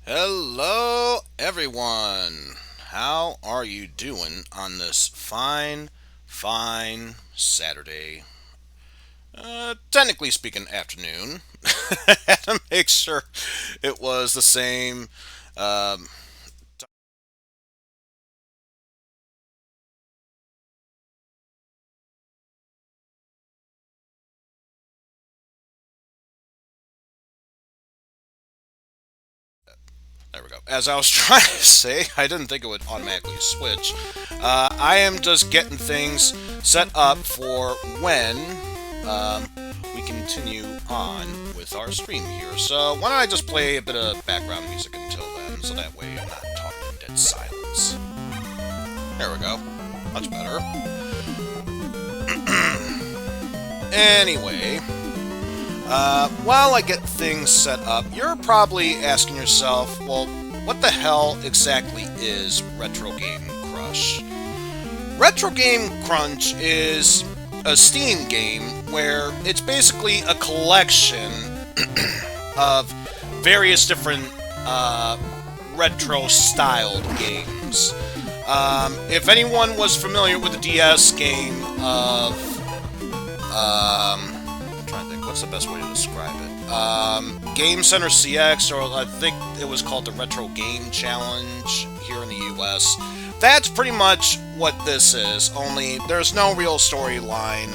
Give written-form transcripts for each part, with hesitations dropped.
Hello, everyone. How are you doing on this fine Saturday? Technically speaking, afternoon. Had to make sure it was the same. Um, there we go. As I was trying to say, I didn't think it would automatically switch. I am just getting things set up for when um, we continue on with our stream here. So why don't I just play a bit of background music until then, so that way I'm not talking in dead silence. There we go. Much better. Anyway, while I get things set up, you're probably asking yourself, well, what the hell exactly is Retro Game Crush? Retro Game Crunch is a Steam game where it's basically a collection of various different retro-styled games. If anyone was familiar with the DS game of I'm trying to think, what's the best way to describe it? Game Center CX, or I think it was called the Retro Game Challenge here in the US. That's pretty much what this is, only there's no real storyline,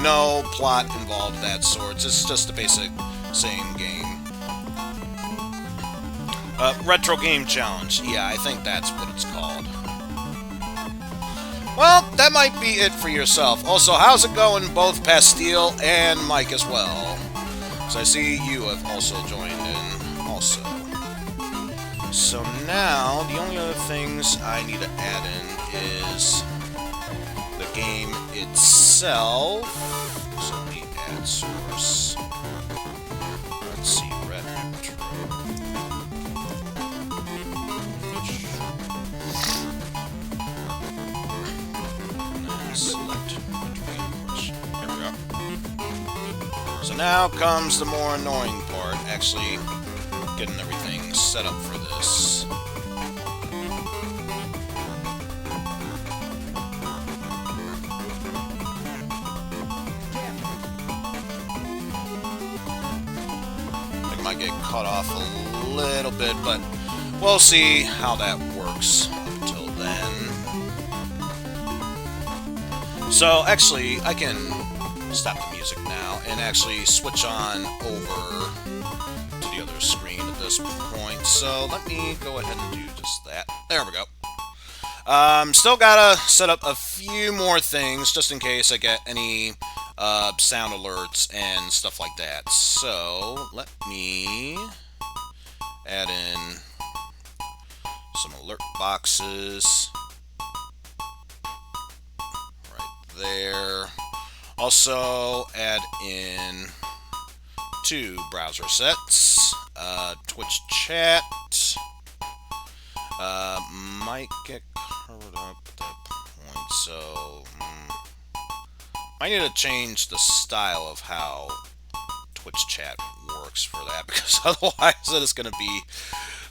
no plot involved of that sort. It's just the basic same game. Retro Game Challenge. Yeah, I think that's what it's called. Well, that might be it for yourself. Also, how's it going, both Pastille and Mike as well? So I see you have also joined in also. So now, the only other things I need to add in is the game itself. So let me add source. Let's see, retro. Select Here we go. So now comes the more annoying part, actually getting everything set up for this. I might get cut off a little bit, but we'll see how that works until then. So actually, I can stop the music now and actually switch on over to the other screen at this point. So let me go ahead and do just that. There we go. Still gotta set up a few more things just in case I get any sound alerts and stuff like that. So let me add in some alert boxes there. Also add in 2 browser sets, Twitch chat, might get covered up at that point, so I need to change the style of how Twitch chat works for that, because otherwise it is going to be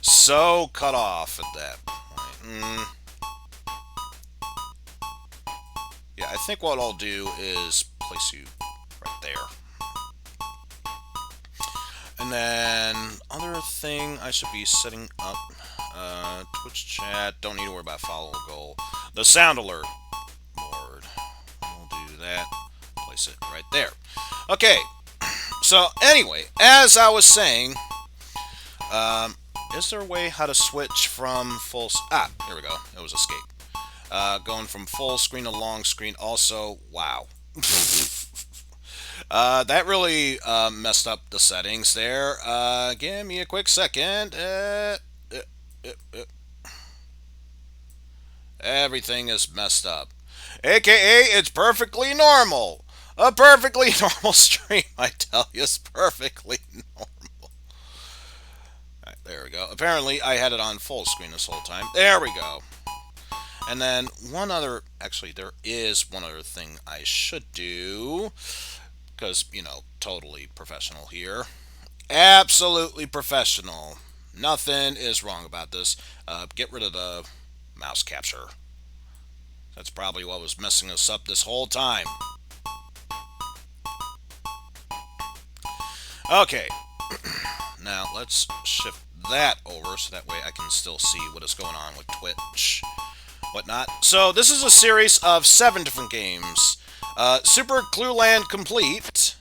so cut off at that point. Yeah, I think what I'll do is place you right there. And then, other thing I should be setting up, Twitch chat, don't need to worry about follow goal. The sound alert board, we'll do that, place it right there. Okay, so anyway, as I was saying, is there a way how to switch from full, here we go, it was escape. Going from full screen to long screen also, wow. That really messed up the settings there. Give me a quick second. Everything is messed up. AKA, it's perfectly normal. A perfectly normal stream, I tell you. It's perfectly normal. Alright, there we go. Apparently, I had it on full screen this whole time. There we go. And then actually there is one other thing I should do, because, totally professional here. Absolutely professional. Nothing is wrong about this. Get rid of the mouse capture. That's probably what was messing us up this whole time. Okay. Now, let's shift that over so that way I can still see what is going on with Twitch, whatnot. So, this is a series of 7 different games. Super Clew Land Complete,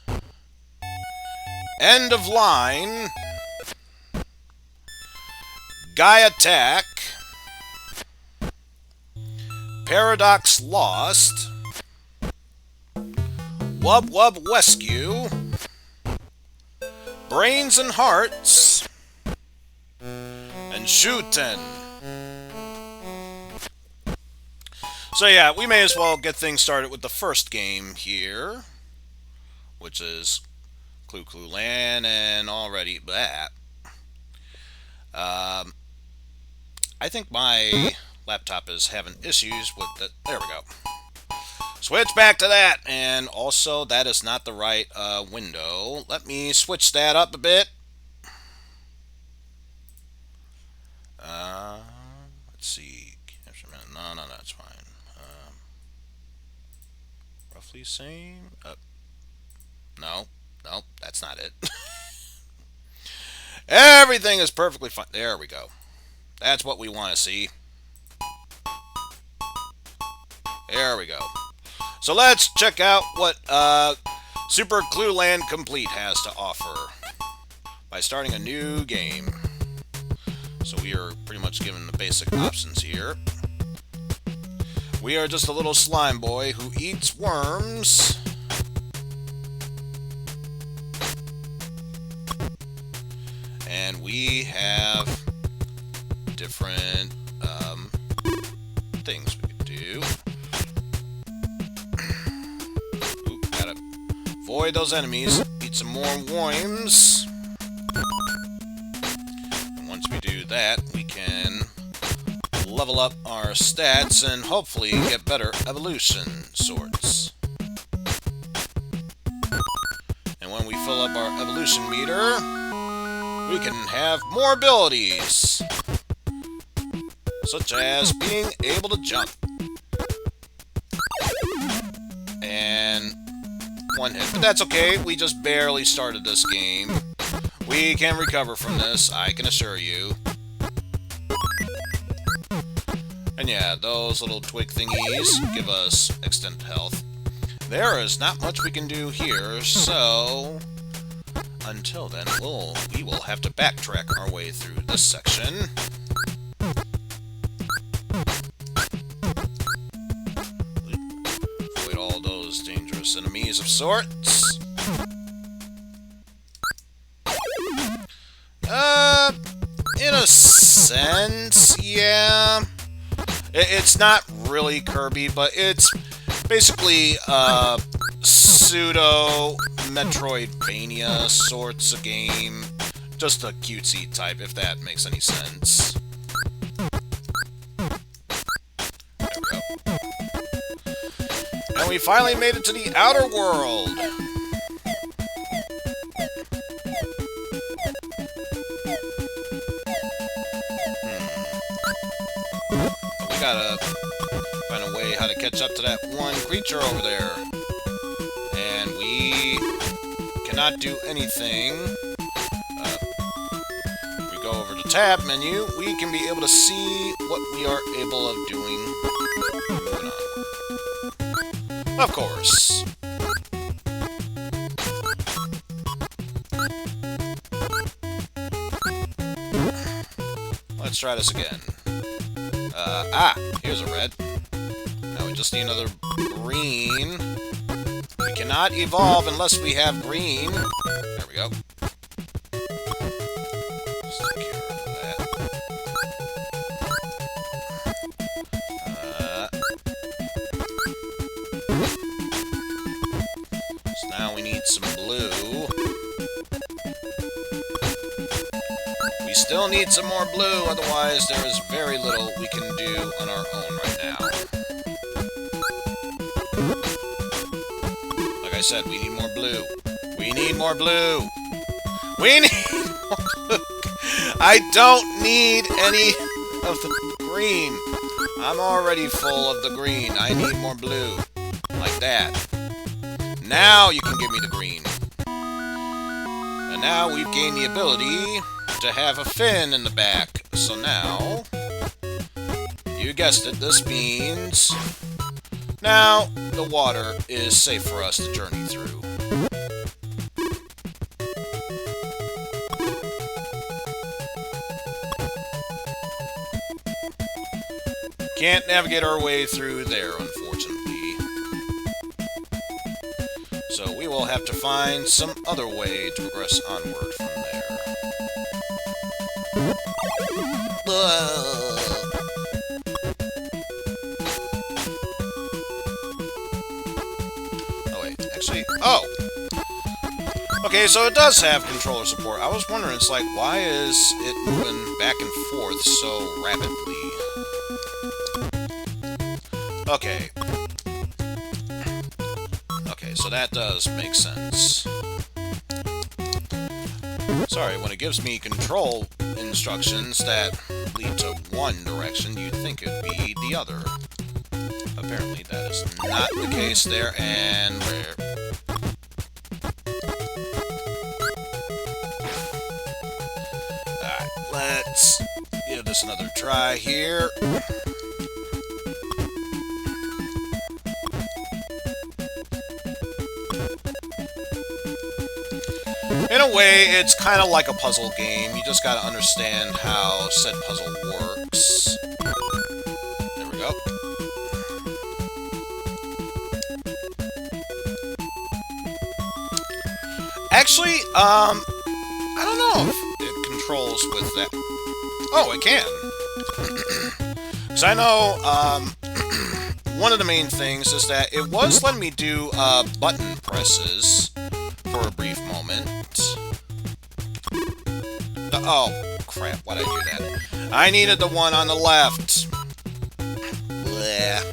End of Line, Gaia-ttack, Paradox Lost, Wub-Wub Wescue, Brains and Hearts, and Shuten. So yeah, we may as well get things started with the first game here, which is Clew Land, and already that. I think my laptop is having issues with it. There we go. Switch back to that, and also that is not the right window. Let me switch that up a bit. Let's see. No, that's fine. Roughly same. No, that's not it. Everything is perfectly fine. There we go. That's what we want to see. There we go. So let's check out what Super Clew Land Complete has to offer by starting a new game. So we are pretty much given the basic options here. We are just a little slime boy who eats worms. And we have different things we could do. Ooh, gotta avoid those enemies. Eat some more worms. And once we do that, we can level up our stats and hopefully get better evolution sorts. And when we fill up our evolution meter, we can have more abilities, such as being able to jump. And one hit, but that's okay, we just barely started this game. We can recover from this, I can assure you. And yeah, those little twig thingies give us extended health. There is not much we can do here, so until then, we will have to backtrack our way through this section. Avoid all those dangerous enemies of sorts. In a sense, yeah. It's not really Kirby, but it's basically pseudo metroidvania sorts of game. Just a cutesy type, if that makes any sense. There we go. And we finally made it to the outer world. We gotta find a way how to catch up to that one creature over there. And we cannot do anything. If we go over to tab menu, we can be able to see what we are able of doing. Moving on. Of course. Let's try this again. Here's a red. Now we just need another green. We cannot evolve unless we have green. There we go. Just take care of that. So now we need some blue. We still need some more blue, otherwise there is very little we can do on our own right now. Like I said, we need more blue. We need more blue. We need more blue. I don't need any of the green. I'm already full of the green. I need more blue. Like that. Now you can give me the green. And now we've gained the ability to have a fin in the back. So now, you guessed it, this means now the water is safe for us to journey through. Can't navigate our way through there, unfortunately. So we will have to find some other way to progress onward from there. Oh wait, actually, oh! Okay, so it does have controller support. I was wondering, it's like, why is it moving back and forth so rapidly? Okay. Okay, so that does make sense. Sorry, when it gives me control instructions that lead to one direction, you'd think it'd be the other. Apparently that is not the case there, and we're... Alright, let's give this another try here. In a way, it's kind of like a puzzle game. You just gotta understand how said puzzle works. There we go. Actually, I don't know if it controls with that. Oh, it can. Because I know, one of the main things is that it was letting me do, button presses for a brief moment. Oh, crap, why'd I do that? I needed the one on the left. Blech.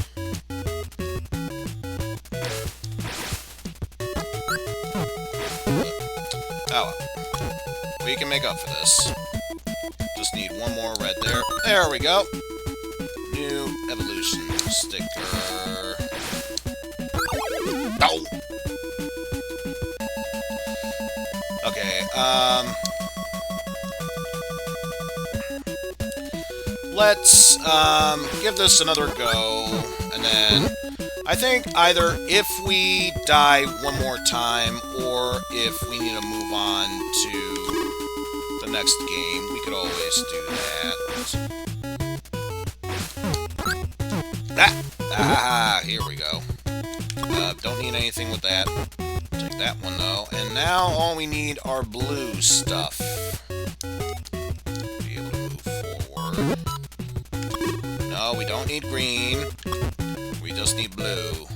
Oh, well. We can make up for this. Just need one more red there. There we go. New evolution sticker. Oh! Okay, let's, give this another go, and then I think either if we die one more time, or if we need to move on to the next game, we could always do that. Ah, here we go. Don't need anything with that. Take that one, though. And now all we need are blue stuff. Be able to move forward. No, we don't need green. We just need blue.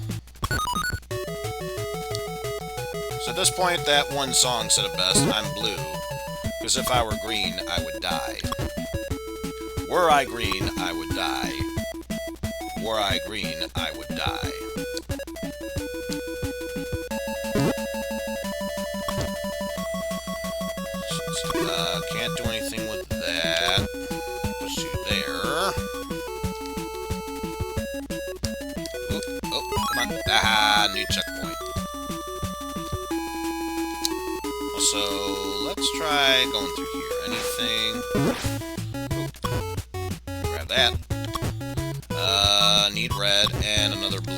So at this point, that one song said it best, I'm blue. Because if I were green, I would die. Were I green, I would die. Were I green, I would die. Can't do anything with that. Push you there. Oh, come on. Ah, new checkpoint. Also, let's try going through here. Anything? Oh, grab that. Need red and another blue.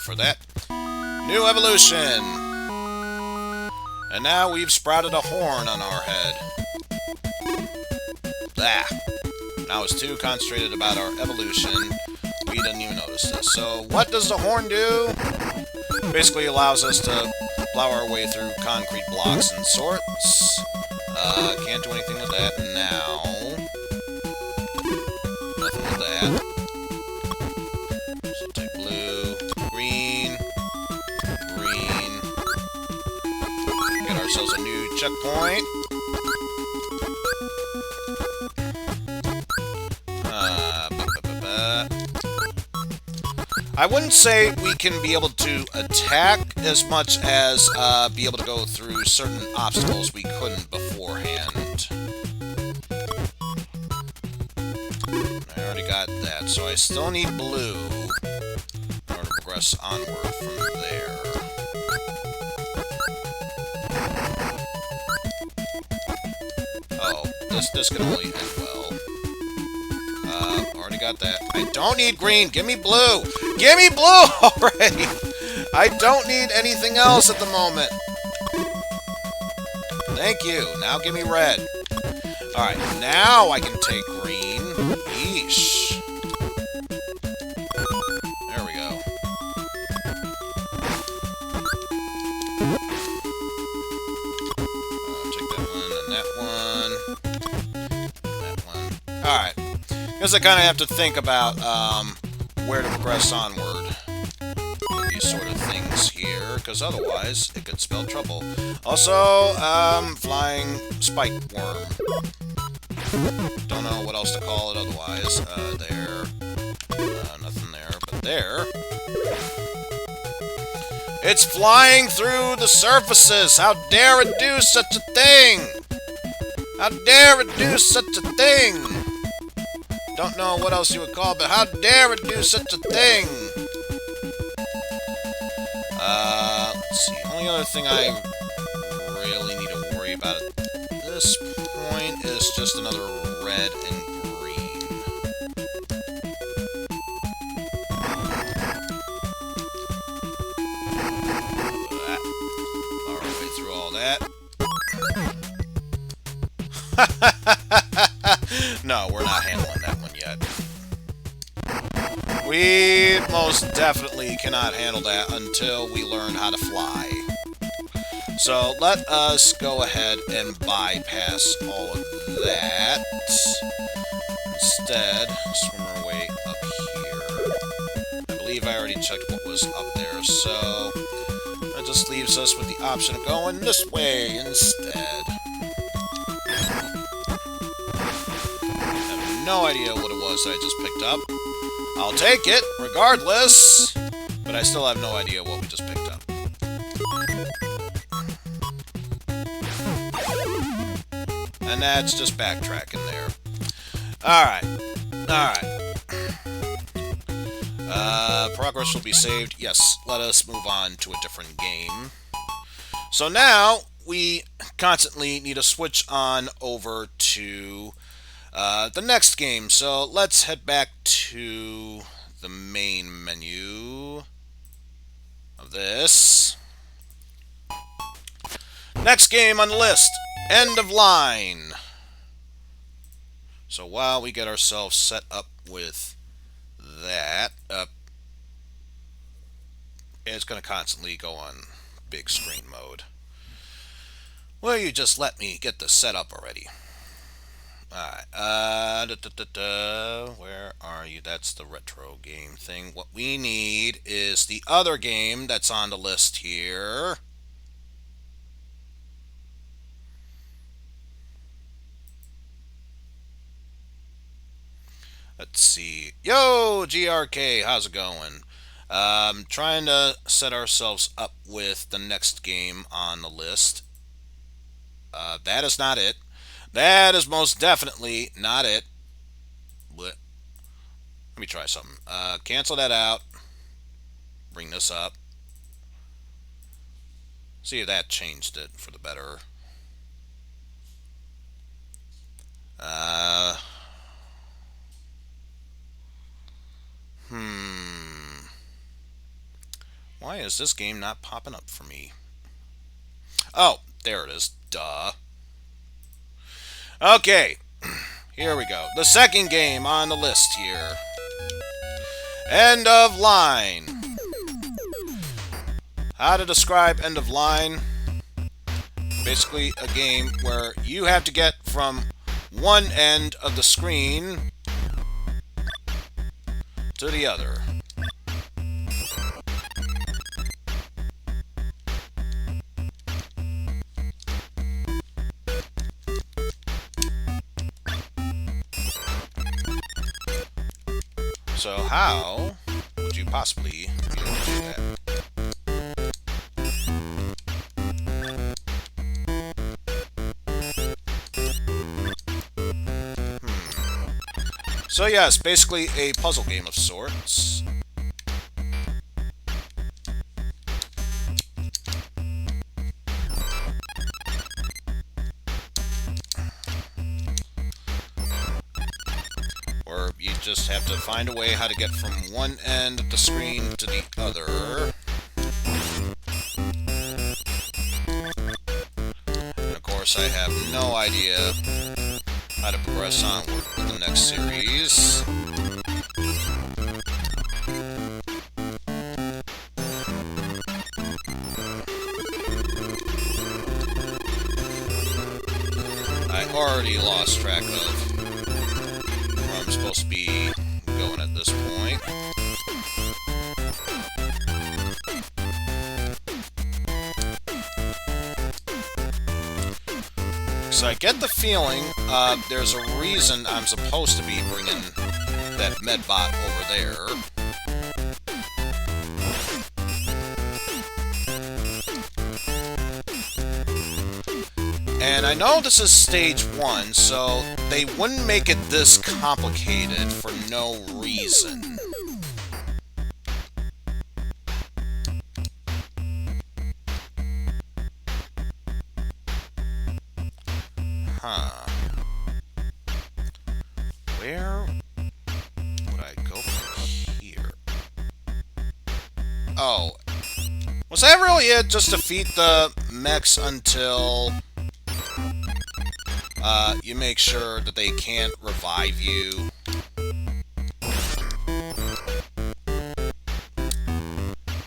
For that. New evolution! And now we've sprouted a horn on our head. Ah. I was too concentrated about our evolution. We didn't even notice this. So, what does the horn do? Basically allows us to plow our way through concrete blocks and sorts. Can't do anything with that now. Nothing with that. So take blue. Green. Get ourselves a new checkpoint. I wouldn't say we can be able to attack as much as be able to go through certain obstacles we couldn't beforehand. I already got that, so I still need blue in order to progress onward from there. Oh, this could only end well. Already got that. I don't need green. Give me blue. Give me blue already. I don't need anything else at the moment. Thank you. Now give me red. Alright, now I can take green. Yeesh. There we go. Take that one and that one. That one. Alright. Because I kind of have to think about where to progress onward with these sort of things here, because otherwise it could spell trouble. Also, flying spike worm. Don't know what else to call it otherwise. There. Nothing there, but there. It's flying through the surfaces! How dare it do such a thing! How dare it do such a thing! Don't know what else you would call it, but how dare it do such a thing! Let's see. Only other thing I really need to worry about at this point is just another red and green. All our way through all that. No, we're not handling that one yet. We most definitely cannot handle that until we learn how to fly. So let us go ahead and bypass all of that. Instead, swim our way up here. I believe I already checked what was up there, so that just leaves us with the option of going this way instead. No idea what it was that I just picked up. I'll take it, regardless. But I still have no idea what we just picked up. And that's just backtracking there. Alright. Alright. Progress will be saved. Yes, let us move on to a different game. So now, we constantly need to switch on over to the next game. So let's head back to the main menu of this. Next game on the list, End of Line. So while we get ourselves set up with that, it's going to constantly go on big screen mode. Will you just let me get this set up already? Alright, where are you? That's the retro game thing. What we need is the other game that's on the list here. Let's see. Yo, GRK, how's it going? Trying to set ourselves up with the next game on the list. That is not it. That is most definitely not it. Let me try something. Cancel that out. Bring this up. See if that changed it for the better. Why is this game not popping up for me? Oh, there it is. Duh. Okay, here we go. The second game on the list here. End of Line. How to describe End of Line? Basically a game where you have to get from one end of the screen to the other. So how would you possibly So yes, basically a puzzle game of sorts. Or you just have to find a way how to get from one end of the screen to the other. And of course, I have no idea how to progress onward with the next series. I already lost track of where I'm supposed to be going at this point. So I get the feeling there's a reason I'm supposed to be bringing that medbot over there. And I know this is stage 1, so they wouldn't make it this complicated for no reason. Huh. Where would I go from here? Oh. Was that really it? Just defeat the mechs until you make sure that they can't revive you.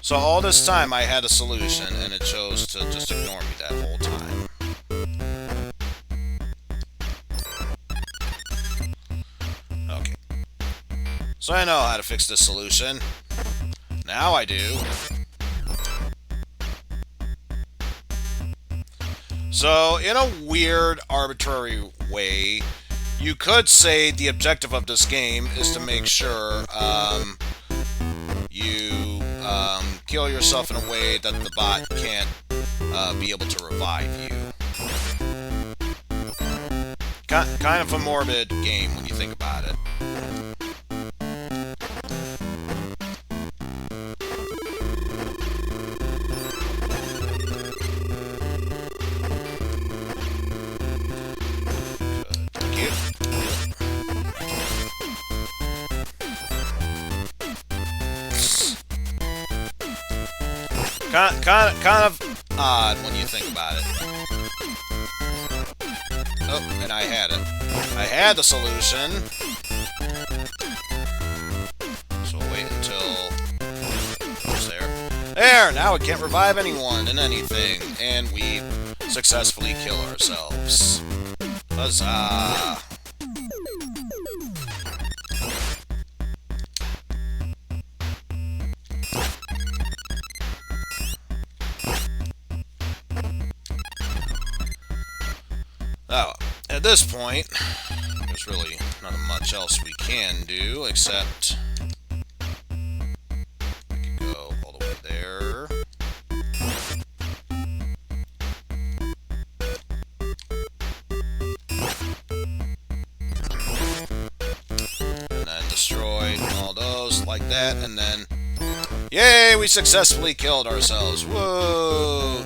So all this time I had a solution, and it chose to just ignore me that whole time. Okay. So I know how to fix this solution. Now I do. So, in a weird, arbitrary way, you could say the objective of this game is to make sure you kill yourself in a way that the bot can't be able to revive you. Kind of a morbid game when you think about it. Kind of odd when you think about it. Oh, and I had it. I had the solution. So we'll wait until it's there. There! Now it can't revive anyone and anything. And we successfully kill ourselves. Huzzah! Oh, at this point, there's really not much else we can do, except we could go all the way there. And then destroy all those like that, and then, yay, we successfully killed ourselves. Whoa!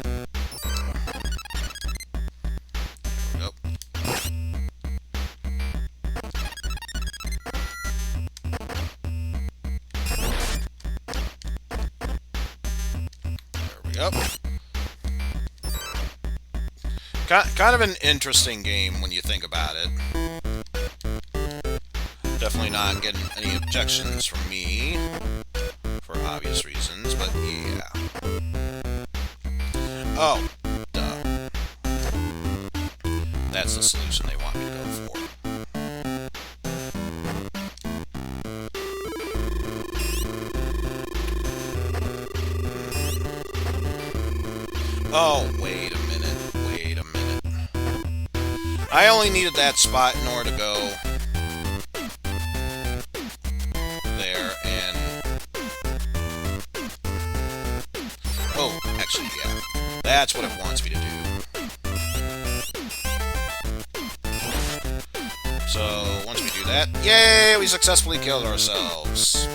Yep. Kind of an interesting game when you think about it. Definitely not getting any objections from me, for obvious reasons, but yeah. Oh, duh. That's the solution they want me to go for. Oh, wait a minute. Wait a minute. I only needed that spot in order to go there and... Oh, actually, yeah. That's what it wants me to do. So, once we do that. Yay! We successfully killed ourselves.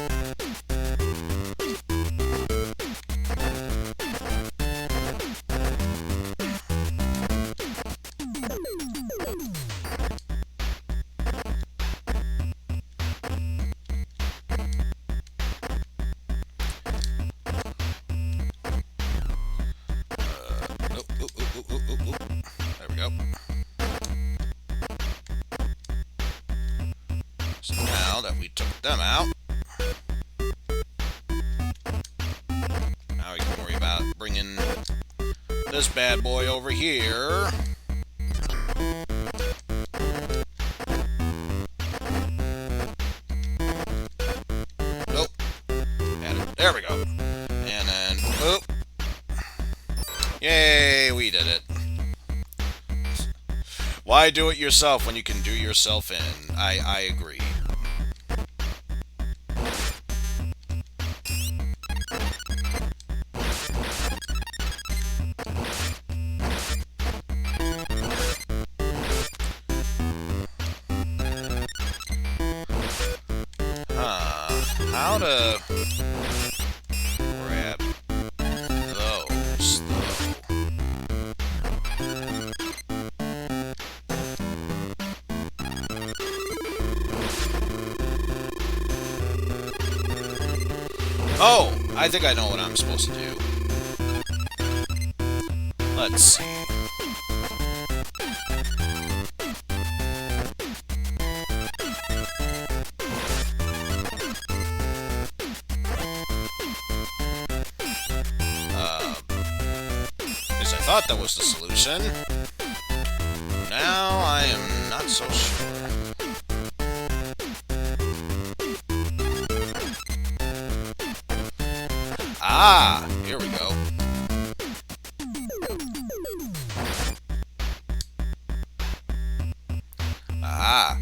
There we go. So now that we took them out, now we can worry about bringing this bad boy over here. Nope. There we go. And then, oop. Yay, we did it. Why do it yourself when you can do yourself in? I agree. How to grab those, though? Oh, I think I know what I'm supposed to do. Let's see. I thought that was the solution. Now I am not so sure. Ah, here we go. Ah,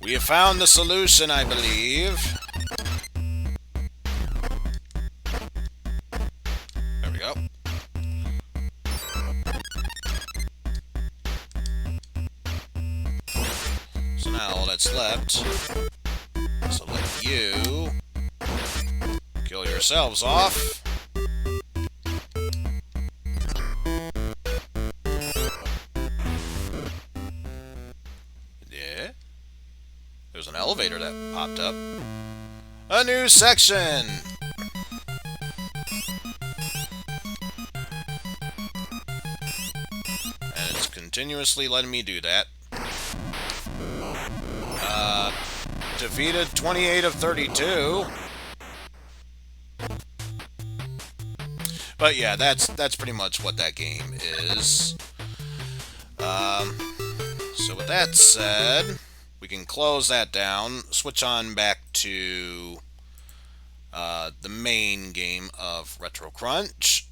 we have found the solution, I believe. There we go. So now all that's left is to let you kill yourselves off. Yeah. There's an elevator that popped up. A new section! And it's continuously letting me do that. Defeated 28 of 32. But yeah, that's pretty much what that game is. So with that said, we can close that down, switch on back to the main game of Retro Crunch.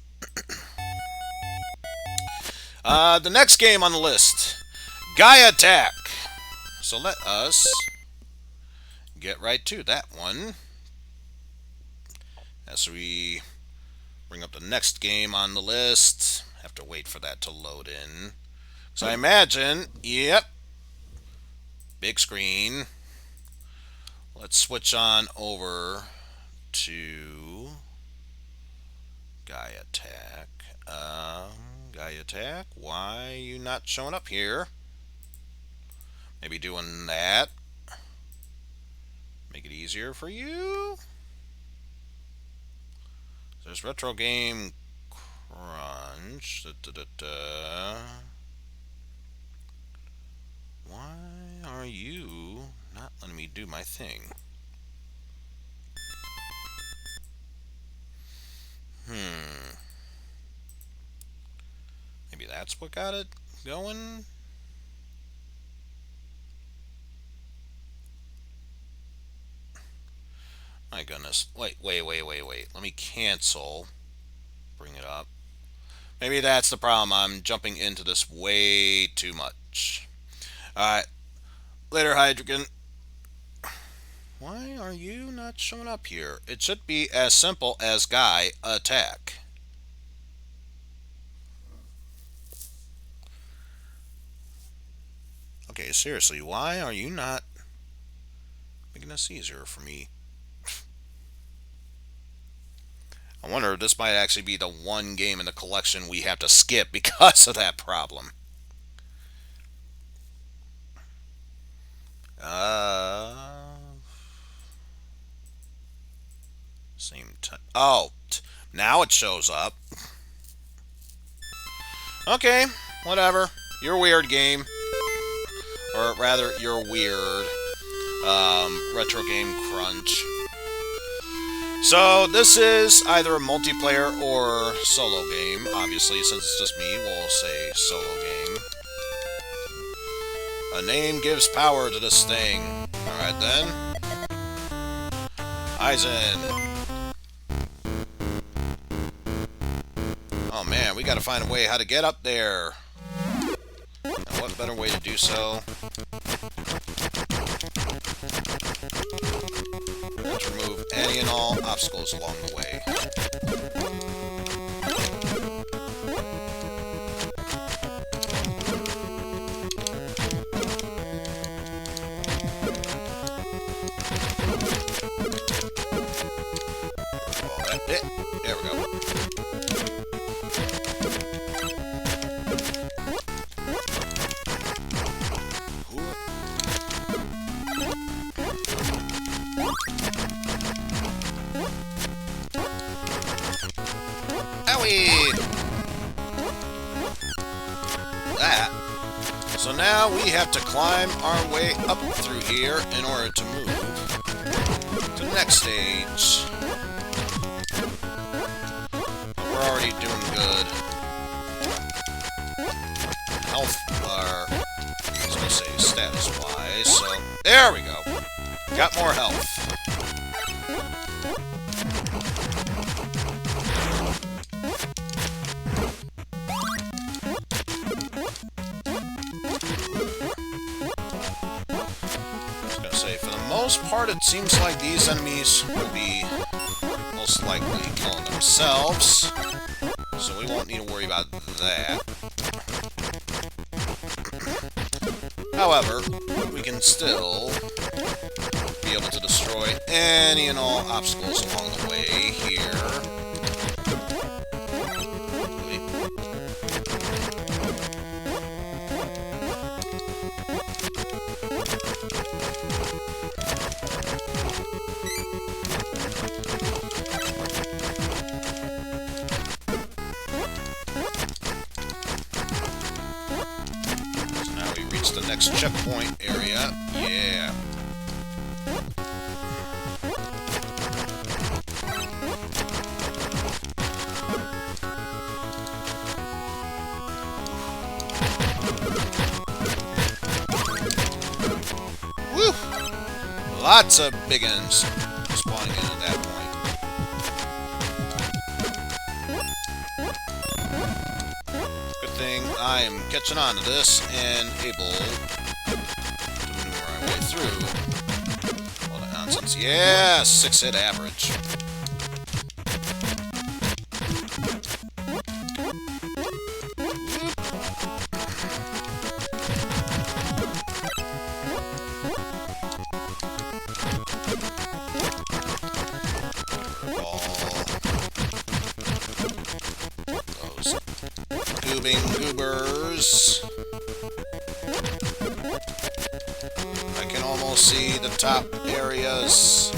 The next game on the list, Gaia-ttack. So let us get right to that one as we bring up the next game on the list. Have to wait for that to load in. So I imagine, yep, big screen. Let's switch on over to Gaia-ttack. Gaia-ttack, why are you not showing up here? Maybe doing that. Make it easier for you. There's Retro Game Crunch. Why are you not letting me do my thing? Maybe that's what got it going? My goodness. Wait. Let me cancel. Bring it up. Maybe that's the problem. I'm jumping into this way too much. Alright. Later, Hydrogen. Why are you not showing up here? It should be as simple as Gaia-ttack. Okay, seriously, why are you not making this easier for me. I wonder if this might actually be the one game in the collection we have to skip because of that problem. Same time. Oh, now it shows up. Okay, whatever. You're weird, game. Or rather, you're weird. Retro Game Crunch. So, this is either a multiplayer or solo game. Obviously, since it's just me, we'll say solo game. A name gives power to this thing. Alright then. Eizen. Oh man, we gotta find a way how to get up there. And what better way to do so than to remove any and all obstacles along the way. Oh, that's it. There we go. That. So now we have to climb our way up through here in order to move to the next stage. But we're already doing good. Health, I was gonna say status-wise, so there we go. Got more health. Most part, it seems like these enemies will be most likely killing themselves, so we won't need to worry about that. However, we can still be able to destroy any and all obstacles along the way here. The next checkpoint area. Yeah. Woo! Lots of big uns spawning in at that point. Good thing I am catching on to this and able to maneuver our way through all that nonsense. Yeah, 6-hit average. Goobers. I can almost see the top areas.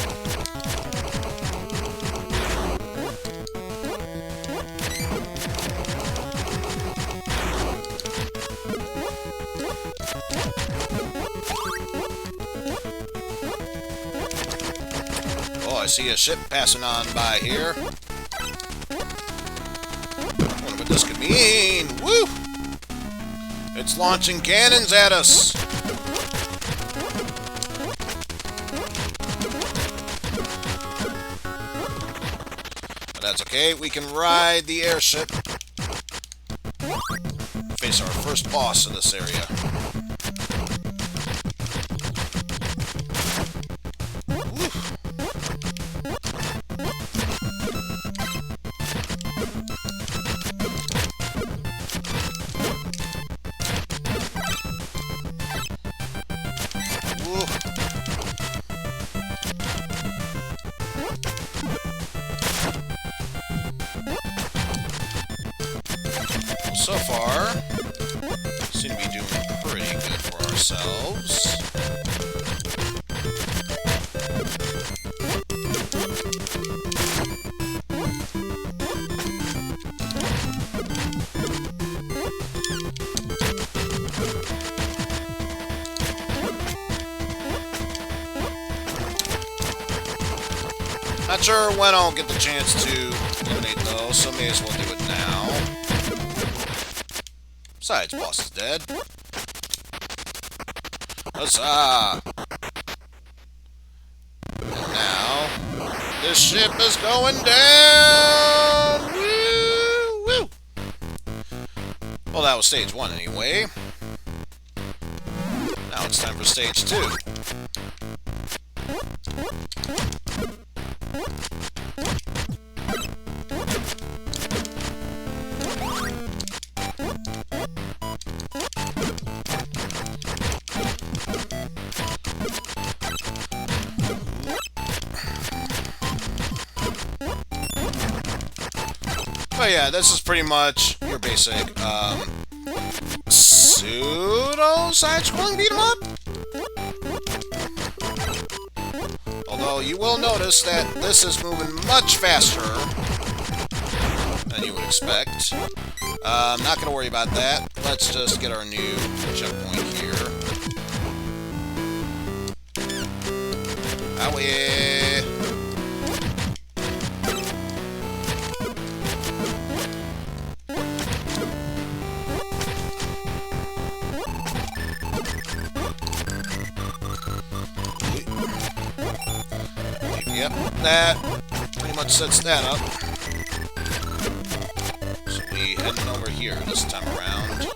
Oh, I see a ship passing on by here. What this could mean. Woo! It's launching cannons at us. But that's okay. We can ride the airship. Face our first boss in this area. so far, seem to be doing pretty good for ourselves. Not sure when I'll get the chance to eliminate those, so may as well do it now. Besides, boss is dead. Huzzah! And now, this ship is going down! Woo! Woo! Well, that was stage 1 anyway. Now it's time for stage 2. But yeah, this is pretty much your basic, pseudo side-scrolling beat 'em up? Although you will notice that this is moving much faster than you would expect. I'm not going to worry about that. Let's just get our new checkpoint here. Owie! Yep, that pretty much sets that up. So we heading over here this time around.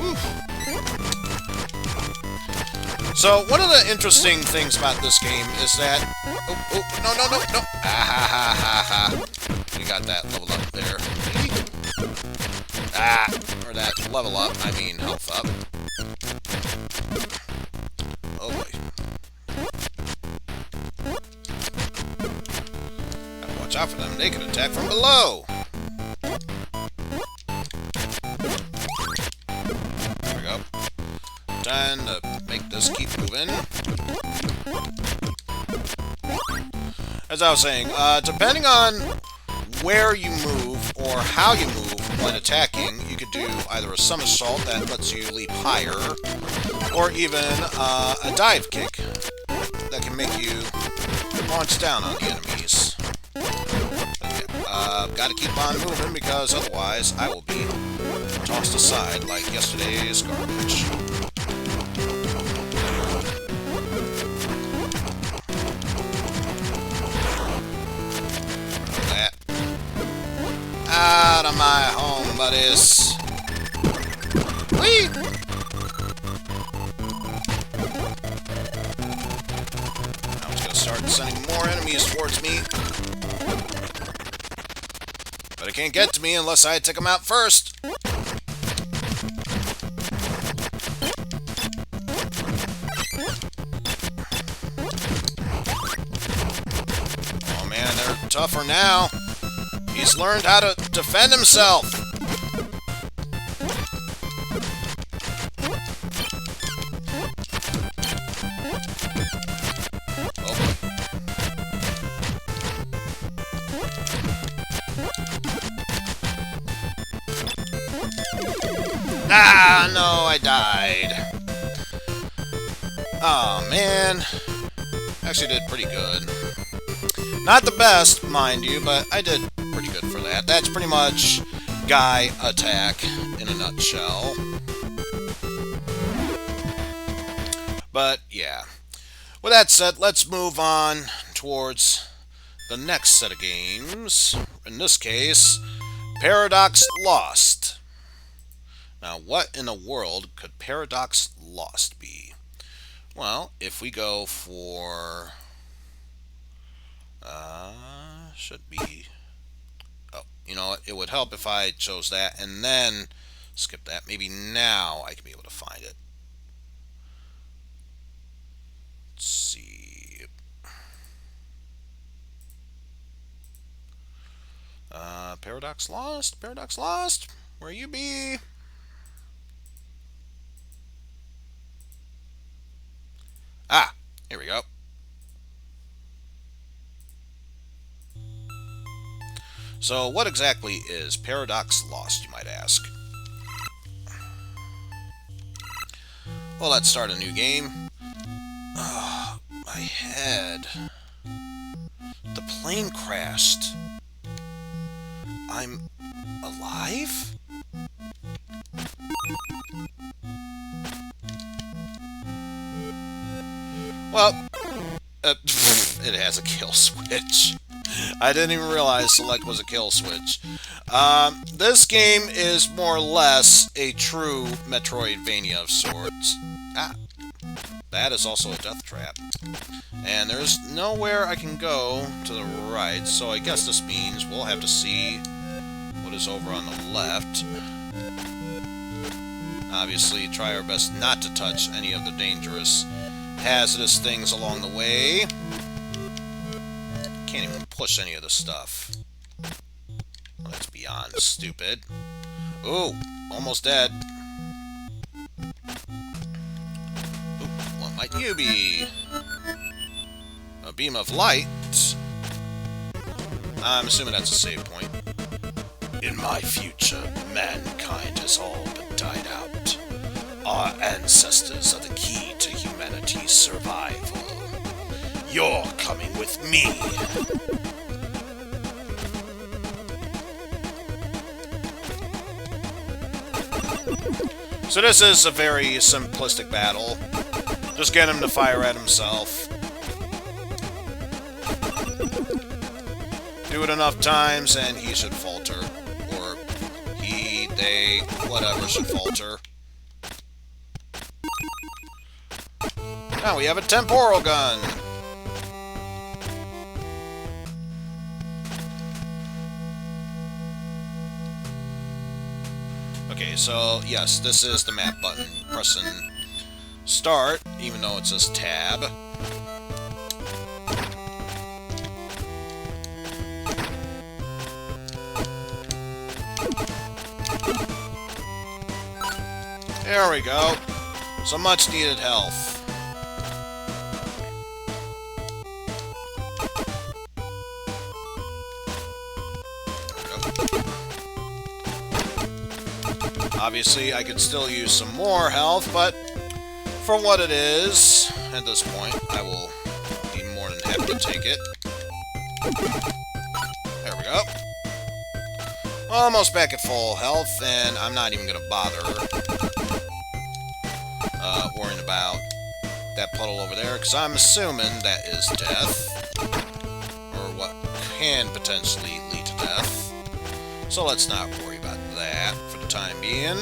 Woo. So one of the interesting things about this game is that no, ah ha ha ha ha. We got that level up there. Ah, or that level up, I mean health up. Oh boy. Gotta watch out for them, they can attack from below. There we go. Time to make this keep moving. As I was saying, depending on where you move or how you move when attacking, you could do either a somersault that lets you leap higher, or even a dive kick that can make you launch down on the enemies. Okay, gotta keep on moving because otherwise I will be tossed aside like yesterday's garbage. Out of my home, buddies. Whee! Now it's gonna start sending more enemies towards me. But it can't get to me unless I take them out first. Oh man, they're tougher now. He's learned how to defend himself. Oh boy. Ah, no, I died. Oh, man. Actually did pretty good. Not the best, mind you, but I did pretty good for that. That's pretty much Gaia-ttack in a nutshell. But, yeah. With that said, let's move on towards the next set of games. In this case, Paradox Lost. Now, what in the world could Paradox Lost be? Well, if we go for... should be... Oh, you know what? It would help if I chose that and then skip that. Maybe now I can be able to find it. Paradox lost? Paradox lost? Where you be? Ah, here we go. So, what exactly is Paradox Lost, you might ask? Well, let's start a new game. My head. The plane crashed. I'm alive? Well, it has a kill switch. I didn't even realize select was a kill switch. This game is more or less a true metroidvania of sorts. Ah, that is also a death trap. And there's nowhere I can go to the right, so I guess this means we'll have to see what is over on the left. Obviously, try our best not to touch any of the dangerous, hazardous things along the way. Can't even push any of the stuff. Well, that's beyond stupid. Ooh, almost dead. Ooh, what might you be? A beam of light? I'm assuming that's a save point. In my future, mankind has all but died out. Our ancestors are the key to humanity's survival. You're coming with me. So this is a very simplistic battle. Just get him to fire at himself. Do it enough times and he should falter. Or he, they, whatever should falter. Now we have a temporal gun. Okay, so yes, this is the map button. Pressing start, even though it says tab. There we go. Some much needed health. Obviously, I could still use some more health, but for what it is, at this point, I will be more than happy to take it. There we go. Almost back at full health, and I'm not even going to bother worrying about that puddle over there, because I'm assuming that is death, or what can potentially lead to death. So let's not worry about that for the time being.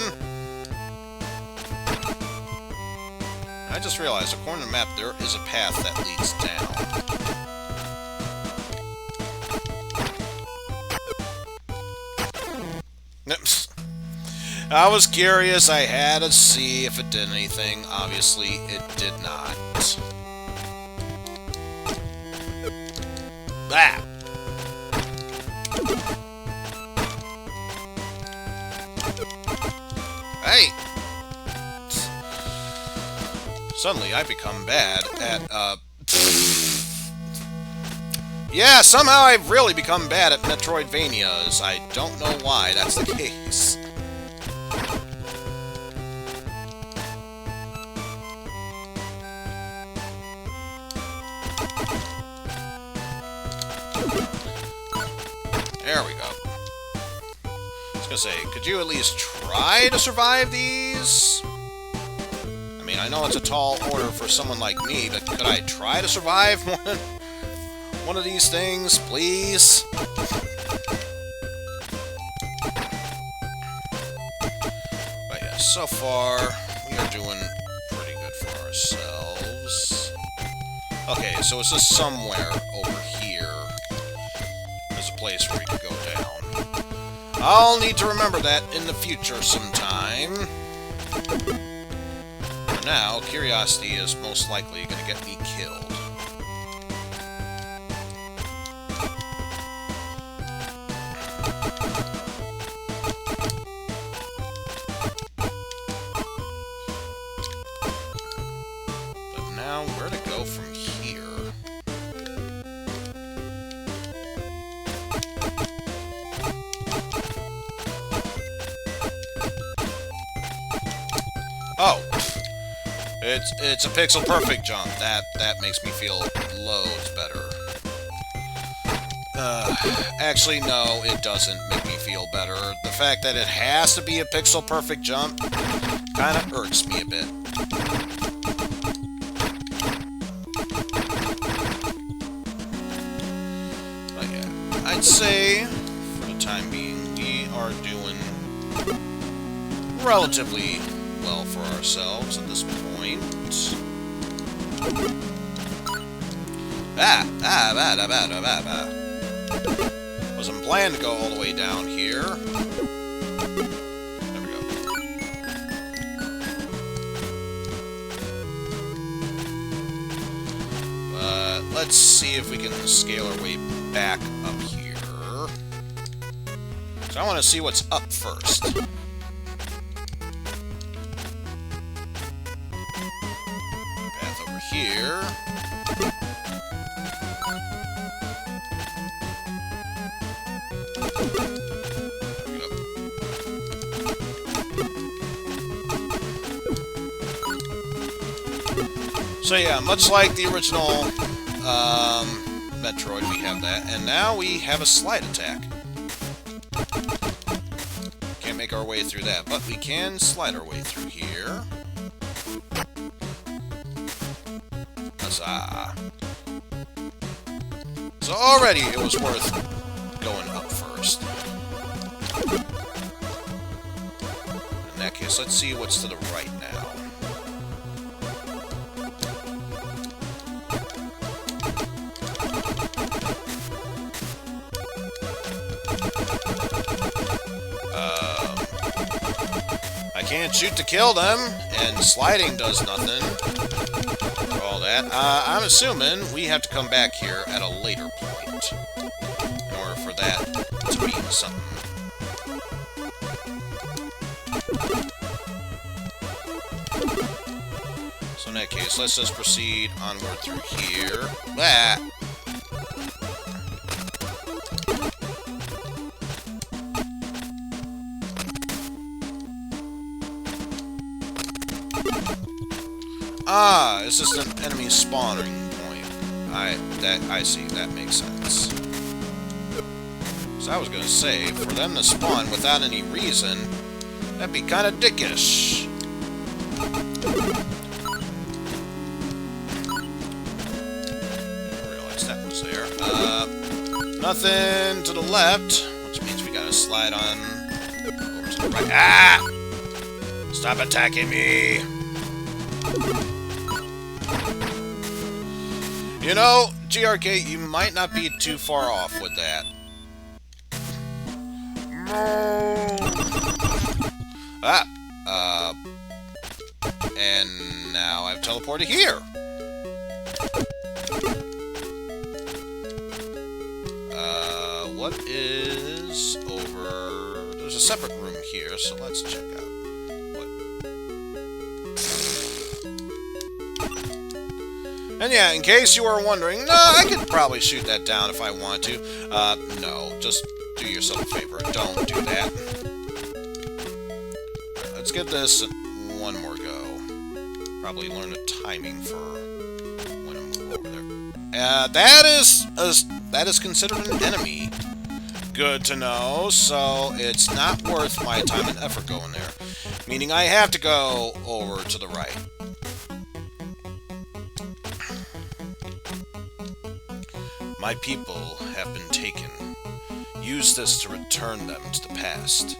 I just realized, according to the map, there is a path that leads down. I was curious, I had to see if it did anything. Obviously, it did not. Ah! Hey! Suddenly, I become bad at, yeah, somehow I've really become bad at Metroidvanias. I don't know why that's the case. There we go. I was gonna say, could you at least try to survive these? I mean, I know it's a tall order for someone like me, but could I try to survive one of these things, please? But yeah, so far, we are doing pretty good for ourselves. Okay, so it's just somewhere over here. There's a place where we can go down. I'll need to remember that in the future sometime. For now, curiosity is most likely going to get me killed. Now, where to go from here? Oh! It's a pixel perfect jump. That makes me feel loads better. Actually, no, it doesn't make me feel better. The fact that it has to be a pixel perfect jump kind of irks me a bit. But yeah, I'd say, for the time being, we are doing relatively well for ourselves at this point. Wasn't planning to go all the way down here. There we go. But let's see if we can scale our way back up here. So I want to see what's up first. Path over here. So yeah, much like the original Metroid, we have that, and now we have a slide attack. Can't make our way through that, but we can slide our way through here. Huzzah! So already it was worth going up first. In that case, let's see what's to the right now. I can't shoot to kill them, and sliding does nothing for all that. I'm assuming we have to come back here at a later point in order for that to mean something. So in that case, let's just proceed onward through here. Ah! Ah, it's just an enemy spawning point. I see, that makes sense. So I was gonna say, for them to spawn without any reason, that'd be kinda dickish. I realized that was there. Nothing to the left, which means we gotta slide on over to the right. Ah! Stop attacking me! You know, GRK, you might not be too far off with that. And now I've teleported here. What is over... There's a separate room here, so let's check out. And yeah, in case you were wondering, no, I could probably shoot that down if I want to. No, just do yourself a favor. Don't do that. Right, let's give this one more go. Probably learn the timing for when I move over there. That is considered an enemy. Good to know, so it's not worth my time and effort going there. Meaning I have to go over to the right. My people have been taken. Use this to return them to the past.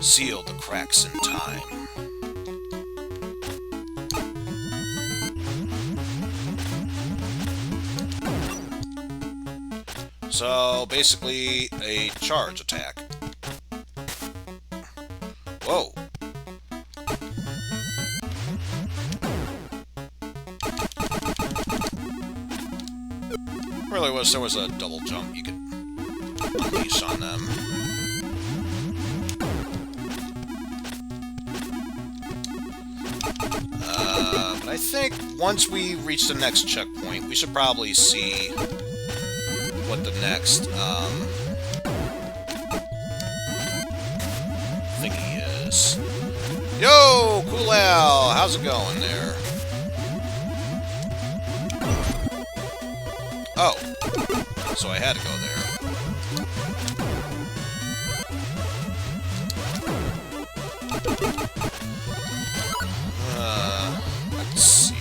Seal the cracks in time. So, basically, a charge attack. Whoa! Really wish there was a double jump you could unleash on them. But I I think once we reach the next checkpoint, we should probably see what the next thingy is. Yo, Cool Al, how's it going there? Oh, so I had to go there. Let's see.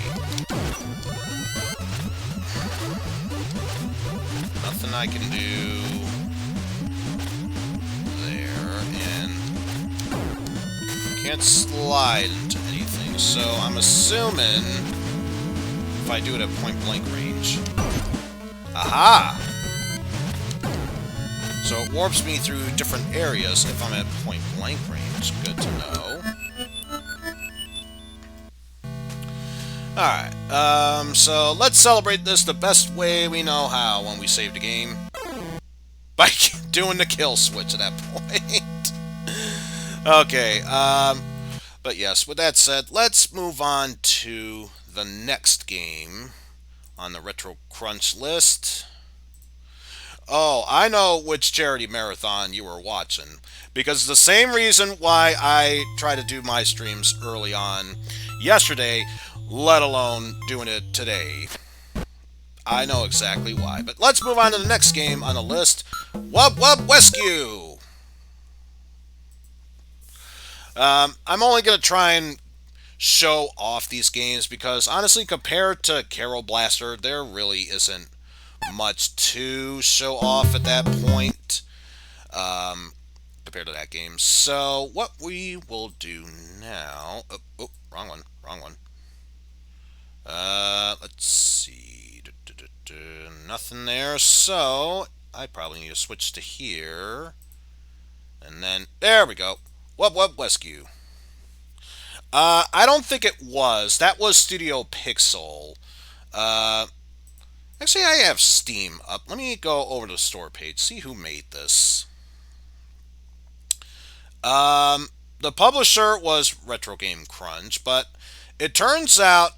Nothing I can do there, and can't slide into anything, so I'm assuming if I do it at point-blank range. Aha! So it warps me through different areas if I'm at point-blank range. Good to know. Alright, so let's celebrate this the best way we know how when we save the game. By doing the kill switch at that point. Okay, but yes, with that said, let's move on to the next game on the Retro Crunch list. Oh, I know which charity marathon you were watching. Because the same reason why I try to do my streams early on yesterday, let alone doing it today. I know exactly why. But let's move on to the next game on the list. Wub-Wub Wescue! I'm only going to try and show off these games because, honestly, compared to Kero Blaster, there really isn't much to show off at that point compared to that game. So, what we will do now... Oh, wrong one. Let's see. Nothing there, so I probably need to switch to here. And then, there we go. Wub-Wub Wescue. I don't think it was. That was Studio Pixel. Actually, I have Steam up. Let me go over to the store page, see who made this. The publisher was Retro Game Crunch, but it turns out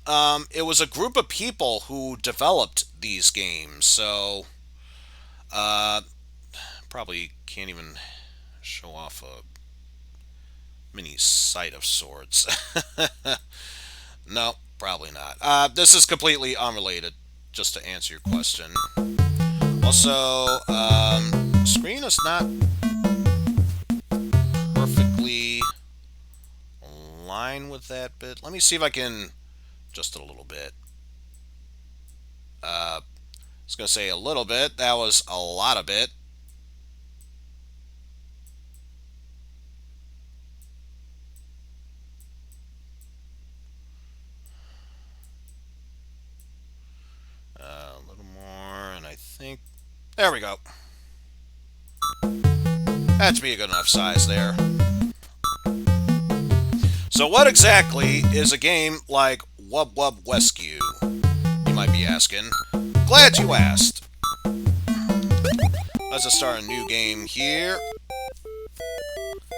it was a group of people who developed these games. So, probably can't even show off a mini site of sorts. No, probably not. This is completely unrelated, just to answer your question. Also, the screen is not perfectly aligned with that bit. Let me see if I can just a little bit. I was going to say a little bit. That was a lot of bit. A little more, and I think... There we go. That should be a good enough size there. So what exactly is a game like Wub-Wub Wescue? You might be asking. Glad you asked. Let's just start a new game here.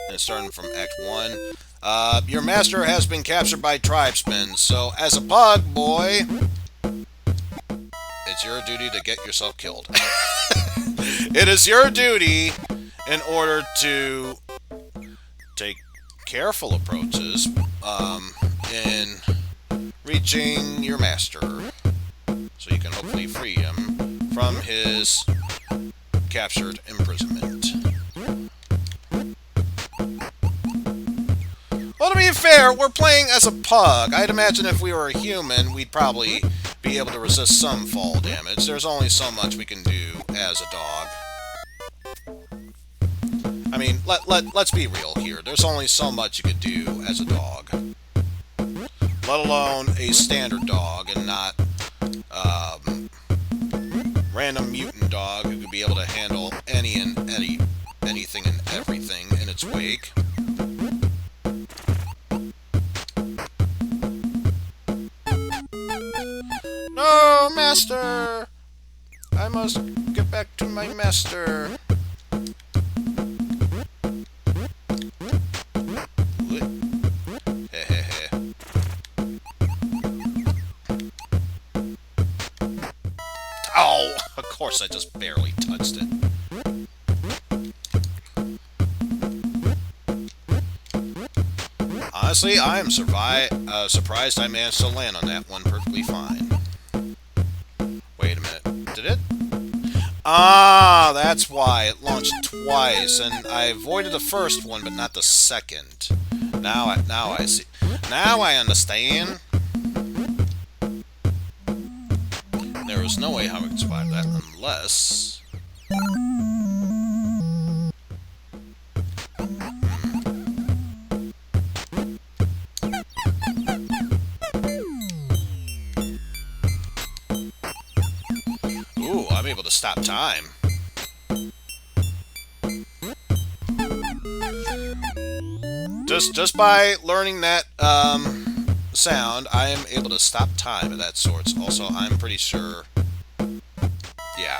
And starting from Act 1. Your master has been captured by tribesmen, so as a pug, boy... It's your duty to get yourself killed. It is your duty in order to take careful approaches in reaching your master so you can hopefully free him from his captured imprisonment. Well, to be fair, we're playing as a pug. I'd imagine if we were a human, we'd probably be able to resist some fall damage. There's only so much we can do as a dog. I mean, let's be real here. There's only so much you could do as a dog. Let alone a standard dog and not random mutant dog who could be able to handle anything and everything in its wake. No, master! I must get back to my master. Oh, of course I just barely touched it. Honestly, I am surprised I managed to land on that one perfectly fine. Wait a minute. Did it? Ah, that's why. It launched twice, and I avoided the first one, but not the second. Now I see. Now I understand. There was no way how I could survive that unless... Ooh, I'm able to stop time. Just by learning that sound, I am able to stop time of that sorts. Also, I'm pretty sure... Yeah.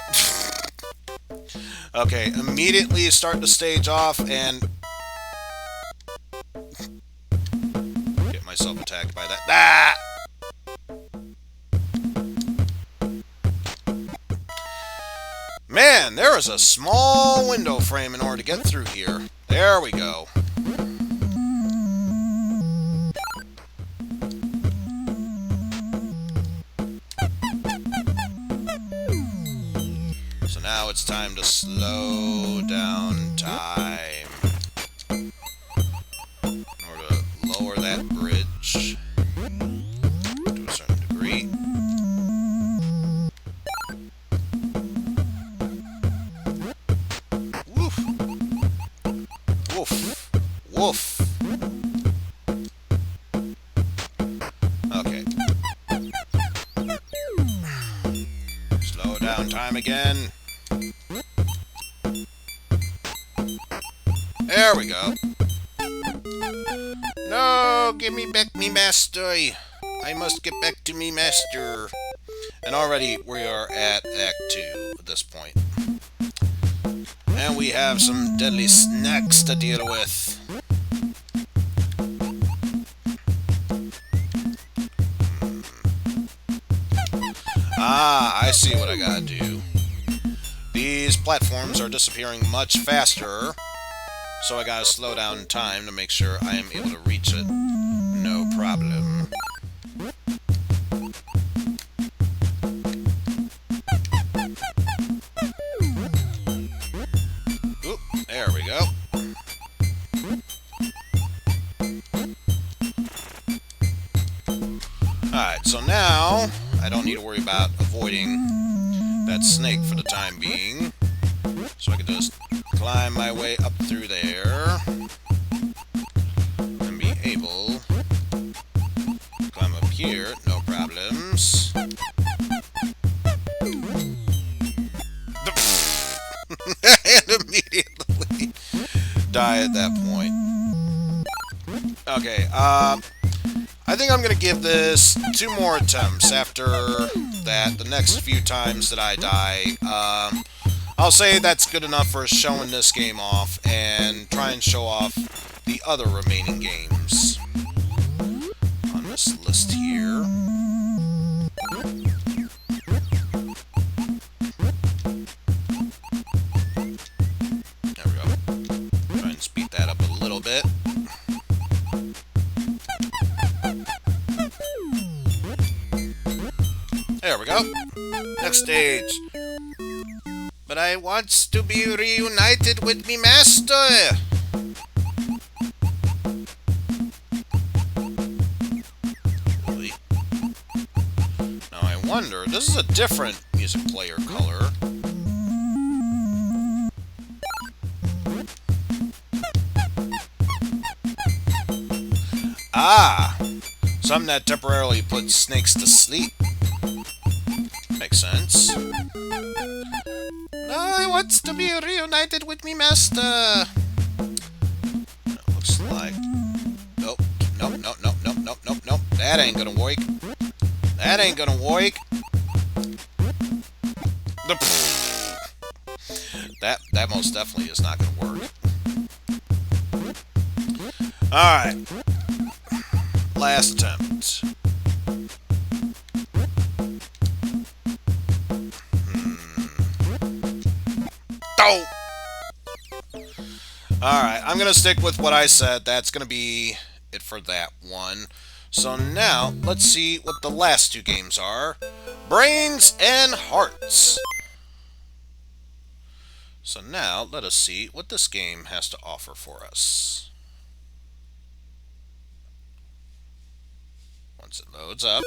Okay, immediately start the stage off and... Get myself attacked by that. Ah! Man, there is a small window frame in order to get through here. There we go. So now it's time to slow down time in order to lower that bridge to a certain degree. Woof. Woof. Woof. Okay. Slow down time again. There we go. No, give me back me master. I must get back to me master. And already we are at Act 2 at this point. And we have some deadly snacks to deal with. Ah, I see what I gotta do. These platforms are disappearing much faster, so I gotta slow down time to make sure I am able to reach it. No problem. Oop, there we go. Alright, so now I don't need to worry about avoiding that snake for the time being. So I can just climb my way up through there and be able to climb up here, no problems. And immediately die at that point. Okay, I think I'm going to give this 2 more attempts after that. The next few times that I die, I'll say that's good enough for showing this game off and try and show off the other remaining games on this list here. There we go. Try and speed that up a little bit. There we go. Next stage. But I want to be reunited with me master. Really? Now I wonder, this is a different music player color. Ah! Something that temporarily puts snakes to sleep. Makes sense. I want to be reunited with me master. It looks like... Nope. Nope, nope, nope, nope, nope, nope, nope. That ain't gonna work. That ain't gonna work. That most definitely is not gonna work. Alright. Last attempt. Ow! Alright, I'm gonna stick with what I said. That's gonna be it for that one. So now, let's see what the last two games are. Brains and Hearts. So now, let us see what this game has to offer for us. Once it loads up.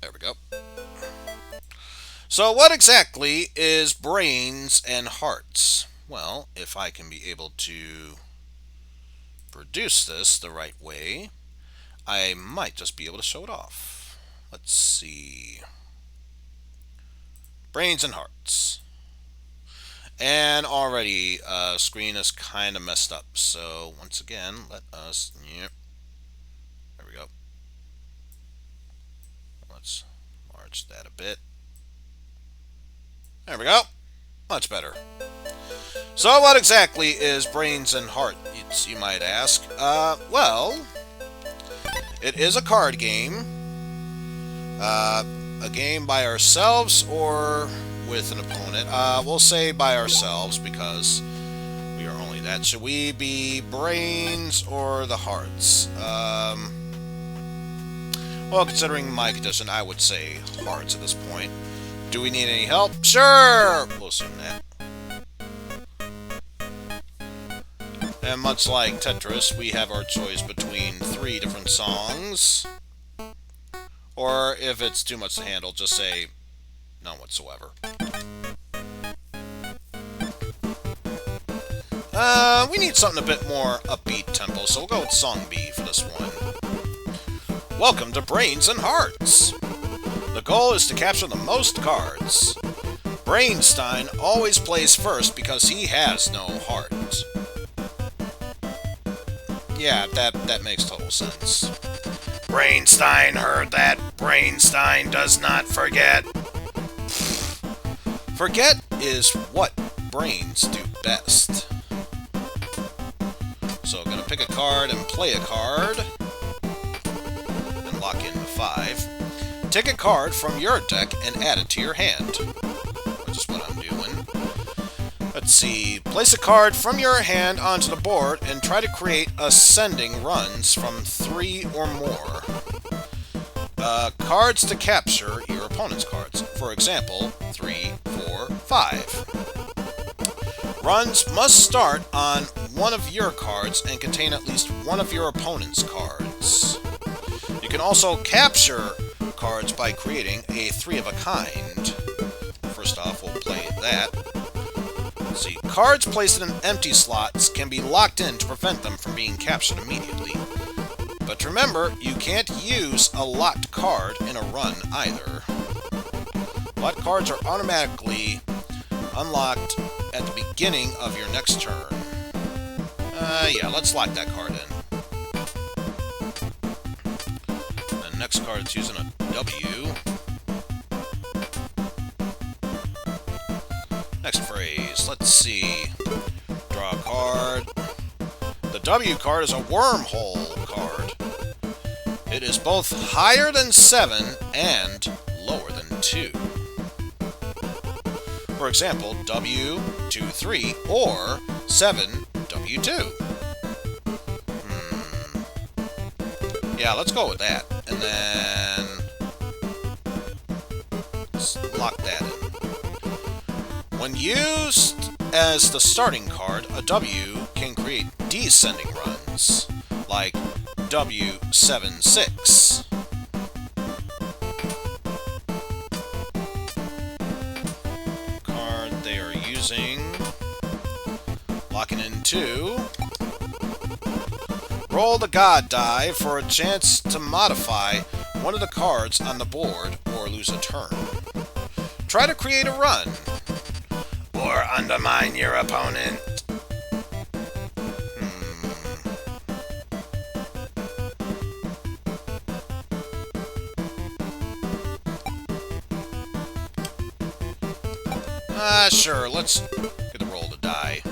There we go. So what exactly is Brains and Hearts? Well, if I can be able to produce this the right way, I might just be able to show it off. Let's see. Brains and Hearts. And already, screen is kind of messed up. So once again, let us... Yep. There we go. Let's enlarge that a bit. There we go. Much better. So what exactly is Brains and Hearts, you might ask? Well, it is a card game. A game by ourselves or with an opponent. We'll say by ourselves because we are only that. Should we be Brains or the Hearts? Well, considering my condition, I would say Hearts at this point. Do we need any help? Sure! We'll assume that. And much like Tetris, we have our choice between 3 different songs. Or if it's too much to handle, just say none whatsoever. We need something a bit more upbeat tempo, so we'll go with Song B for this one. Welcome to Brains and Hearts. The goal is to capture the most cards. Einstein always plays first because he has no heart. Yeah, that makes total sense. Einstein heard that. Einstein does not forget. Forget is what brains do best. So I'm going to pick a card and play a card. And lock in the 5. Take a card from your deck and add it to your hand. Which is what I'm doing. Let's see. Place a card from your hand onto the board and try to create ascending runs from 3 or more. Cards to capture your opponent's cards. For example, 3, 4, 5. Runs must start on one of your cards and contain at least one of your opponent's cards. You can also capture cards by creating a 3-of-a-kind. First off, we'll play that. Let's see. Cards placed in empty slots can be locked in to prevent them from being captured immediately. But remember, you can't use a locked card in a run either. Locked cards are automatically unlocked at the beginning of your next turn. Yeah, let's lock that card in. And the next card is using a W. Next phrase, let's see. Draw a card. The W card is a wormhole card. It is both higher than 7 and lower than 2. For example, W, 2, 3, or 7, W2. Yeah, let's go with that. And then let's lock that in. When used as the starting card, a W can create descending runs, like W76. Card they are using. Locking in 2. Roll the God die for a chance to modify one of the cards on the board or lose a turn. Try to create a run. Or undermine your opponent. Sure, let's get the roll to die.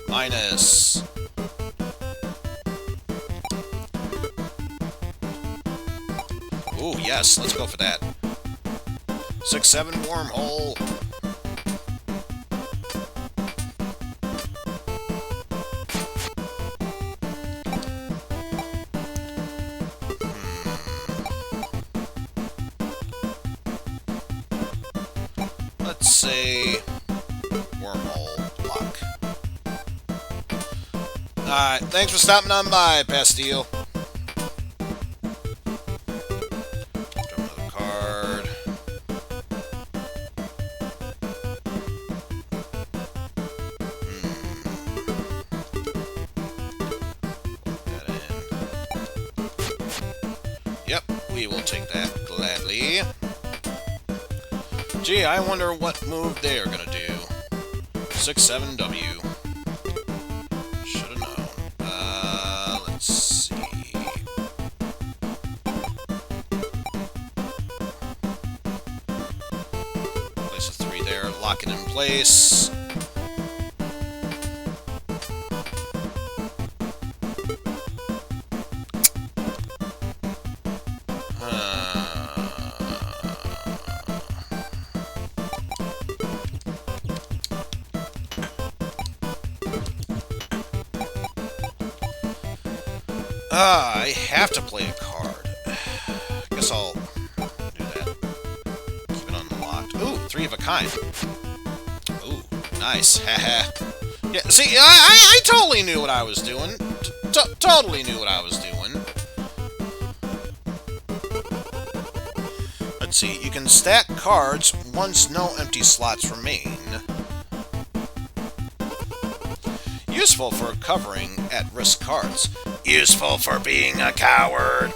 Minus. Ooh, yes, let's go for that. 6, 7 wormhole. let's say wormhole block. Alright, thanks for stopping on by, Pastille. Draw another card. Yep, we will take that gladly. Gee, I wonder what move they are gonna do. 6-7-W. Should've known. Let's see. Place a 3 there, lock it in place. I have to play a card. Guess I'll do that. Keep it unlocked. Ooh, 3 of a kind. Ooh, nice. Haha. Yeah, see, I totally knew what I was doing. Totally knew what I was doing. Let's see, you can stack cards once no empty slots remain. Useful for covering at-risk cards. Useful for being a coward.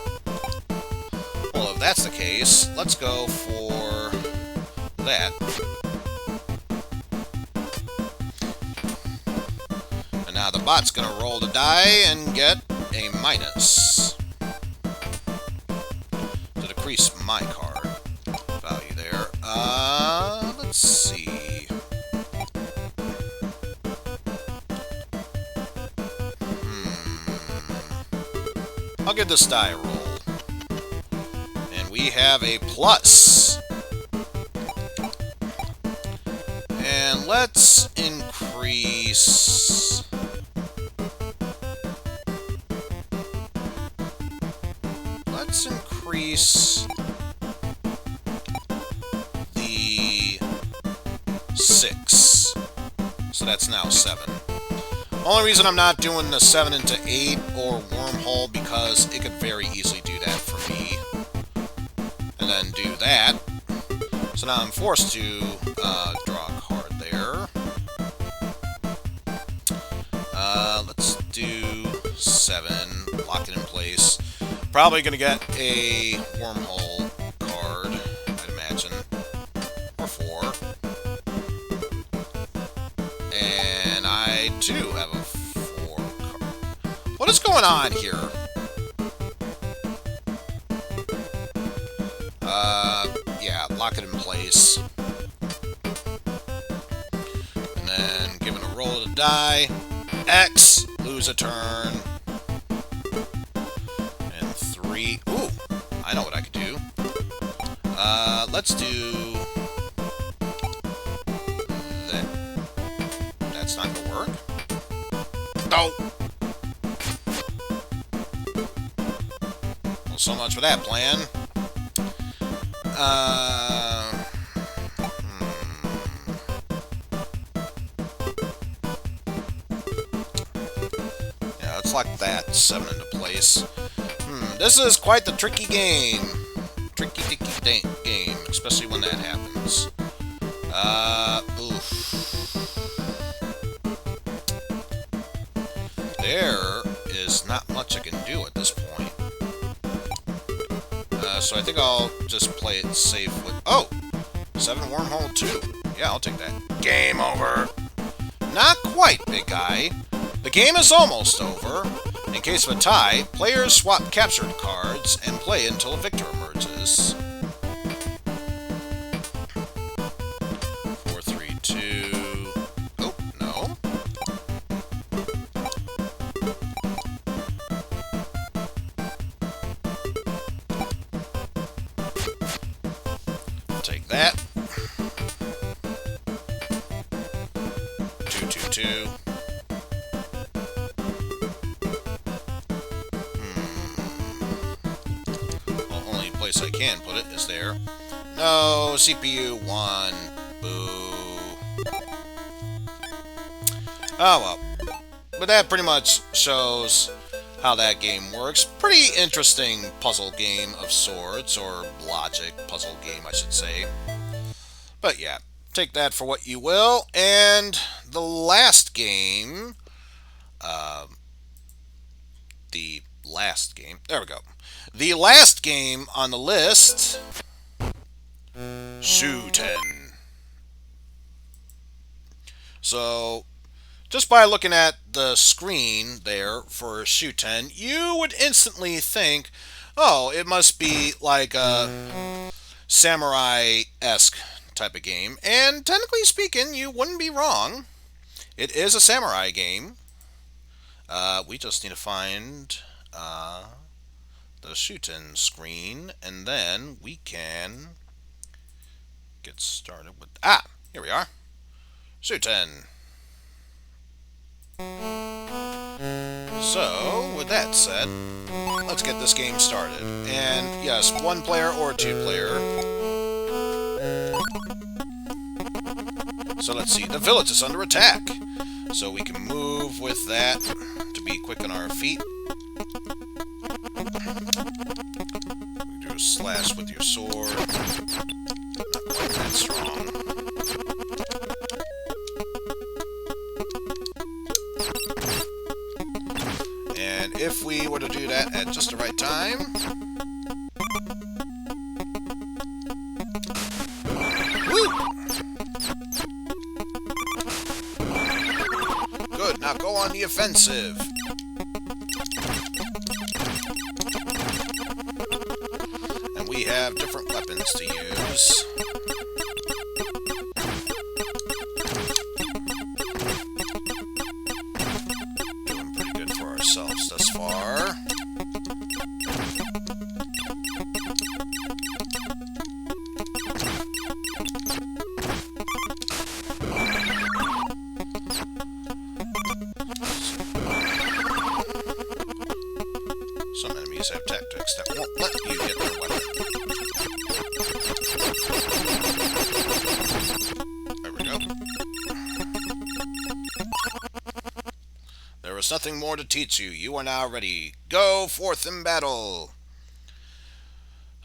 Well, if that's the case, let's go for that. And now the bot's gonna roll the die and get a minus to decrease my card value there. Let's see. I'll give this die a roll. And we have a plus. And let's increase... Let's increase the 6. So that's now 7. Only reason I'm not doing the 7 into 8 or wormhole because it could very easily do that for me. And then do that. So now I'm forced to draw a card there. Let's do 7. Lock it in place. Probably going to get a wormhole card, I'd imagine. Or 4. And I too have a 4 card. What is going on here? Yeah, lock it in place. And then give it a roll of the die. X, lose a turn. And 3. Ooh, I know what I could do. Let's do that. That's not gonna work. No. Well, so much for that plan. Yeah, let's lock that 7 into place. This is quite the tricky game. Tricky game, especially when that happens. Oof. There is not much I can do at this point. So I think I'll just play it safe with... Oh! 7 wormhole 2. Yeah, I'll take that. Game over! Not quite, big guy. The game is almost over. In case of a tie, players swap captured cards and play until a victor emerges. 4, 3, 2... Oh, no. Take that. 2, 2, 2. Well, only place I can put it is there. No, CPU 1. Boo. Oh well. But that pretty much shows how that game works. Pretty interesting puzzle game of sorts, or logic puzzle game, I should say. But yeah, take that for what you will. And the last game, there we go. The last game on the list, Shuten. So, just by looking at the screen there for Shuten, you would instantly think, oh, it must be like a samurai-esque type of game. And technically speaking, you wouldn't be wrong. It is a samurai game. We just need to find the Shuten screen, and then we can get started with... Ah! Here we are. Shuten. So, with that said, let's get this game started. And yes, 1 player or 2 player. So let's see, the village is under attack. So we can move with that to be quick on our feet. You do a slash with your sword. Not quite that strong. And if we were to do that at just the right time... Woo! Good, now go on the offensive. And we have different weapons to use. Doing pretty good for ourselves thus far. Some enemies have tactics that won't let you get their weapon. There we go. There is nothing more to teach you. You are now ready. Go forth in battle.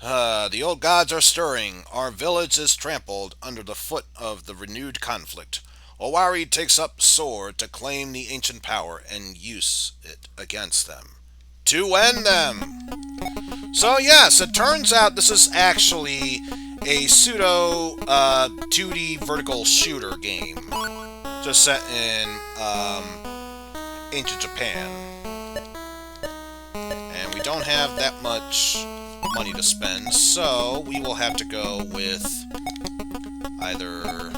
The old gods are stirring. Our village is trampled under the foot of the renewed conflict. Owari takes up sword to claim the ancient power and use it against them. To end them! So yes, it turns out this is actually a pseudo 2D vertical shooter game. Just set in ancient Japan. And we don't have that much money to spend, so we will have to go with either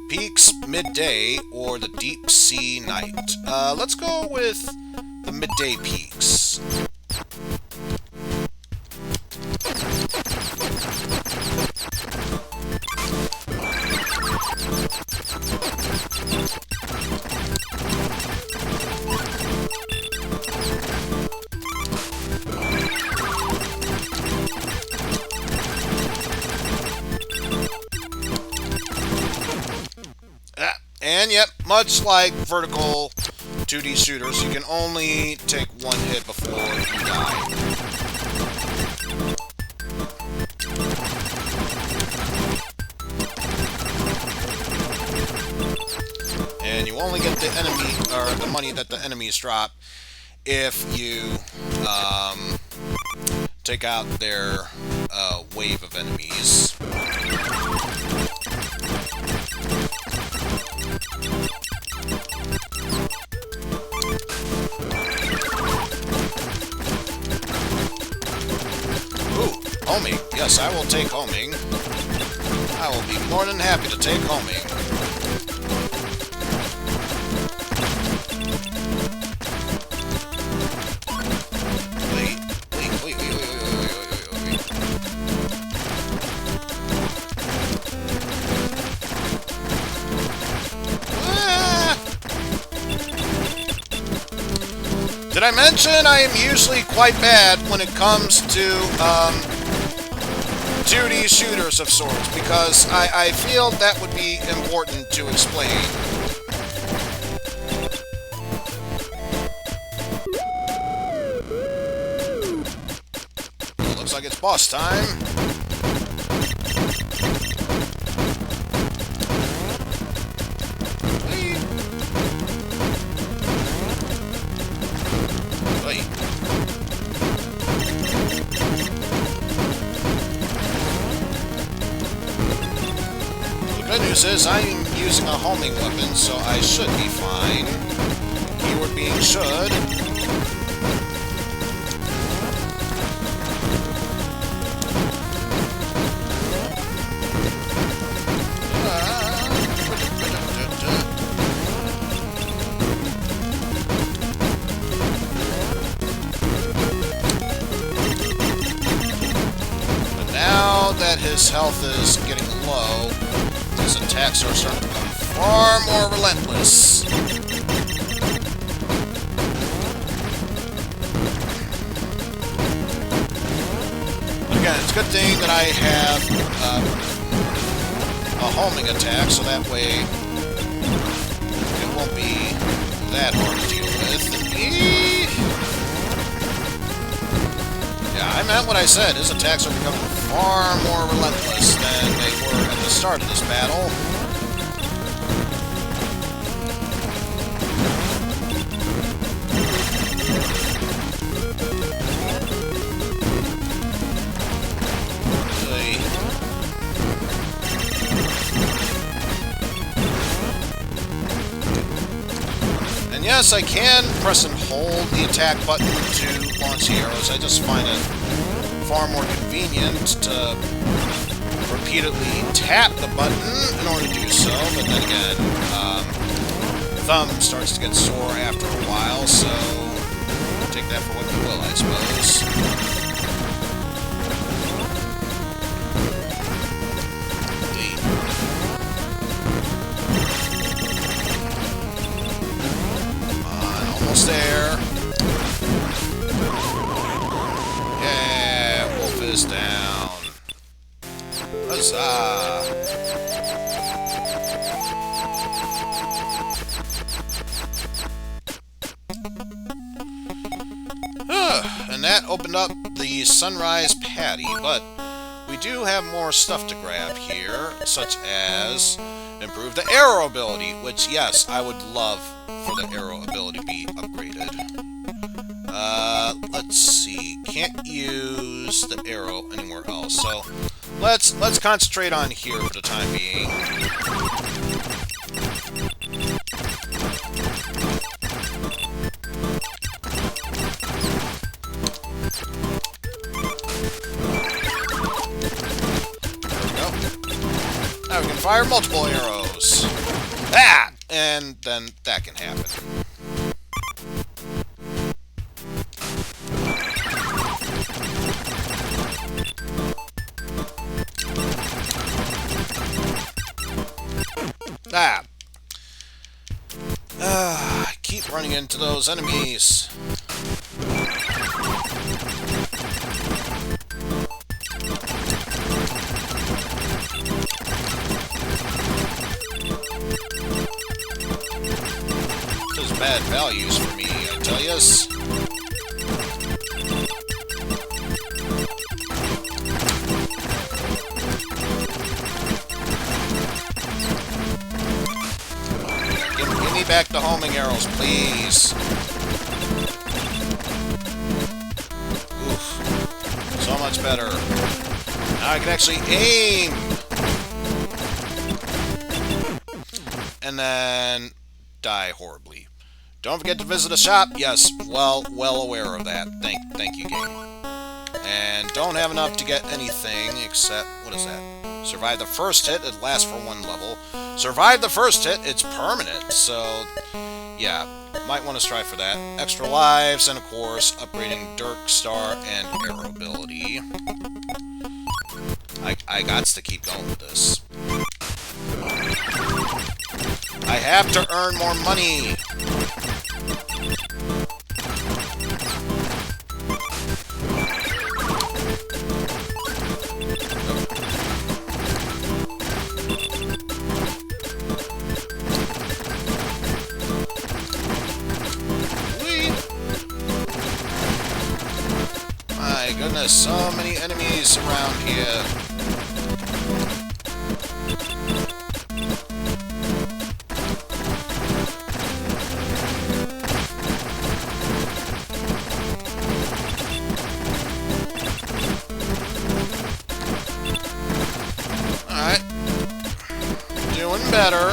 Peaks Midday or the Deep Sea Night. Let's go with the Midday Peaks. And yep, much like vertical 2D shooters, you can only take one hit before you die. And you only get the enemy, or the money that the enemies drop, if you take out their wave of enemies. Homing. Yes, I will take homing. I will be more than happy to take homing. Wait. Ah! Did I mention I am usually quite bad when it comes to 2D shooters of sorts, because I feel that would be important to explain. Looks like it's boss time. Good news is I'm using a homing weapon, so I should be fine. Keyword being should. But now that his health is getting low, his attacks are starting to become far more relentless. Again, it's a good thing that I have a homing attack, so that way it won't be that hard to deal with. Yeah, I meant what I said. His attacks are becoming far more relentless than they were at the start of this battle. And yes, I can press and hold the attack button to launch the arrows. I just find it far more convenient to repeatedly tap the button in order to do so, but then again, thumb starts to get sore after a while, so take that for what you will, I suppose. Come on, almost there. Is down. Huzzah! And that opened up the sunrise patty, but we do have more stuff to grab here, such as improve the arrow ability, which, yes, I would love for the arrow ability to be upgraded. Let's see. Can't use the arrow anywhere else. So let's concentrate on here for the time being. There we go. Now we can fire multiple arrows. Ah! And then that can happen. I keep running into those enemies. Those bad values for me, I tell yous. Back to homing arrows, please. Oof. So much better. Now I can actually aim. And then die horribly. Don't forget to visit the shop. Yes, well aware of that. Thank you, game. And don't have enough to get anything except, what is that? Survive the first hit, it lasts for 1 level. Survive the first hit, it's permanent. So, yeah, might want to strive for that. Extra lives, and of course, upgrading Dirk, Star, and Arrow ability. I gots to keep going with this. I have to earn more money. goodness, so many enemies around here. Alright. Doing better.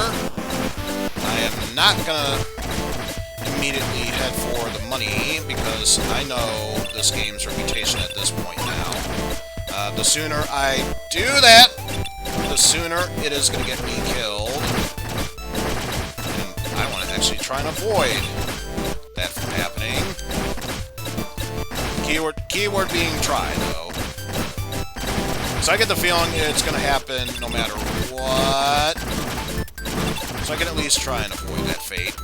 I am not gonna immediately head for the money, because I know this game's reputation at this point now. The sooner I do that, the sooner it is going to get me killed. And I want to actually try and avoid that from happening. Keyword being try, though. So I get the feeling it's going to happen no matter what. So I can at least try and avoid that fate.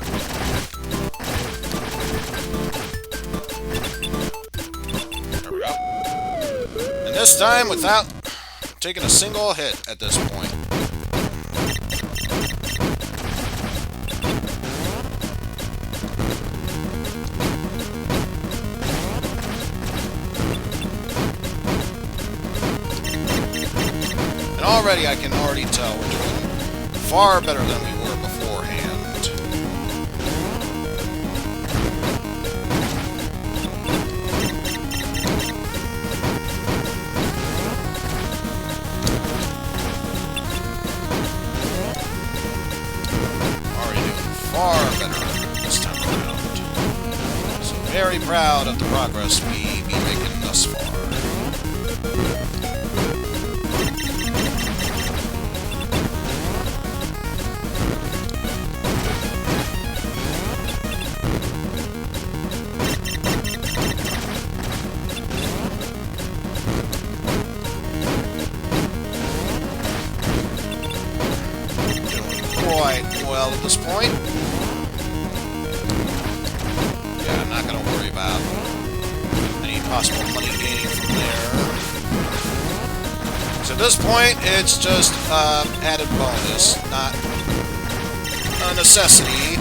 There we go. And this time without taking a single hit at this point. And already I can already tell we're doing far better than we were beforehand. Already doing far better this time around. So very proud of the progress we be making thus far. Quite well at this point. Yeah, I'm not going to worry about any possible money gaining from there. So at this point, it's just added bonus, not a necessity.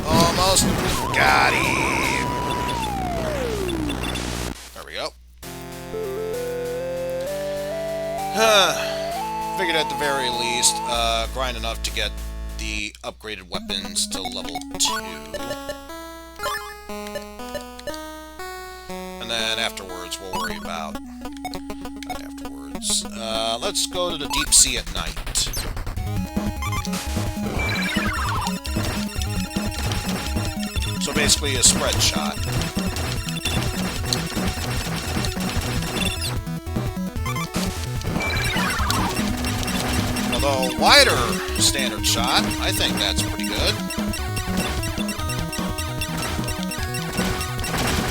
Almost. Got him. There we go. Figured at the very least, grind enough to get the upgraded weapons to level 2. And then afterwards, we'll worry about that afterwards. Let's go to the deep sea at night. So basically a spread shot. Although wider standard shot, I think that's pretty good.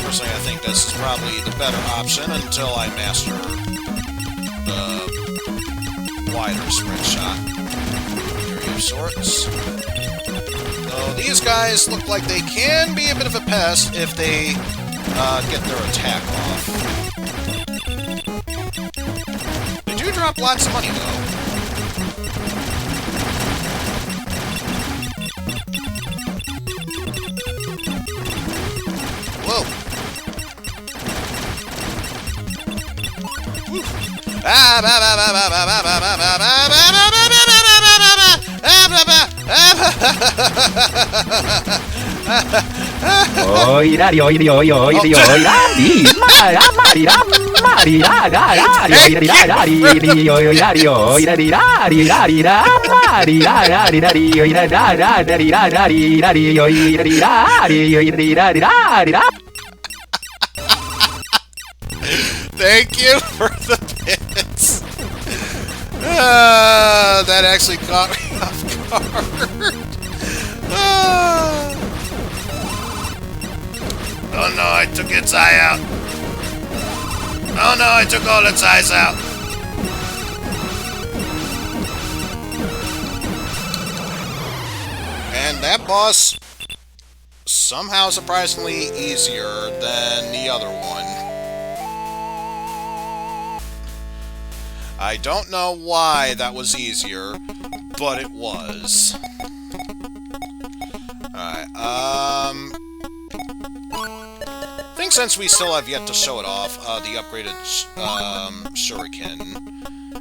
Personally, I think this is probably the better option until I master the wider spread shot. Theory of sorts. So these guys look like they can be a bit of a pest if they get their attack off. They do drop lots of money, though. Whoa! Thank you for the bits. That actually caught me off guard. Oh no, I took its eye out. Oh no, I took all its eyes out. that boss, somehow surprisingly easier than the other one. I don't know why that was easier, but it was. Alright, I think since we still have yet to show it off, the upgraded shuriken.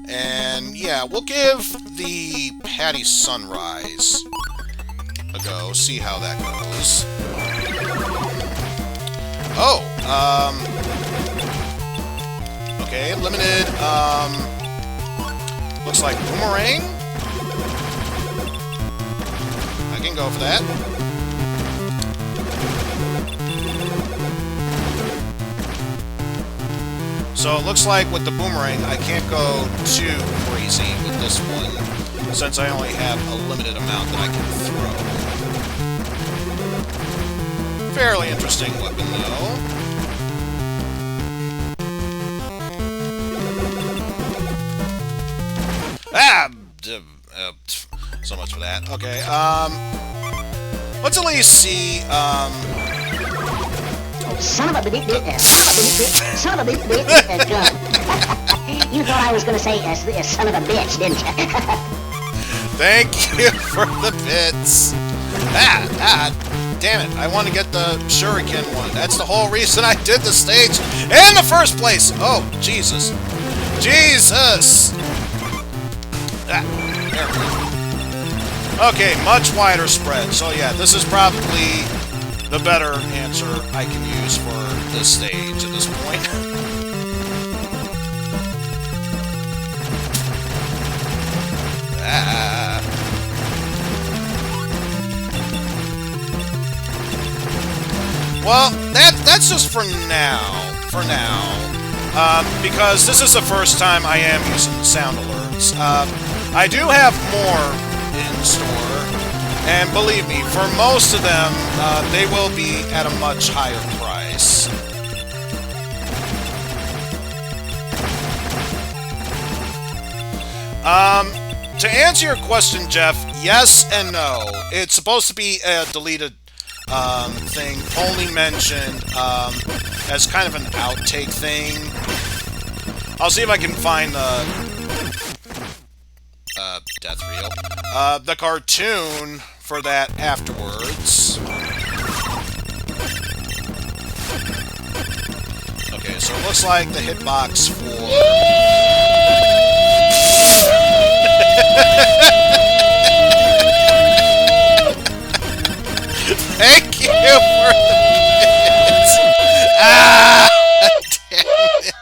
And yeah, we'll give the Patty Sunrise a go, see how that goes. Oh, okay, limited, looks like boomerang. I can go for that. So it looks like with the boomerang, I can't go too crazy with this one, since I only have a limited amount that I can throw. Fairly interesting weapon, though. Ah! So much for that. Okay, let's at least see, Son of a bitch, son of a bitch, gun. You thought I was gonna say son of a bitch, didn't you? Thank you for the bits. Damn it, I want to get the shuriken one. That's the whole reason I did the stage in the first place. Oh, Jesus. Jesus! There we go. Okay, much wider spread. So yeah, this is probably the better answer I can use for this stage at this point. Well, that's just for now. Because this is the first time I am using sound alerts. I do have more in store. And believe me, for most of them, they will be at a much higher price. To answer your question, Jeff, yes and no. It's supposed to be a deleted thing, only mentioned as kind of an outtake thing. I'll see if I can find the death reel. The cartoon for that afterwards. Okay, so it looks like the hitbox for... Thank you for the bits! Ah! Damn it!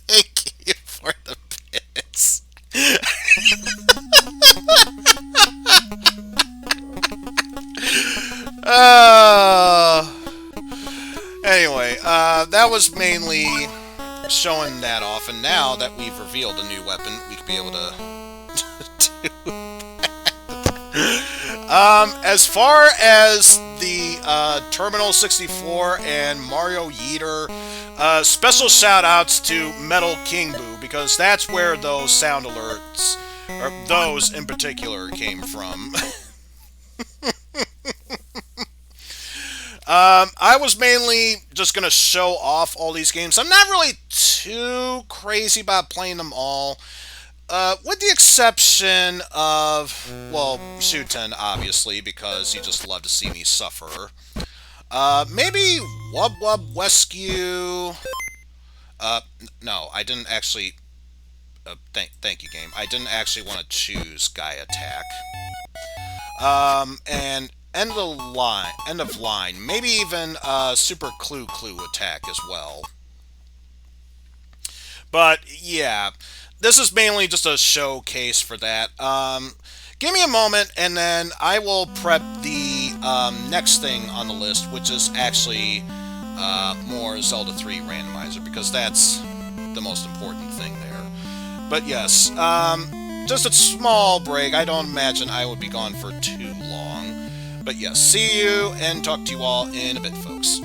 Thank you for the bits. Anyway, that was mainly showing that off, and now that we've revealed a new weapon, we could be able to do that. As far as the Terminal 64 and Mario Yeeter, special shout-outs to Metal King Boo, because that's where those sound alerts, or those in particular, came from. I was mainly just going to show off all these games. I'm not really too crazy about playing them all, with the exception of, well, Shuten, obviously, because you just love to see me suffer. Maybe Wub-Wub Wescue. No, I didn't actually... thank you, game. I didn't actually want to choose Gaia-ttack. And end of line. Maybe even Super Clew attack as well. But yeah, this is mainly just a showcase for that. Give me a moment, and then I will prep the next thing on the list, which is actually more Zelda 3 randomizer, because that's the most important thing there. But yes, just a small break. I don't imagine I would be gone for too long. But yes, see you and talk to you all in a bit, folks.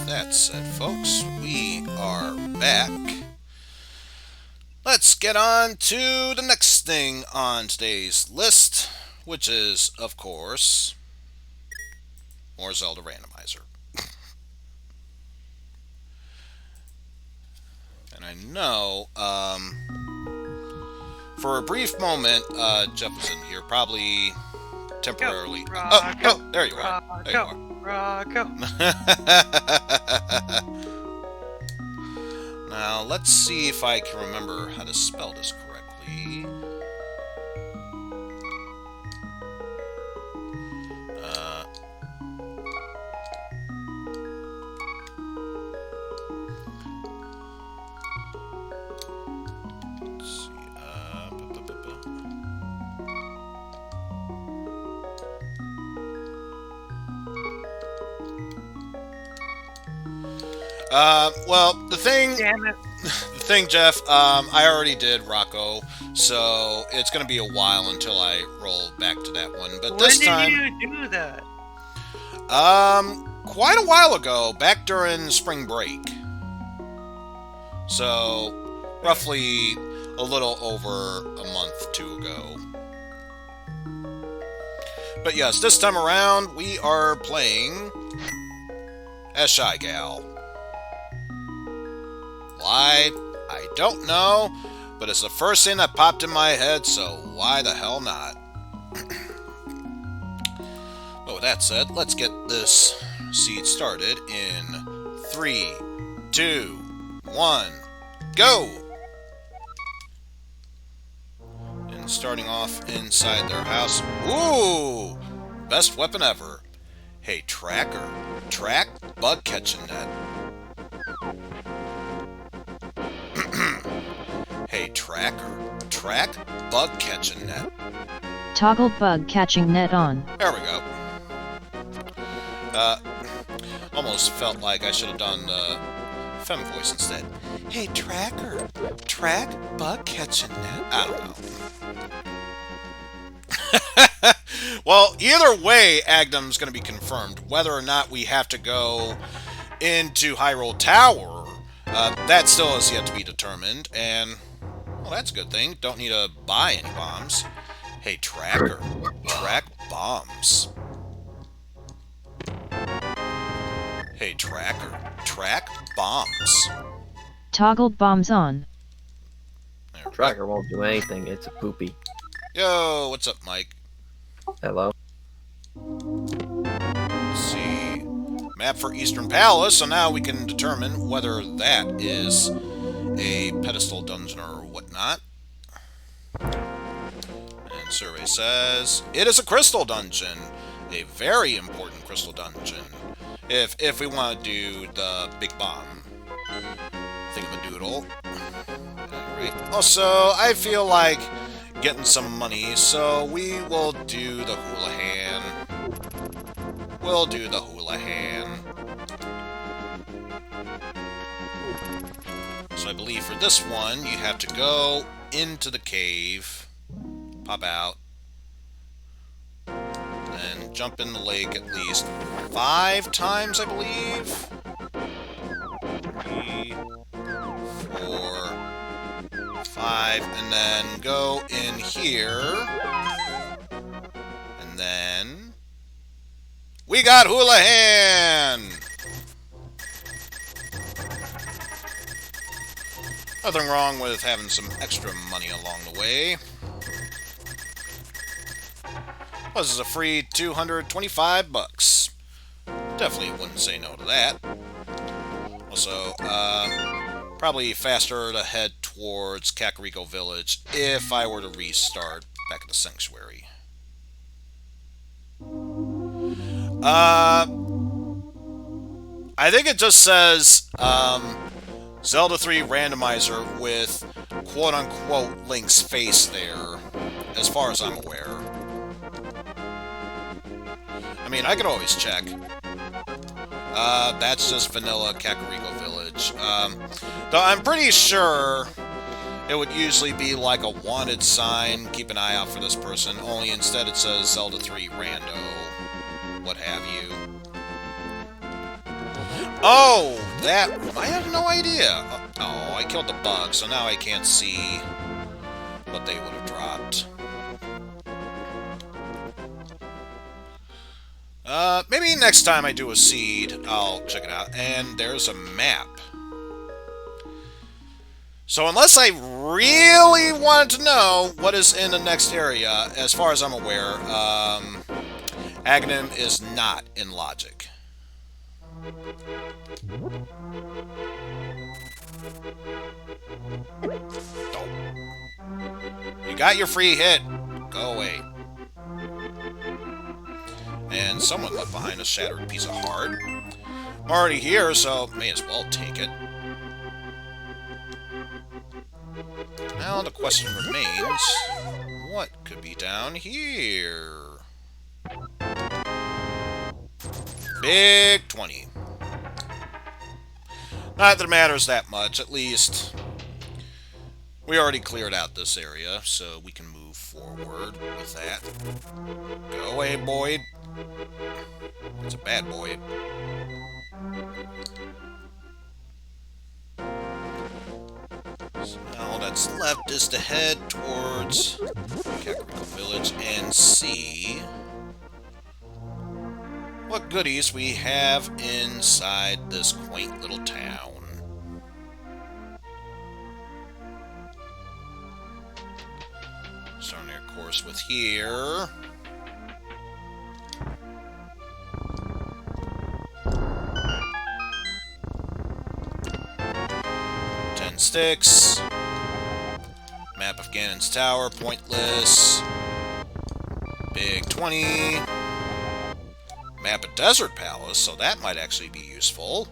with that said, folks, we are back. Let's get on to the next thing on today's list, which is, of course, more Zelda Randomizer. And I know, for a brief moment, Jeff was in here, probably temporarily. Oh, there you are. There you are. Now, let's see if I can remember how to spell this correctly. Let's see. Well, the thing... Damn it. The thing, Jeff, I already did Rocco, so it's going to be a while until I roll back to that one. But this time... When did you do that? Quite a while ago, back during spring break. So, roughly a little over a month, 2 ago. But yes, this time around, we are playing as Shy Gal. Why? I don't know, but it's the first thing that popped in my head, so why the hell not? But with that said, let's get this seed started in 3, 2, 1, go! And starting off inside their house. Ooh! Best weapon ever. Hey, Tracker. Track bug catching net. Hey, Tracker. Track bug catching net. Toggle bug catching net on. There we go. Almost felt like I should have done the femme voice instead. Hey, Tracker. Track bug catching net. I don't know. Well, either way, Agdam's going to be confirmed. Whether or not we have to go into Hyrule Tower, that still is yet to be determined. And, well, that's a good thing. Don't need to buy any bombs. Hey, Tracker. Track bombs. Hey, Tracker. Track bombs. Toggled bombs on. Tracker won't do anything. It's a poopy. Yo, what's up, Mike? Hello. Let's see. Map for Eastern Palace, so now we can determine whether that is a pedestal dungeon or whatnot. And survey says it is a crystal dungeon. A very important crystal dungeon. If we want to do the big bomb thingamadoodle. Also, I feel like getting some money, so we will do the hula hand. We'll do the hula hand. So I believe for this one, you have to go into the cave, pop out, and jump in the lake at least 5 times, I believe. 3, 4, 5, and then go in here, and then we got hula hand. Nothing wrong with having some extra money along the way. Well, this is a free 225 bucks. Definitely wouldn't say no to that. Also, probably faster to head towards Kakariko Village if I were to restart back at the Sanctuary. I think it just says Zelda 3 randomizer with quote-unquote Link's face there, as far as I'm aware. I mean, I could always check. That's just vanilla Kakariko Village. Though I'm pretty sure it would usually be like a wanted sign, keep an eye out for this person, only instead it says Zelda 3 Rando, what have you. Oh, that... I have no idea. Oh, I killed the bug, so now I can't see what they would have dropped. Maybe next time I do a seed, I'll check it out. And there's a map. So unless I really wanted to know what is in the next area, as far as I'm aware, Aghanim is not in logic. Oh. You got your free hit. Go away. And someone left behind a shattered piece of heart. I'm already here, so may as well take it. Now the question remains, what could be down here? Big 20. Not that it matters that much, at least we already cleared out this area, so we can move forward with that. Go away, Boyd. It's a bad boy. So now all that's left is to head towards Kakariko Village and see what goodies we have inside this quaint little town. Starting our course with here. Sticks. Map of Ganon's Tower, pointless. Big 20. Map of Desert Palace, so that might actually be useful.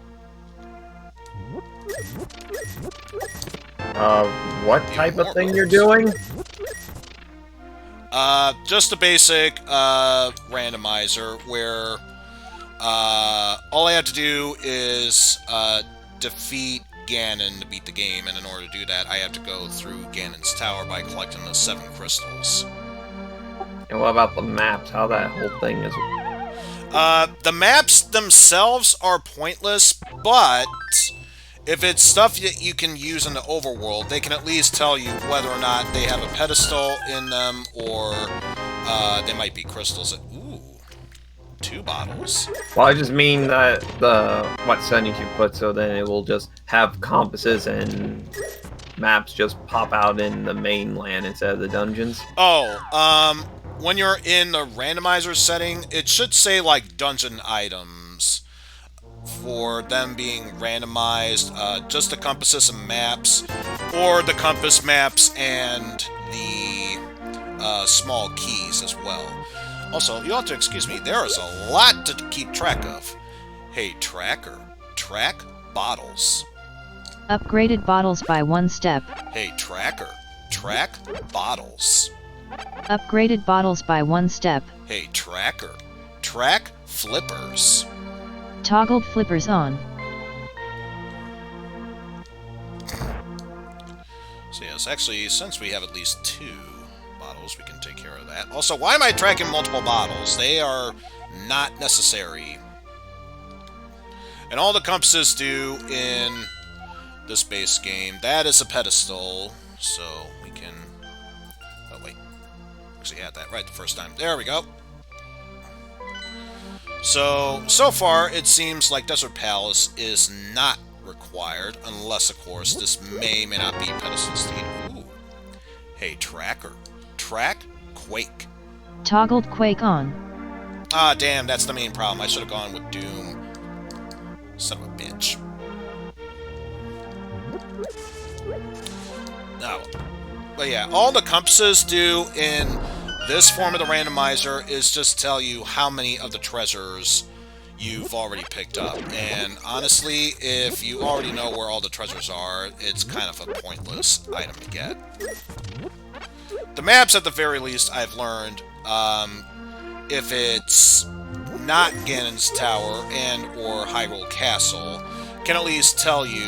What type of thing you're doing? Just a basic randomizer where all I have to do is defeat Ganon to beat the game, and in order to do that, I have to go through Ganon's Tower by collecting the 7 crystals. And what about the maps? How that whole thing is... The maps themselves are pointless, but if it's stuff that you can use in the overworld, they can at least tell you whether or not they have a pedestal in them, or they might be crystals. Ooh, 2 bottles. Well, I just mean that what settings you put, so then it will just have compasses and maps just pop out in the mainland instead of the dungeons. Oh, when you're in the randomizer setting, it should say, like, dungeon items for them being randomized, just the compasses and maps, or the compass maps and the small keys as well. Also, you'll have to excuse me, there is a lot to keep track of. Hey, tracker, track bottles. Upgraded bottles by 1 step. Hey, tracker, track bottles. Upgraded bottles by 1 step. Hey, tracker, track flippers. Toggled flippers on. So yes, actually, since we have at least 2 bottles, we can take care of that. Also, why am I tracking multiple bottles? They are not necessary. And all the compasses do in this base game, that is a pedestal, so we can... Oh, wait. Actually had that right the first time. There we go. So far, it seems like Desert Palace is not required, unless, of course, this may not be pedestal state. Ooh. Hey, tracker. Track Quake. Toggled Quake on. Ah, damn, that's the main problem. I should have gone with Doom. Son of a bitch. No. But yeah, all the compasses do in this form of the randomizer is just tell you how many of the treasures you've already picked up. And honestly, if you already know where all the treasures are, it's kind of a pointless item to get. The maps, at the very least, I've learned, if it's not Ganon's Tower and or Hyrule Castle, can at least tell you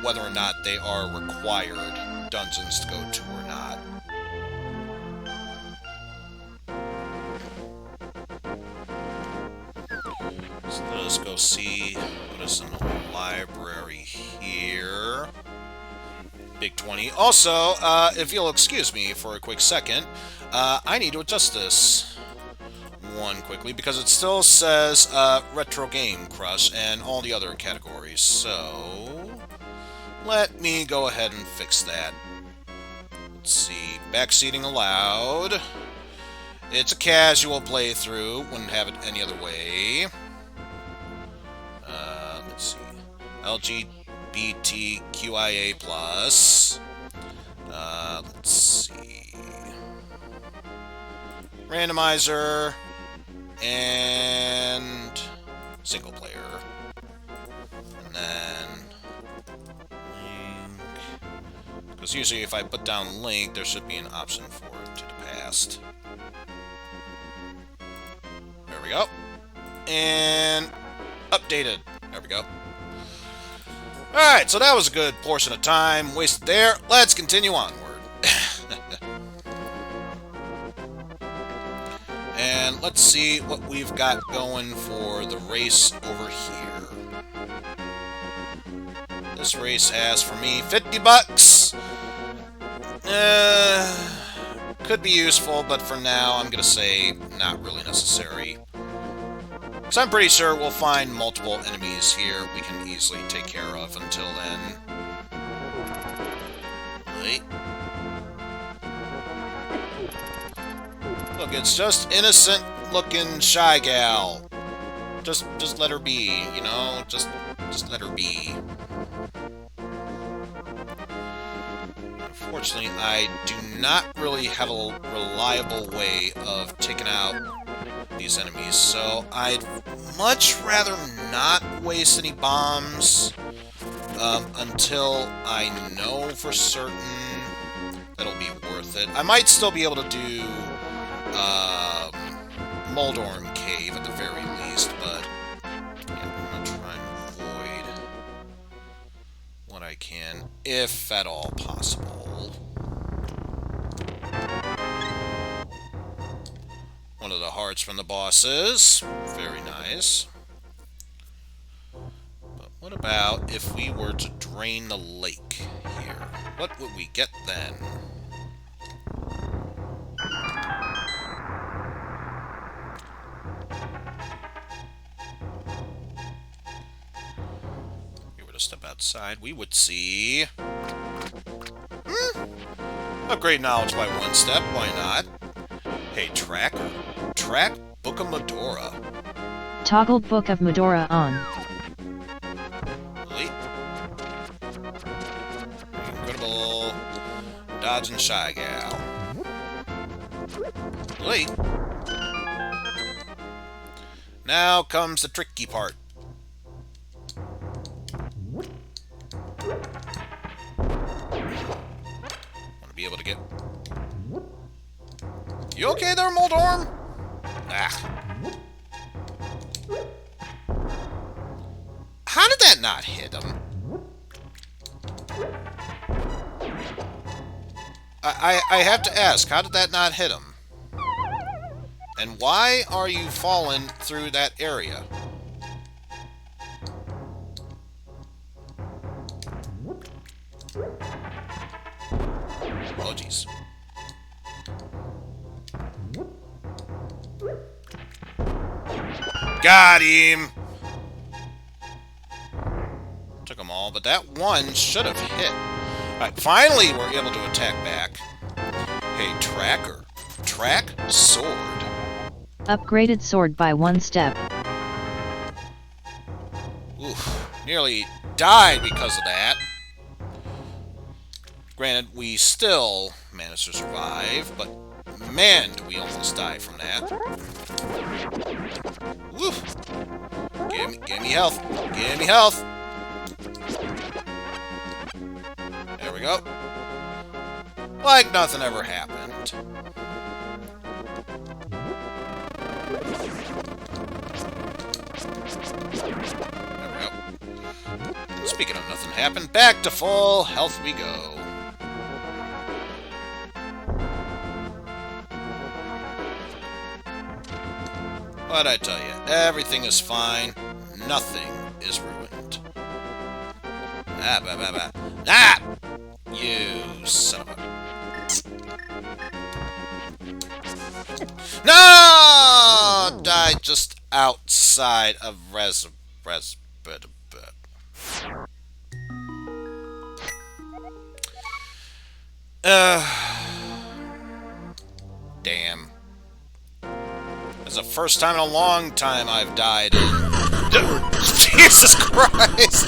whether or not they are required dungeons to go to or not. So let us go see what is in the library here. Big 20. Also, if you'll excuse me for a quick second, I need to adjust this one quickly because it still says Retro Game Crush and all the other categories. So, let me go ahead and fix that. Let's see. Backseating allowed. It's a casual playthrough. Wouldn't have it any other way. Let's see. LGBTQIA+. Let's see. Randomizer. And single player. And then link. Because usually if I put down link, there should be an option for it to the past. There we go. And updated. There we go. Alright, so that was a good portion of time wasted there. Let's continue onward. And let's see what we've got going for the race over here. This race has, for me, 50 bucks. Could be useful, but for now, I'm going to say not really necessary. Because I'm pretty sure we'll find multiple enemies here we can easily take care of until then. Wait. Look, it's just innocent-looking Shy Gal. Just let her be, you know? Just let her be. Unfortunately, I do not really have a reliable way of taking out these enemies, so I'd much rather not waste any bombs until I know for certain that'll be worth it. I might still be able to do Moldorm Cave at the very least, but yeah, I'm going to try and avoid what I can, if at all possible. One of the hearts from the bosses. Very nice. But what about if we were to drain the lake here? What would we get then? If we were to step outside, we would see... Upgrade knowledge by 1 step, why not? Hey, Tracker. Track Book of Medora. Toggled Book of Medora on. Wait. Incredible. Dodge and Shy Gal. Wait. Now comes the tricky part. Want to be able to get... You okay there, Moldorm? Ah. How did that not hit him? I have to ask, how did that not hit him? And why are you falling through that area? Oh, jeez. Got him! Took them all, but that one should have hit. Alright, finally we're able to attack back. Hey, Tracker. Track Sword. Upgraded sword by 1 step. Oof. Nearly died because of that. Granted, we still managed to survive, but man, do we almost die from that. Woof. Give me health. Give me health. There we go. Like nothing ever happened. There we go. Speaking of nothing happened, back to full health we go. But I tell you, everything is fine. nothing is ruined. Ah, bah, bah, bah. Ah! You son of a... No! Died just outside of damn. That's the first time in a long time I've died in... Jesus Christ!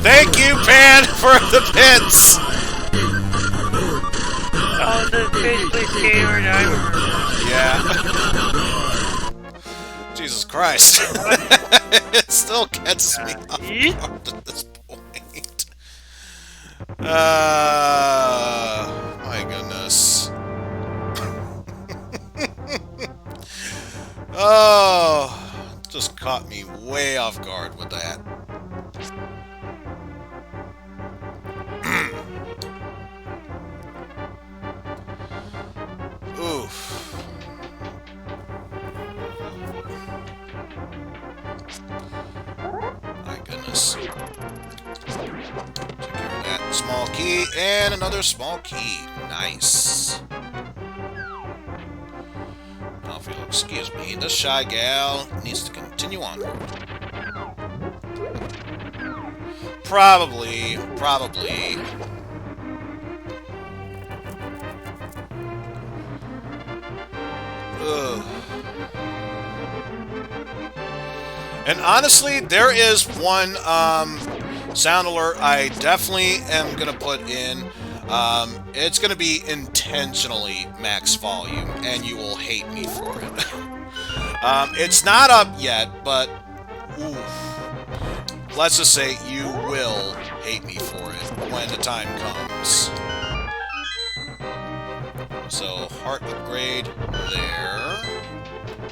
Thank you, Pan, for the pits! Oh, the basically Skater diver. Yeah. Jesus Christ. It still gets me off guard at this point. My goodness. Oh, just caught me way off guard with that. Oof. My goodness. Take care of that small key and another small key. Nice. Now, if you'll excuse me, this shy gal needs to continue onward. Probably. Ugh. And honestly, there is one sound alert I definitely am going to put in. It's going to be intentionally max volume, and you will hate me for it. It's not up yet, but oof, let's just say you will hate me for it when the time comes. So, heart upgrade there.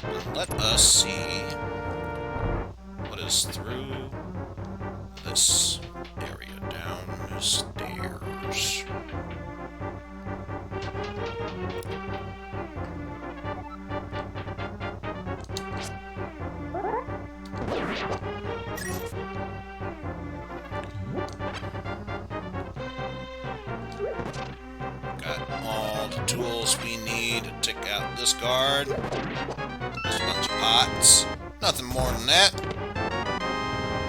And let us see what is through this area downstairs. Got all the tools we need to take out this guard. Just a bunch of pots. Nothing more than that.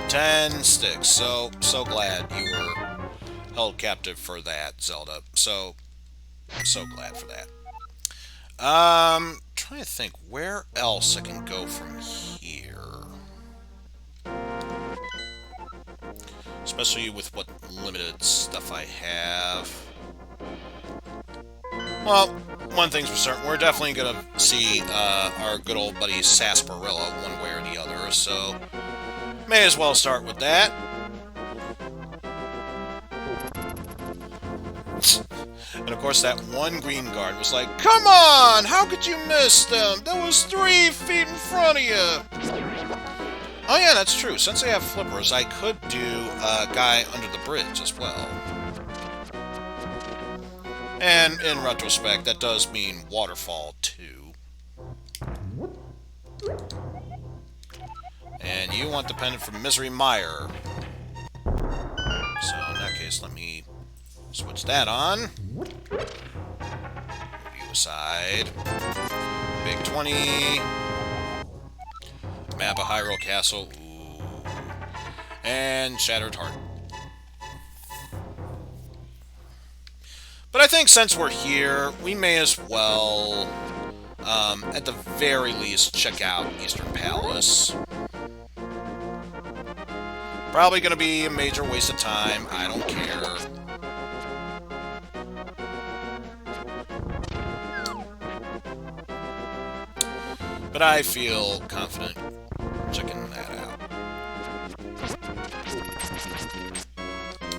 10 sticks. So glad you were held captive for that, Zelda. I'm so glad for that. Trying to think where else I can go from here. Especially with what limited stuff I have. Well, one thing's for certain, we're definitely going to see our good old buddy Sarsaparilla one way or the other, so may as well start with that. And of course that one green guard was like, "Come on! How could you miss them? There was 3 feet in front of you!" Oh yeah, that's true. Since I have flippers, I could do a guy under the bridge as well. And in retrospect, that does mean waterfall too. And you want the pendant from Misery Mire. So in that case, let me switch that on. Move you aside. Big 20. Map of Hyrule Castle. Ooh. And Shattered Heart. But I think since we're here, we may as well, at the very least, check out Eastern Palace. Probably going to be a major waste of time. I don't care. But I feel confident checking that out.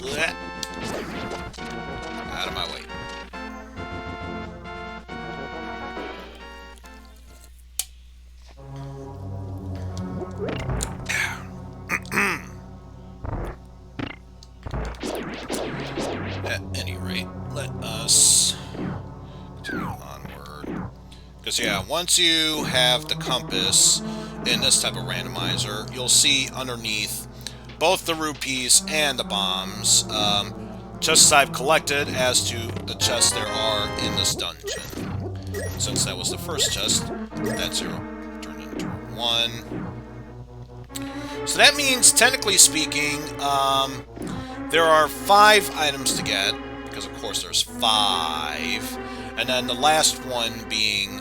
Blech. Out of my way. At any rate, let us continue onward. Because, yeah, once you have the compass in this type of randomizer, you'll see underneath both the rupees and the bombs, chests I've collected as to the chests there are in this dungeon. Since that was the first chest, that 0 turned into 1. So that means, technically speaking, there are 5 items to get, because of course there's 5, and then the last one being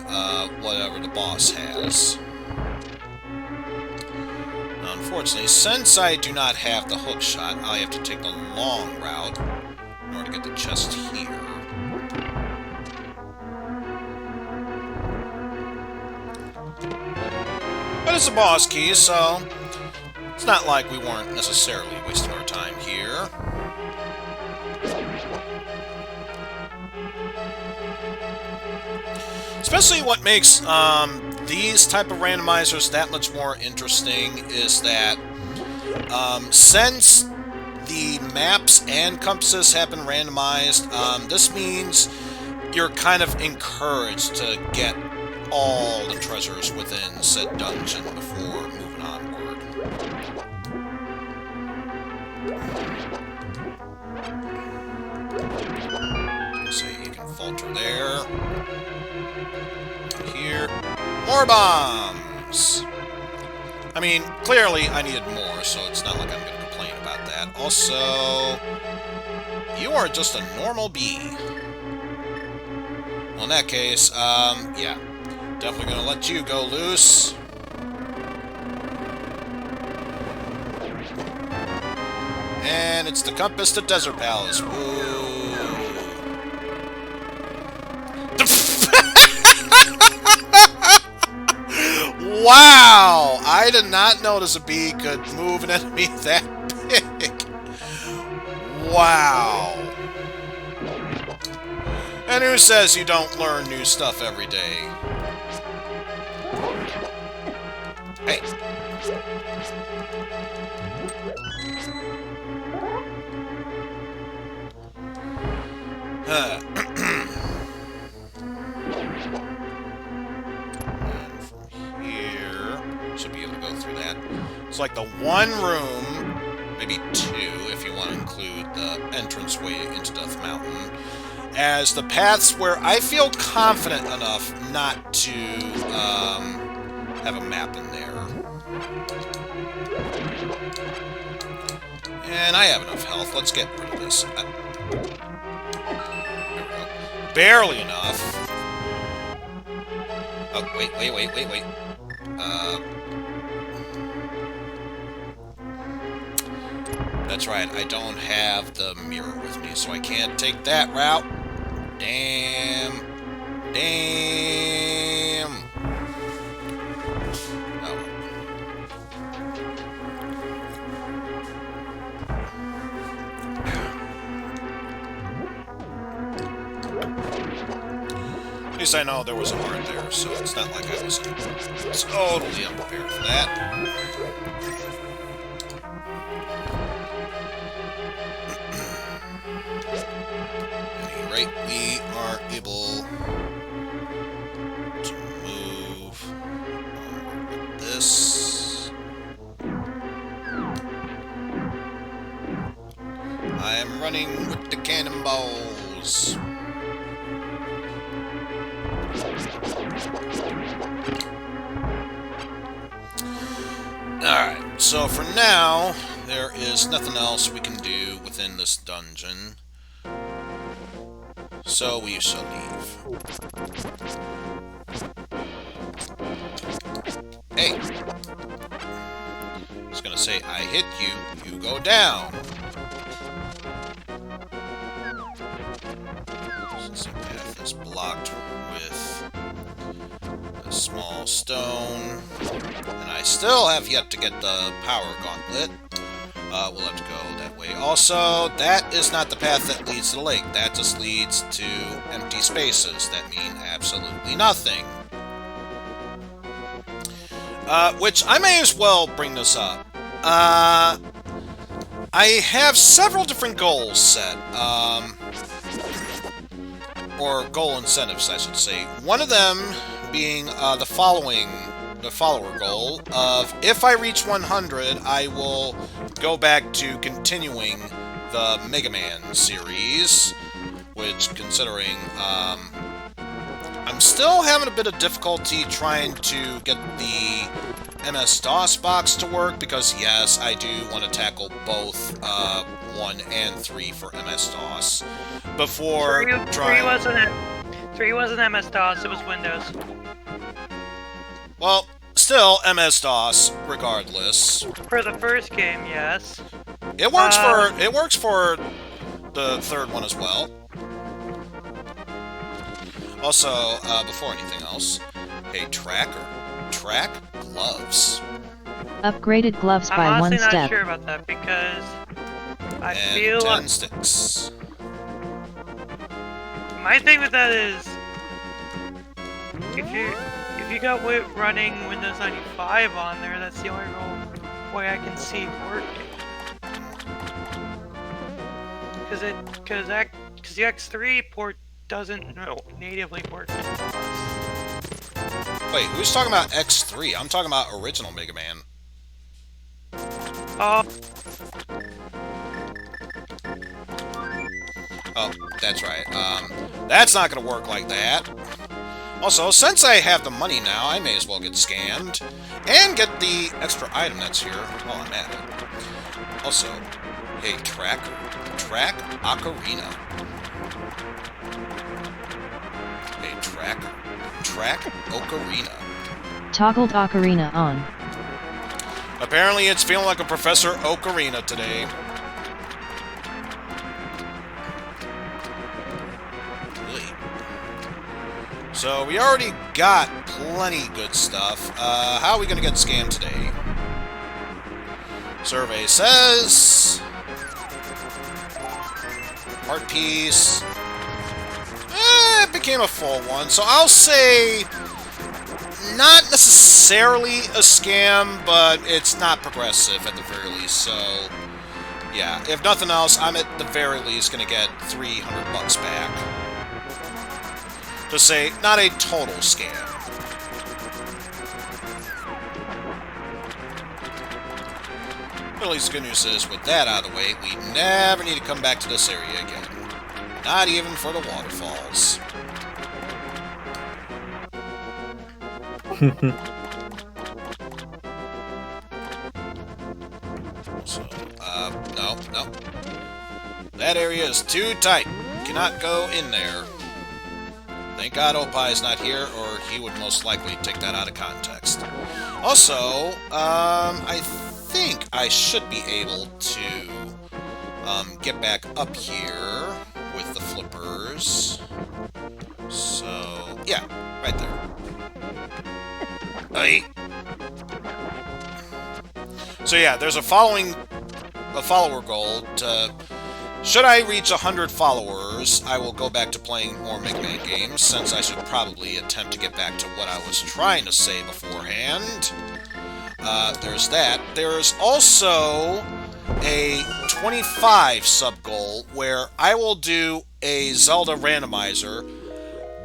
whatever the boss has. Now, unfortunately, since I do not have the hook shot, I have to take the long route in order to get the chest here. But it's a boss key, so it's not like we weren't necessarily wasting our time here. Especially what makes these type of randomizers that much more interesting is that since the maps and compasses have been randomized, this means you're kind of encouraged to get all the treasures within said dungeon before moving onward. So you can falter there. Here. More bombs! I mean, clearly I needed more, so it's not like I'm going to complain about that. Also, you are just a normal bee. Well, in that case, yeah. Definitely going to let you go loose. And it's the compass to Desert Palace. Woo! Wow! I did not notice a bee could move an enemy that big. Wow. And who says you don't learn new stuff every day? Hey. And from here, should be able to go through that. It's like the one room, maybe 2 if you want to include the entranceway into Death Mountain, as the paths where I feel confident enough not to have a map in there. And I have enough health. Let's get rid of this. There we go. Barely enough. Oh, wait. That's right, I don't have the mirror with me, so I can't take that route. Damn. Oh. At least I know there was a heart there, so it's not like I was totally unprepared for that. At any rate, we are able to move with this. I am running with the cannonballs. Alright, so for now, there is nothing else we can do within this dungeon. So we shall leave. Hey! I was gonna say, I hit you, you go down. Since the path is blocked with a small stone, and I still have yet to get the power gauntlet. We'll have to go that way. Also, that is not the path that leads to the lake. That just leads to empty spaces that mean absolutely nothing. Which, I may as well bring this up. I have several different goals set. Or goal incentives, I should say. One of them being the follower goal of if I reach 100, I will go back to continuing the Mega Man series, which, considering I'm still having a bit of difficulty trying to get the MS-DOS box to work, because yes, I do want to tackle both 1 and 3 for MS-DOS before trying... 3 wasn't MS-DOS, it was Windows. Well, still MS-DOS, regardless. For the first game, yes. It works for the third one as well. Also, before anything else, hey, track gloves. Upgraded gloves by I'm one honestly not step. sure about that, because I And feel 10 sticks. my thing with that is if you got running Windows 95 on there, that's the only way I can see it working. Because the X3 port doesn't natively work. Wait, who's talking about X3? I'm talking about original Mega Man. Oh, That's right. That's not gonna work like that. Also, since I have the money now, I may as well get scanned and get the extra item that's here while I'm at it. Also, hey, track Ocarina. Hey, track Ocarina. Toggled ocarina on. Apparently, it's feeling like a Professor Ocarina today. So, we already got plenty good stuff. How are we going to get scanned today? Survey says... Art piece... it became a full one. So, I'll say... Not necessarily a scam, but it's not progressive at the very least, so... Yeah, if nothing else, I'm at the very least going to get 300 bucks back. To say, not a total scam. But at least the good news is, with that out of the way, we never need to come back to this area again. Not even for the waterfalls. So, no. That area is too tight. Cannot go in there. Thank God Opie's not here, or he would most likely take that out of context. Also, I think I should be able to get back up here with the flippers. So, yeah, right there. Hey. So yeah, there's a follower goal to... Should I reach 100 followers, I will go back to playing more Mega Man games, since I should probably attempt to get back to what I was trying to say beforehand. There's that. There's also a 25 sub-goal, where I will do a Zelda randomizer,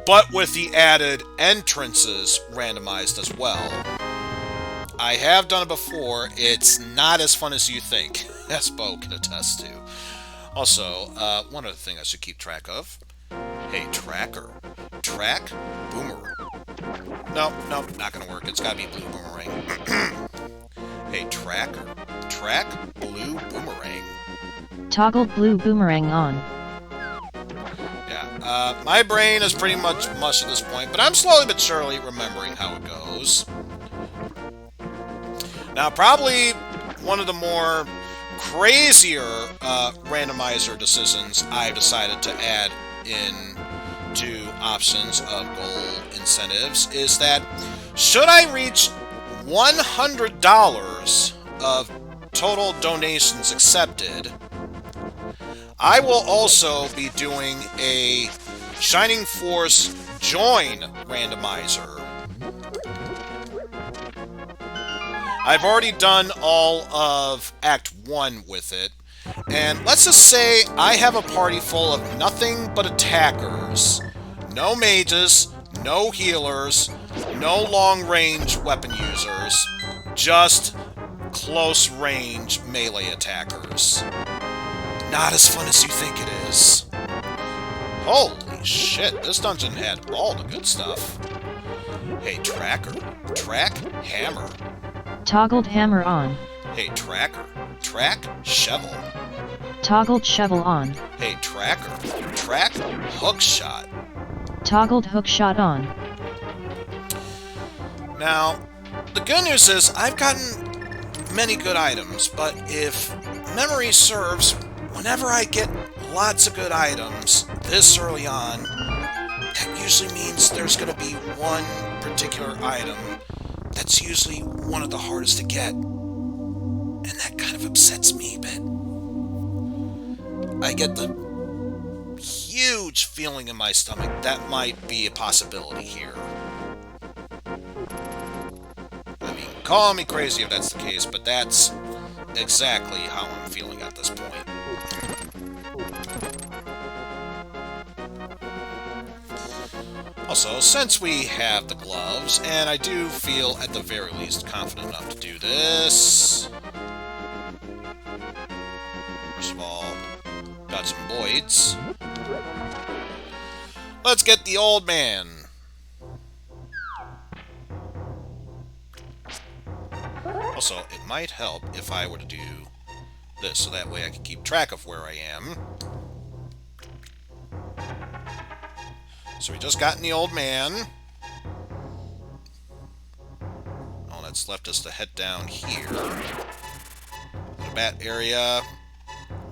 but with the added entrances randomized as well. I have done it before. It's not as fun as you think, as Bo can attest to. Also, one other thing I should keep track of. Hey, track boomerang. Nope, not gonna work. It's gotta be blue boomerang. Hey, track blue boomerang. Toggled blue boomerang on. Yeah, my brain is pretty much mush at this point, but I'm slowly but surely remembering how it goes. Now, probably one of the more crazier randomizer decisions I've decided to add in to options of goal incentives is that should I reach $100 of total donations accepted, I will also be doing a Shining Force Join randomizer. I've already done all of Act 1 with it, and let's just say I have a party full of nothing but attackers. No mages, no healers, No long-range weapon users, just close-range melee attackers. Not as fun as you think it is. Holy shit, this dungeon had all the good stuff. Hey, tracker. Track, hammer. Toggled hammer on. Hey, tracker. Track, shovel. Toggled shovel on. Hey, tracker. Track, hook shot. Toggled hook shot on. Now, the good news is I've gotten many good items, but if memory serves, whenever I get lots of good items this early on, that usually means there's going to be one particular item that's usually one of the hardest to get. And that kind of upsets me a bit. I get the huge feeling in my stomach that might be a possibility here. I mean, call me crazy if that's the case, but that's exactly how I'm feeling at this point. Also, since we have the gloves, and I do feel at the very least confident enough to do this. First of all, got some voids. Let's get the old man. Also, it might help if I were to do this, so that way I can keep track of where I am. So we just gotten the old man. All that's left is to head down here. The bat area.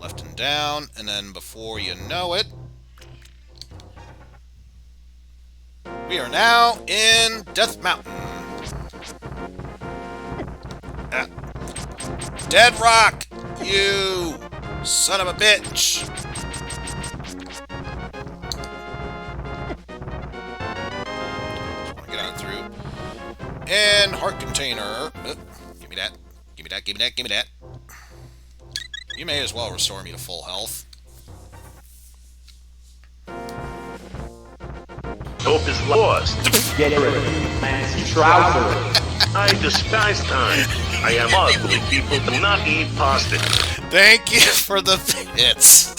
Left and down, and then before you know it, we are now in Death Mountain. Ah. Dead Rock! You son of a bitch! Just want to get on through. And heart container. Give me that. Give me that, give me that, give me that. You may as well restore me to full health. Hope is lost. Get rid of man's trouser. I despise time. I am ugly. People do not eat pasta. Thank you for the bits.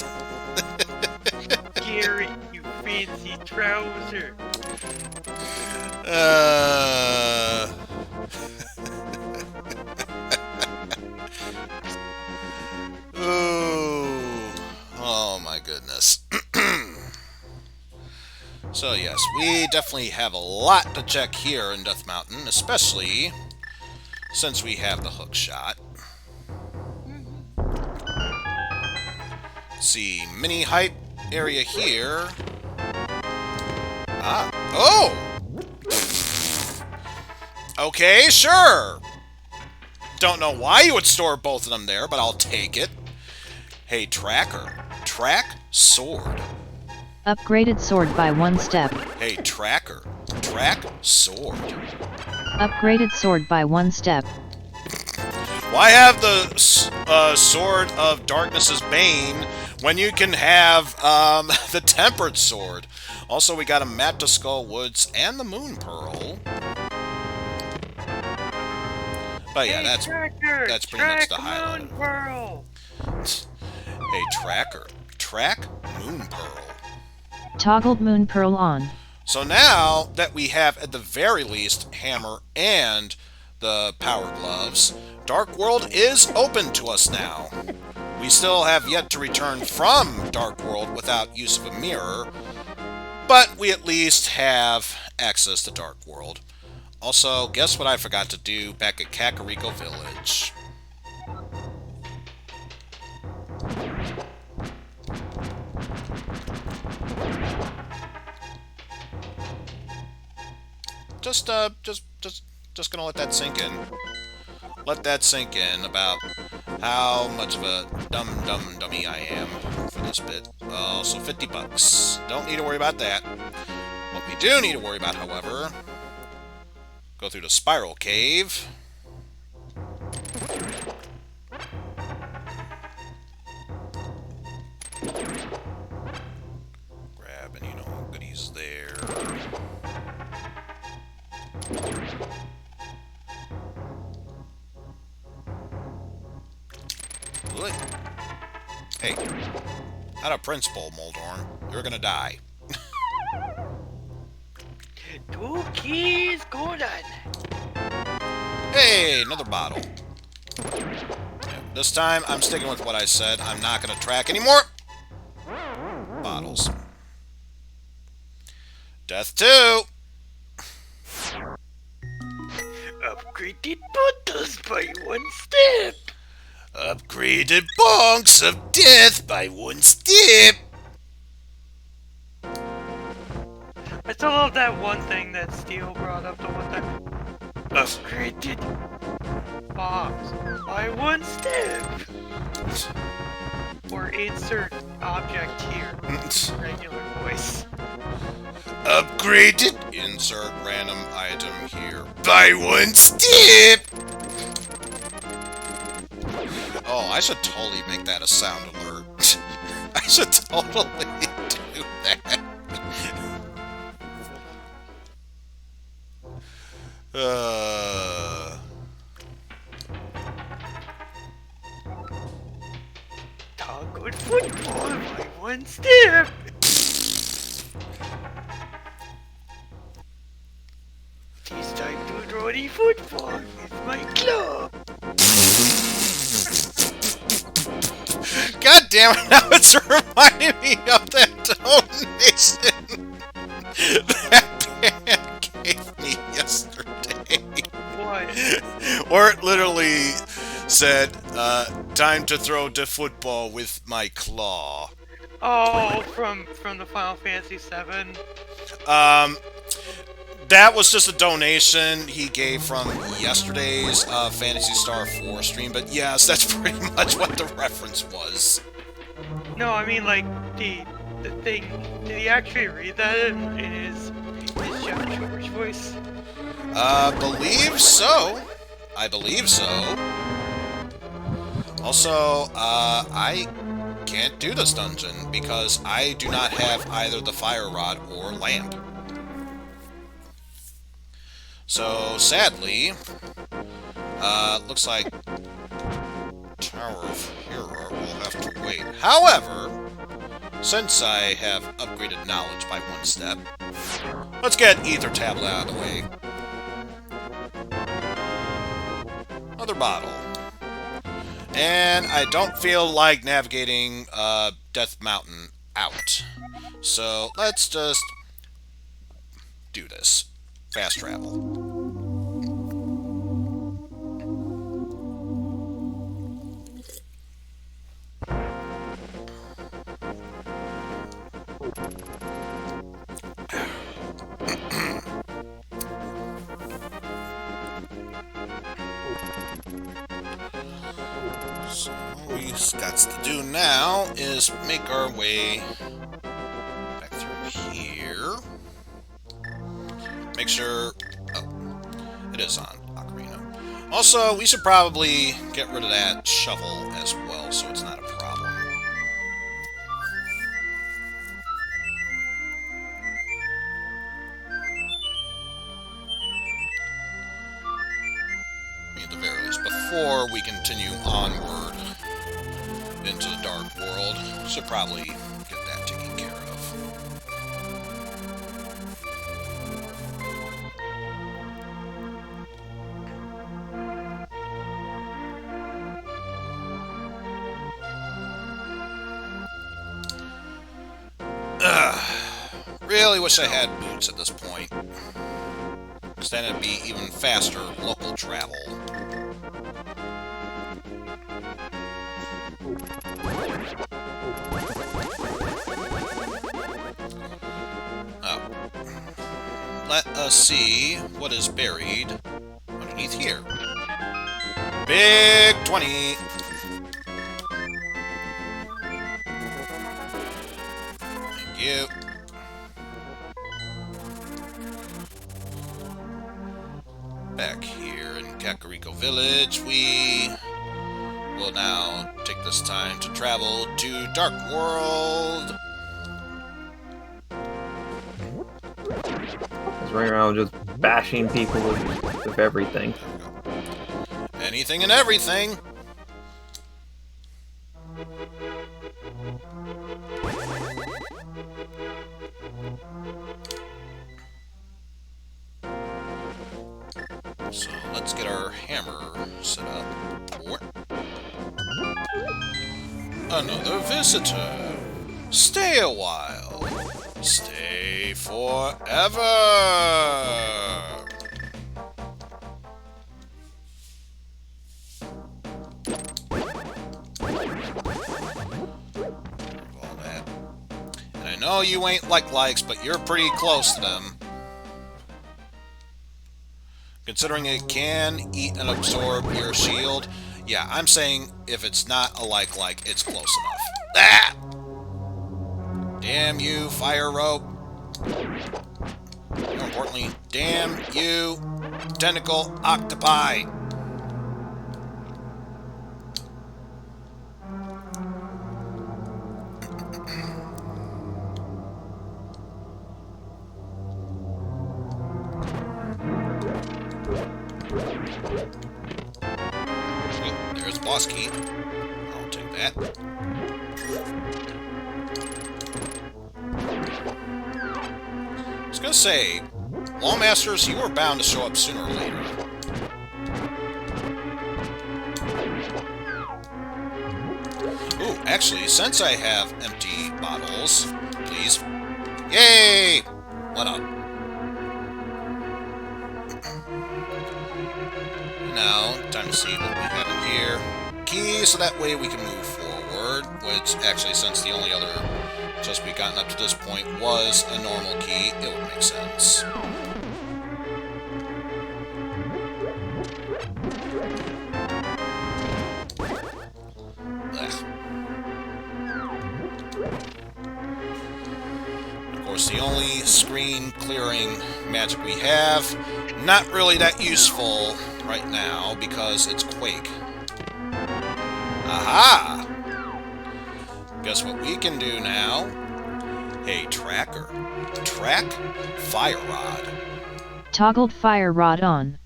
Gary, you fancy trouser. Ooh. Oh my goodness. So yes, we definitely have a lot to check here in Death Mountain, especially since we have the hook shot. Let's see, mini height area here. Ah, oh! Okay, sure! Don't know why you would store both of them there, but I'll take it. Hey, tracker. Track, sword. Upgraded sword by 1 step. Hey, tracker. Track, sword. Upgraded sword by 1 step. Why have the Sword of Darkness's Bane when you can have the Tempered Sword? Also, we got a map to Skull Woods and the Moon Pearl. But yeah, that's pretty much the highlight. Moon Pearl. Hey, tracker. Track, Moon Pearl. Toggled moon pearl on. So now that we have, at the very least, hammer and the power gloves, Dark World is open to us now. We still have yet to return from Dark World without use of a mirror, but we at least have access to Dark World. Also, guess what I forgot to do back at Kakariko Village? Just gonna let that sink in. Let that sink in about how much of a dummy I am for this bit. Oh, so 50 bucks. Don't need to worry about that. What we do need to worry about, however, go through the Spiral Cave. Grab any, goodies there. Out of principle, Moldorm. You're gonna die. 2 keys golden. Hey, another bottle. This time, I'm sticking with what I said. I'm not gonna track anymore. Bottles. Death 2! Upgraded bottles by 1 step. Upgraded bonks of death by 1 step! I still love that one thing that Steel brought up the one time. Upgraded box by 1 step. Or insert object here. Regular voice. Upgraded, insert random item here, by 1 step! Oh, I should totally make that a sound alert. I should totally do that. Toggle football by 1 step. It's time to draw the football with my club. God damn it, now it's reminding me of that donation that band gave me yesterday. What? Where it literally said, time to throw the football with my claw. Oh, from the Final Fantasy VII. That was just a donation he gave from yesterday's Phantasy Star 4 stream, but yes, that's pretty much what the reference was. No, I mean like the thing. Did he actually read that in his John George voice? Believe so. I believe so. Also, I can't do this dungeon because I do not have either the fire rod or lamp. So, sadly, looks like Tower of Hero will have to wait. However, since I have upgraded knowledge by 1 step, let's get Ether Tablet out of the way. Another bottle. And I don't feel like navigating Death Mountain out. So, let's just do this. Fast travel. So what we got to do now is make our way back through here. Make sure... Oh, it is on Ocarina. Also, we should probably get rid of that shovel as well, so it's not a problem. I mean, at the very least, before we continue onward into the Dark World, should probably get that taken care of. Really wish I had boots at this point, because then it'd be even faster local travel. Oh. Let us see what is buried underneath here. Big 20! Thank you. Back here in Kakariko Village, we will now take this time to travel to Dark World. Just running around just bashing people with everything. Anything and everything. let's get our hammer set up. Or another visitor. Stay a while. Stay forever. All that. And I know you ain't like likes, but you're pretty close to them. Considering it can eat and absorb your shield, yeah, I'm saying if it's not a like, it's close enough. Ah! Damn you, fire rope. More importantly, damn you, tentacle octopi. There's boss key. I'll take that. I was gonna say, Lawmasters, you were bound to show up sooner or later. Ooh, actually, since I have empty bottles, please. Yay! What up? Now, time to see what we have in here. Key, so that way we can move forward, which actually, since the only other chest we've gotten up to this point was a normal key, it would make sense. Of course, the only screen clearing magic we have, not really that useful right now because it's Quake. Aha! Guess what we can do now? Hey, tracker. Track fire rod. Toggled fire rod on.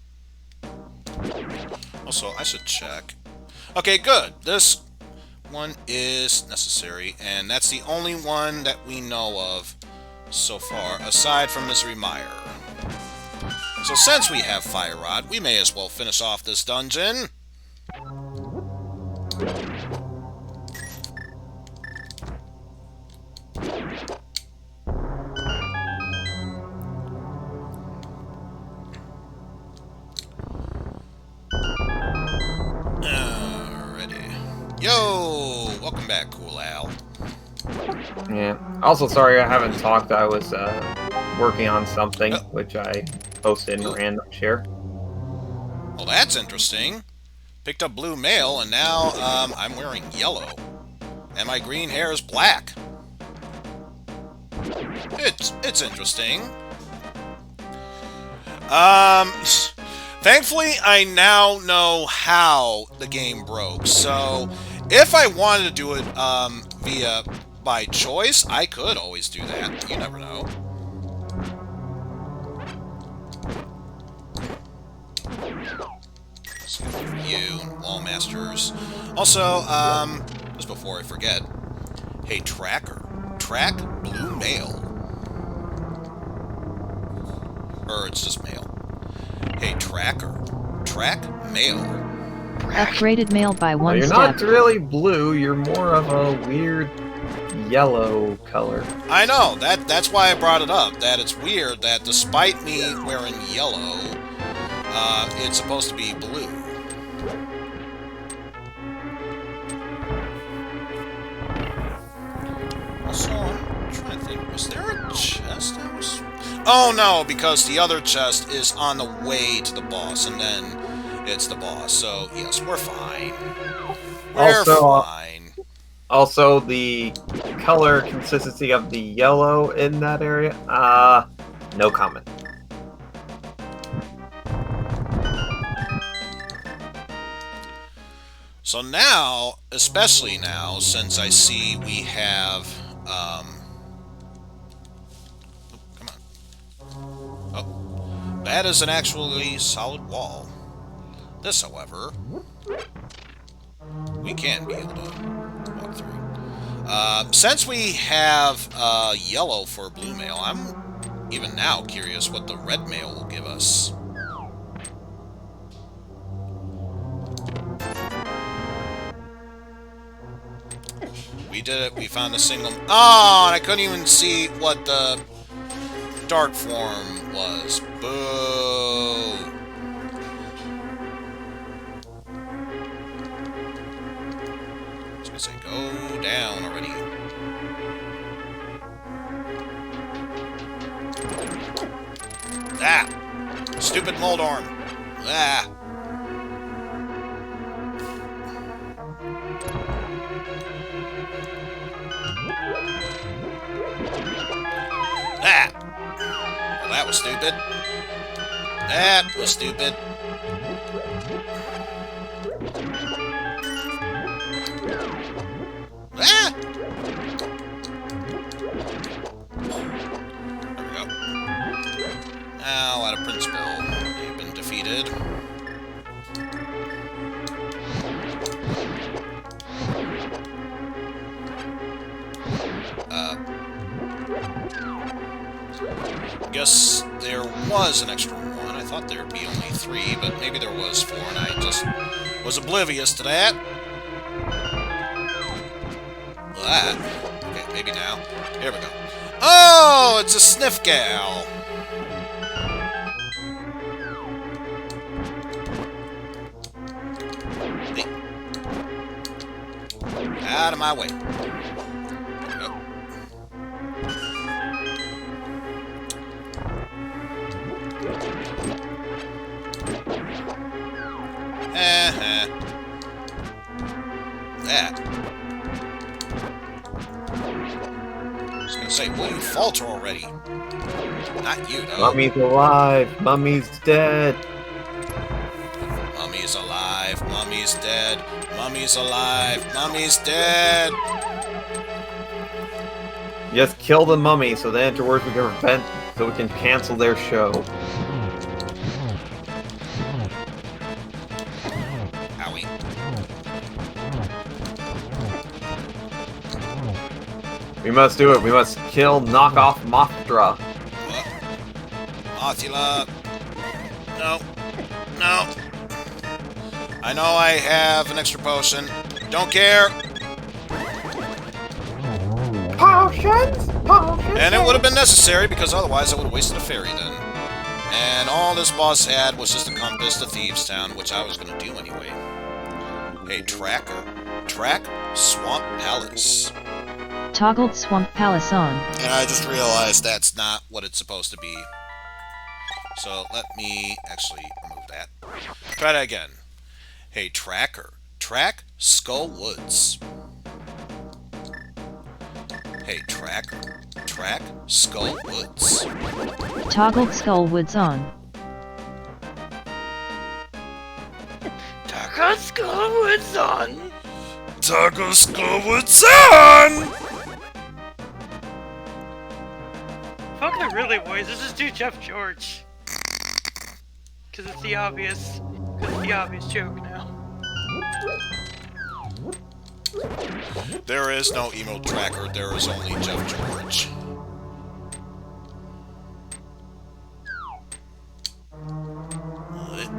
Also, I should check. Okay, good. This one is necessary, and that's the only one that we know of so far, aside from Misery Mire. So since we have fire rod, we may as well finish off this dungeon. Yo! Welcome back, Cool Al. Yeah. Also, sorry I haven't talked. I was working on something, which I posted in a random share. Well, that's interesting. Picked up blue mail, and now I'm wearing yellow. And my green hair is black. It's interesting. Thankfully, I now know how the game broke, so if I wanted to do it by choice, I could always do that. You never know. You and Wallmasters. Also, just before I forget, hey, tracker, track blue mail. Or it's just mail. Hey, tracker, track mail. Upgraded mail by one You're step. not really blue, you're more of a weird yellow color. I know, that's why I brought it up, that it's weird that despite me wearing yellow, it's supposed to be blue. Also, I'm trying to think, was there a chest that was... Oh no, because the other chest is on the way to the boss, and then it's the boss. So, yes, we're fine. We're fine. Also, the color consistency of the yellow in that area, no comment. So now, especially now, since I see we have, that is an actually solid wall. This, however, we can be able to walk through. Since we have yellow for blue mail, I'm even now curious what the red mail will give us. We did it. We found a single... Oh, and I couldn't even see what the dark form was. Boo! I was gonna say, go down already. Ah! Stupid Moldorm! Ah! Ah! Well, that was stupid. That was stupid. Ah! There we go. Now, out of principle, you've been defeated. I guess there was an extra one. I thought there'd be only 3, but maybe there was 4, and I just was oblivious to that. Okay, maybe now. Here we go. Oh, it's a sniff gal. Hey. Out of my way. That. I was gonna say, will you falter already? Not you, though. Mummy's alive. Mummy's dead. Mummy's alive. Mummy's dead. Mummy's alive. Mummy's dead. Just kill the mummy, so then afterwards we can prevent, so we can cancel their show. Owie. We must do it. We must kill knockoff Mothra. Mothula. No. No. I know I have an extra potion. Don't care. Potions! Potions! And it would have been necessary, because otherwise I would have wasted a fairy then. And all this boss had was just a compass to Thieves' Town, which I was going to do anyway. Hey, tracker. Track Swamp Palace. Toggled Swamp Palace on. And I just realized that's not what it's supposed to be. So let me actually remove that. Try that again. Hey, tracker. Track Skull Woods. Hey, tracker. Track Skull Woods. Toggled Skull Woods on. Toggle Skullwood's on! Toggle Skull Woods on! Fuck the really boys, let's just do Jeff George. Cause it's the obvious joke now. There is no emo tracker, there is only Jeff George. What?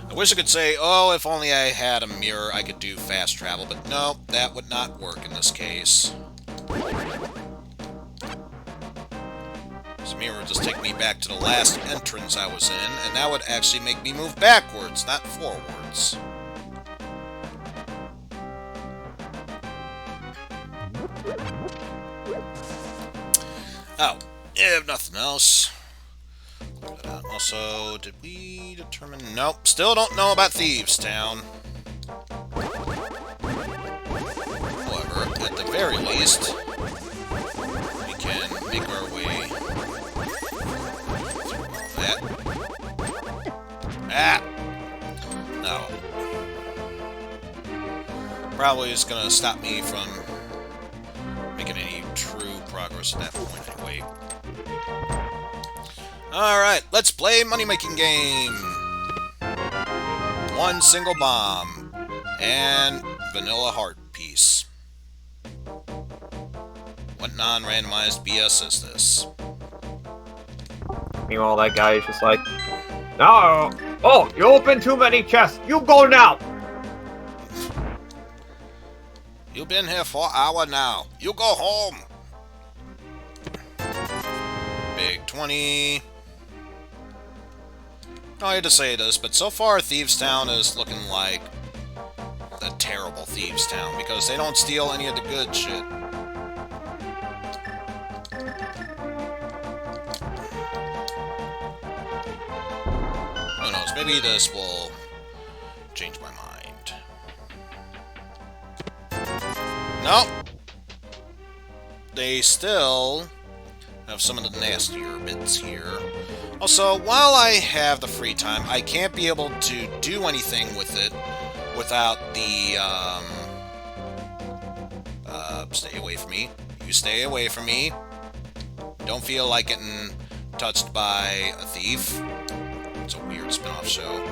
I wish I could say, oh, if only I had a mirror, I could do fast travel, but no, that would not work in this case. This mirror would just take me back to the last entrance I was in, and that would actually make me move backwards, not forwards. Oh, if nothing else. Also, did we determine... Nope, still don't know about Thieves' Town. However, at the very least, we can make our way through that. Ah! No. Probably is gonna stop me from making any true progress at that point anyway. Alright, let's play money-making game! One single bomb. And vanilla heart piece. What non-randomized BS is this? Meanwhile, that guy is just like, no! Oh, you opened too many chests. You go now. You've been here for an hour now. You go home. Big 20. I hate to say this, but so far Thieves Town is looking like a terrible Thieves Town because they don't steal any of the good shit. Who knows, maybe this will change my mind. Nope. They still have some of the nastier bits here. Also, while I have the free time, I can't be able to do anything with it without the, stay away from me. You stay away from me. Don't feel like getting touched by a thief. It's a weird spin-off show.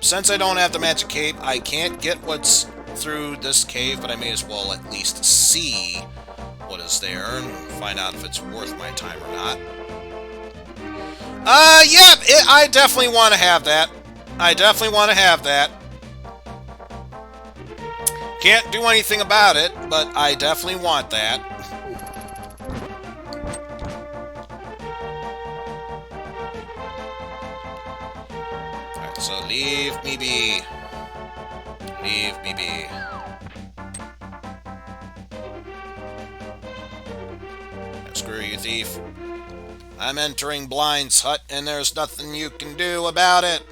Since I don't have the magic cape, I can't get what's through this cave, but I may as well at least see what is there and find out if it's worth my time or not. Yeah, I definitely want to have that. I definitely want to have that. Can't do anything about it, but I definitely want that. Alright, so leave me be. Leave me be. Screw you, thief. I'm entering Blind's hut, and there's nothing you can do about it.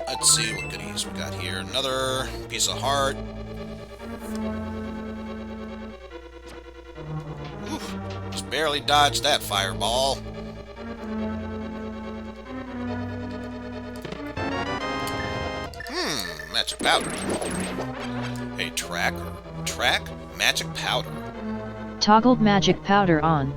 Let's see what goodies we got here. Another piece of heart. Oof, just barely dodged that fireball. Magic powder. A tracker. Track magic powder. Toggled magic powder on.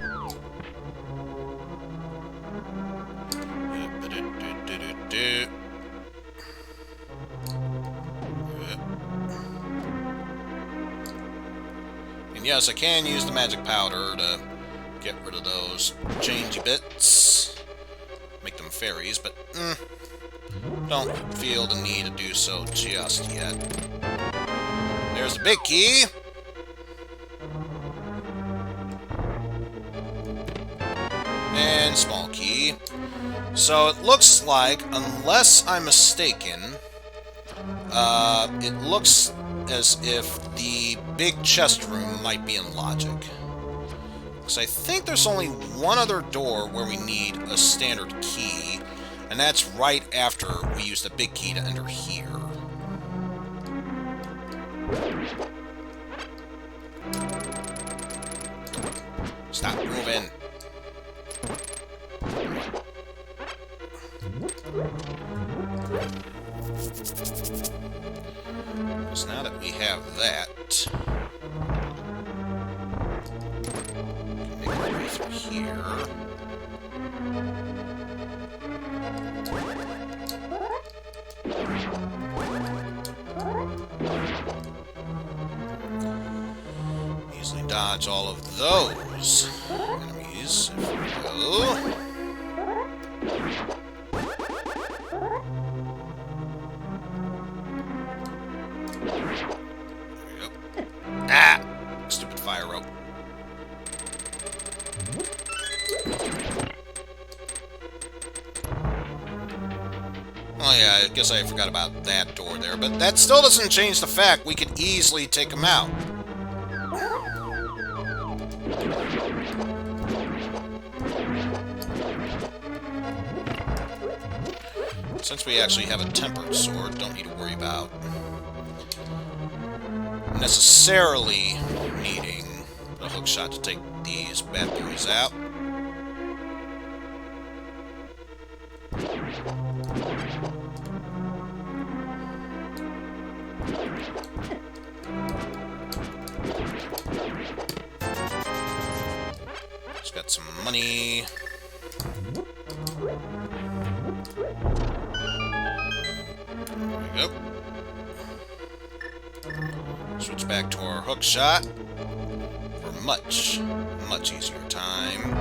And yes, I can use the magic powder to get rid of those changey bits. Make them fairies, but don't feel the need to do so just yet. There's the big key. And small key. So it looks like, unless I'm mistaken, it looks as if the big chest room might be in logic. Because I think there's only one other door where we need a standard key, and that's right after we use the big key to enter here. Stop moving. So now that we have that, we can make our way through here. Easily dodge all of those enemies. If we go. Stupid fire rope. Oh yeah, I guess I forgot about that door there, but that still doesn't change the fact we could easily take them out. Since we actually have a tempered sword, don't need to worry about necessarily needing a hook shot to take these bad boys out. Just got some money. There we go. Switch back to our hook shot for much, much easier time.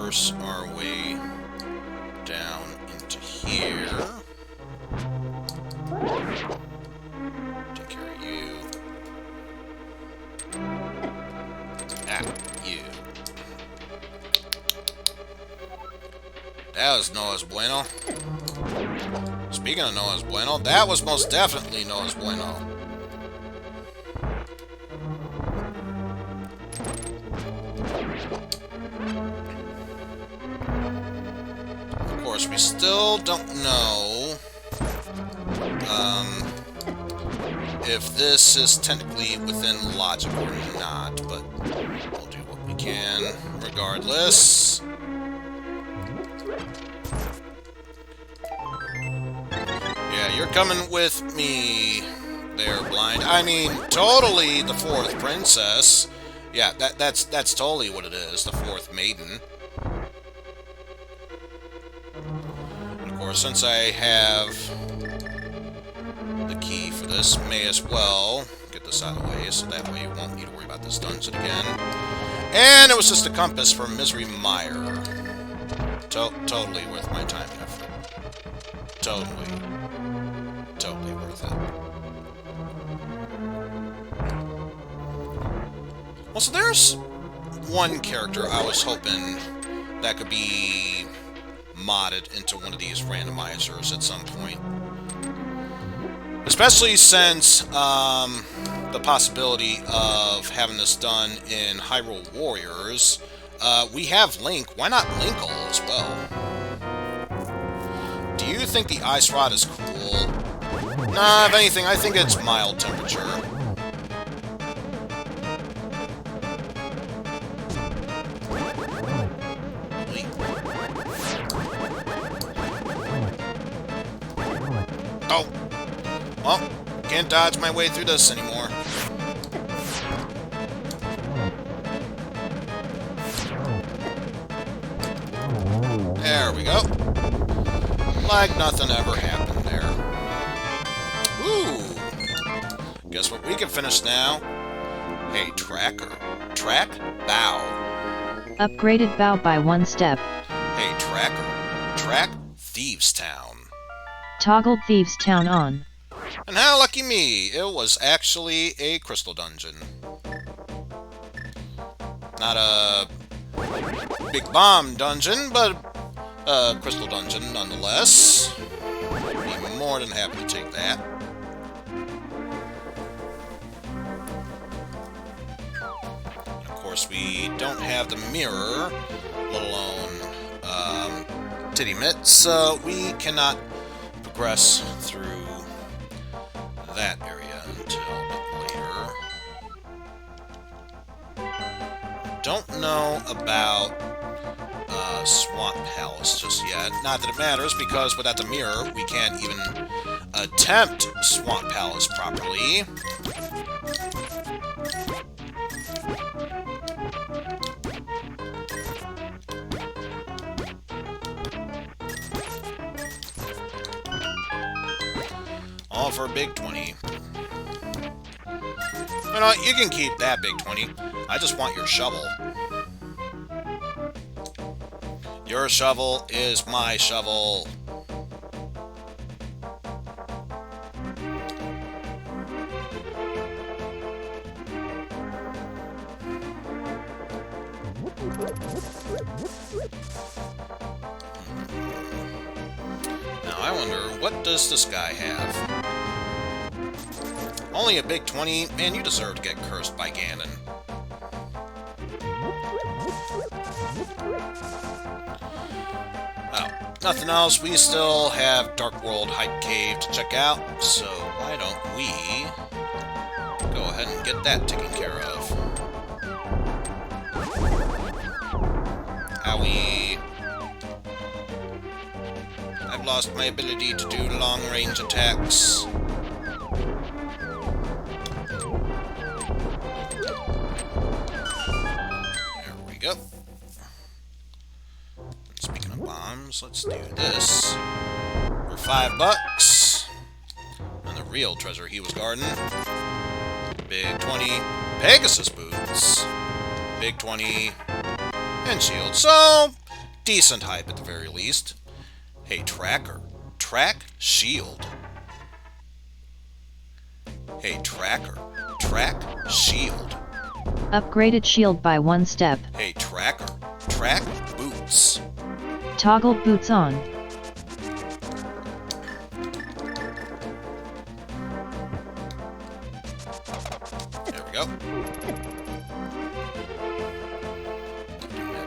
force our way down into here. Take care of you. Ah, you. That was no es bueno. Speaking of no es bueno, that was most definitely no es bueno. Of course, we still don't know if this is technically within logic or not, but we'll do what we can regardless. Yeah, you're coming with me there, Blind. I mean, totally the fourth princess. Yeah, that's totally what it is, the fourth maiden. And of course, since I have the key for this, may as well get this out of the way, so that way you won't need to worry about this dungeon again. And it was just a compass for Misery Mire. Totally worth my time and effort. Totally worth it. Well, so there's one character I was hoping that could be modded into one of these randomizers at some point. Especially since the possibility of having this done in Hyrule Warriors. We have Link. Why not Linkle as well? Do you think the ice rod is cool? Nah, if anything, I think it's mild temperature. Oh! Well, can't dodge my way through this anymore. There we go. Like nothing ever happened there. Ooh! Guess what we can finish now? Hey, Tracker. Track? Bow. Upgraded bow by 1 step. Hey, Tracker. Track? Thieves Town. Toggled Thieves Town on. And how lucky me! It was actually a crystal dungeon. Not a big bomb dungeon, but a crystal dungeon nonetheless. Be more than happy to take that. And of course, we don't have the mirror, let alone Titty Mitt, so we cannot progress through that area until a bit later. Don't know about Swamp Palace just yet. Not that it matters, because without the mirror, we can't even attempt Swamp Palace properly. All for a big 20. You know, you can keep that big 20. I just want your shovel. Your shovel is my shovel. Now I wonder, what does this guy have? Only a big 20? Man, you deserve to get cursed by Ganon. Well, nothing else. We still have Dark World Hype Cave to check out, so why don't we go ahead and get that taken care of. Owie. I've lost my ability to do long-range attacks. Go. Speaking of bombs, let's do this. For $5. And the real treasure he was guarding. Big 20. Pegasus boots. Big 20. And shield. So, decent hype at the very least. Hey, tracker. Track shield. Hey, tracker. Track shield. Upgraded shield by 1 step. Hey, tracker. Track boots. Toggle boots on. There we go.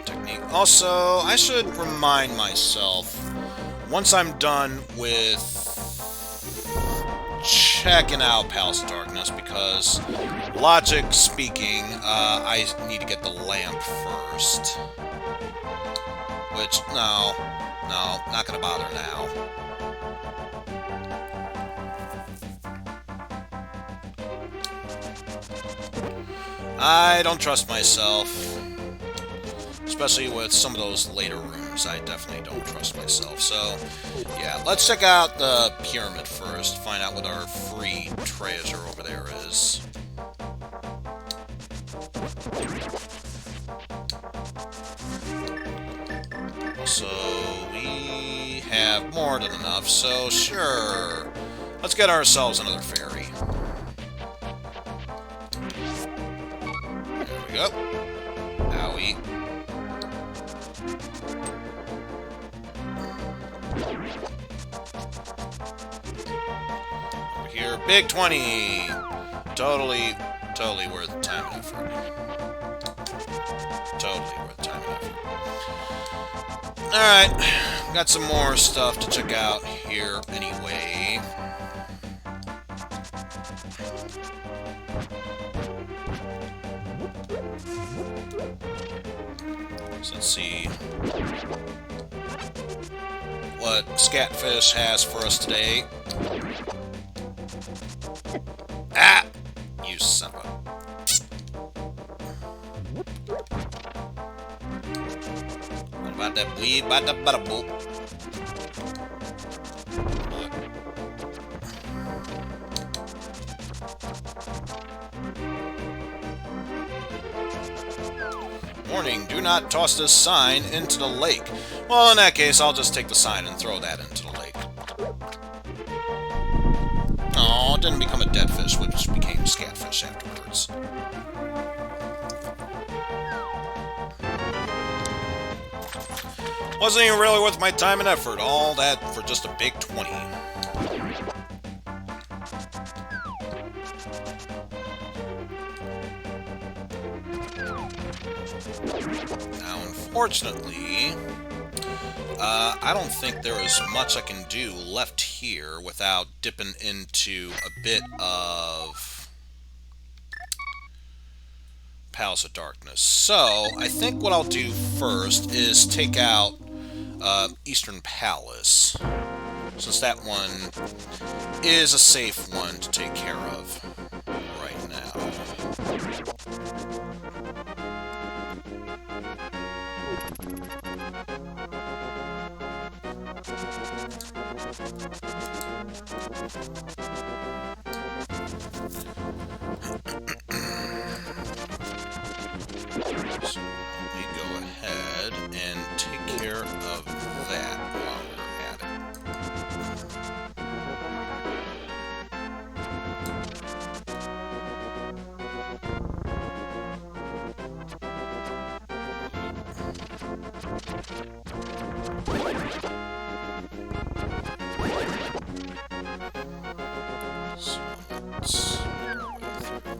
Technique. Also, I should remind myself, once I'm done with checking out Palace of Darkness, because, logic speaking, I need to get the lamp first. Which, no, not gonna bother now. I don't trust myself. Especially with some of those later rooms, I definitely don't trust myself. So, yeah, let's check out the pyramid first, find out what our free treasure over there is. So, we have more than enough, so sure. Let's get ourselves another ferry. There we go. Owie. Over here, big 20! Totally worth the time and effort. Totally worth the time and effort. Alright, got some more stuff to check out here anyway. So let's see what Scatfish has for us today. Ah! You son of a... What about that weed? About the butter boop? Warning, do not toss this sign into the lake. Well, in that case, I'll just take the sign and throw that into the lake. Oh, it didn't become a dead fish, which became Scatfish afterwards. Wasn't even really worth my time and effort. All that for just a big 20. Now, unfortunately, I don't think there is much I can do left here without dipping into a bit of Palace of Darkness. So, I think what I'll do first is take out Eastern Palace, since that one is a safe one to take care of right now. So we go ahead and take care of that while we're at it. So let's go through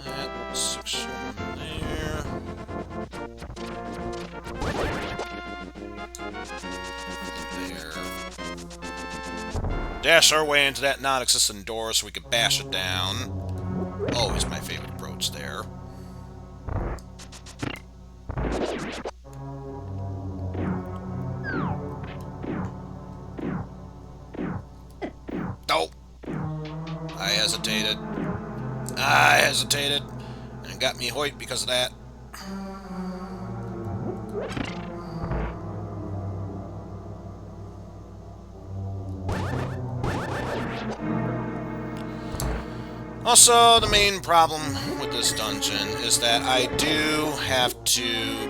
that section there. There. Dash our way into that non-existent door so we can bash it down. Always my favorite approach there. Oh! I hesitated. And it got me hoit because of that. Also, the main problem with this dungeon is that I do have to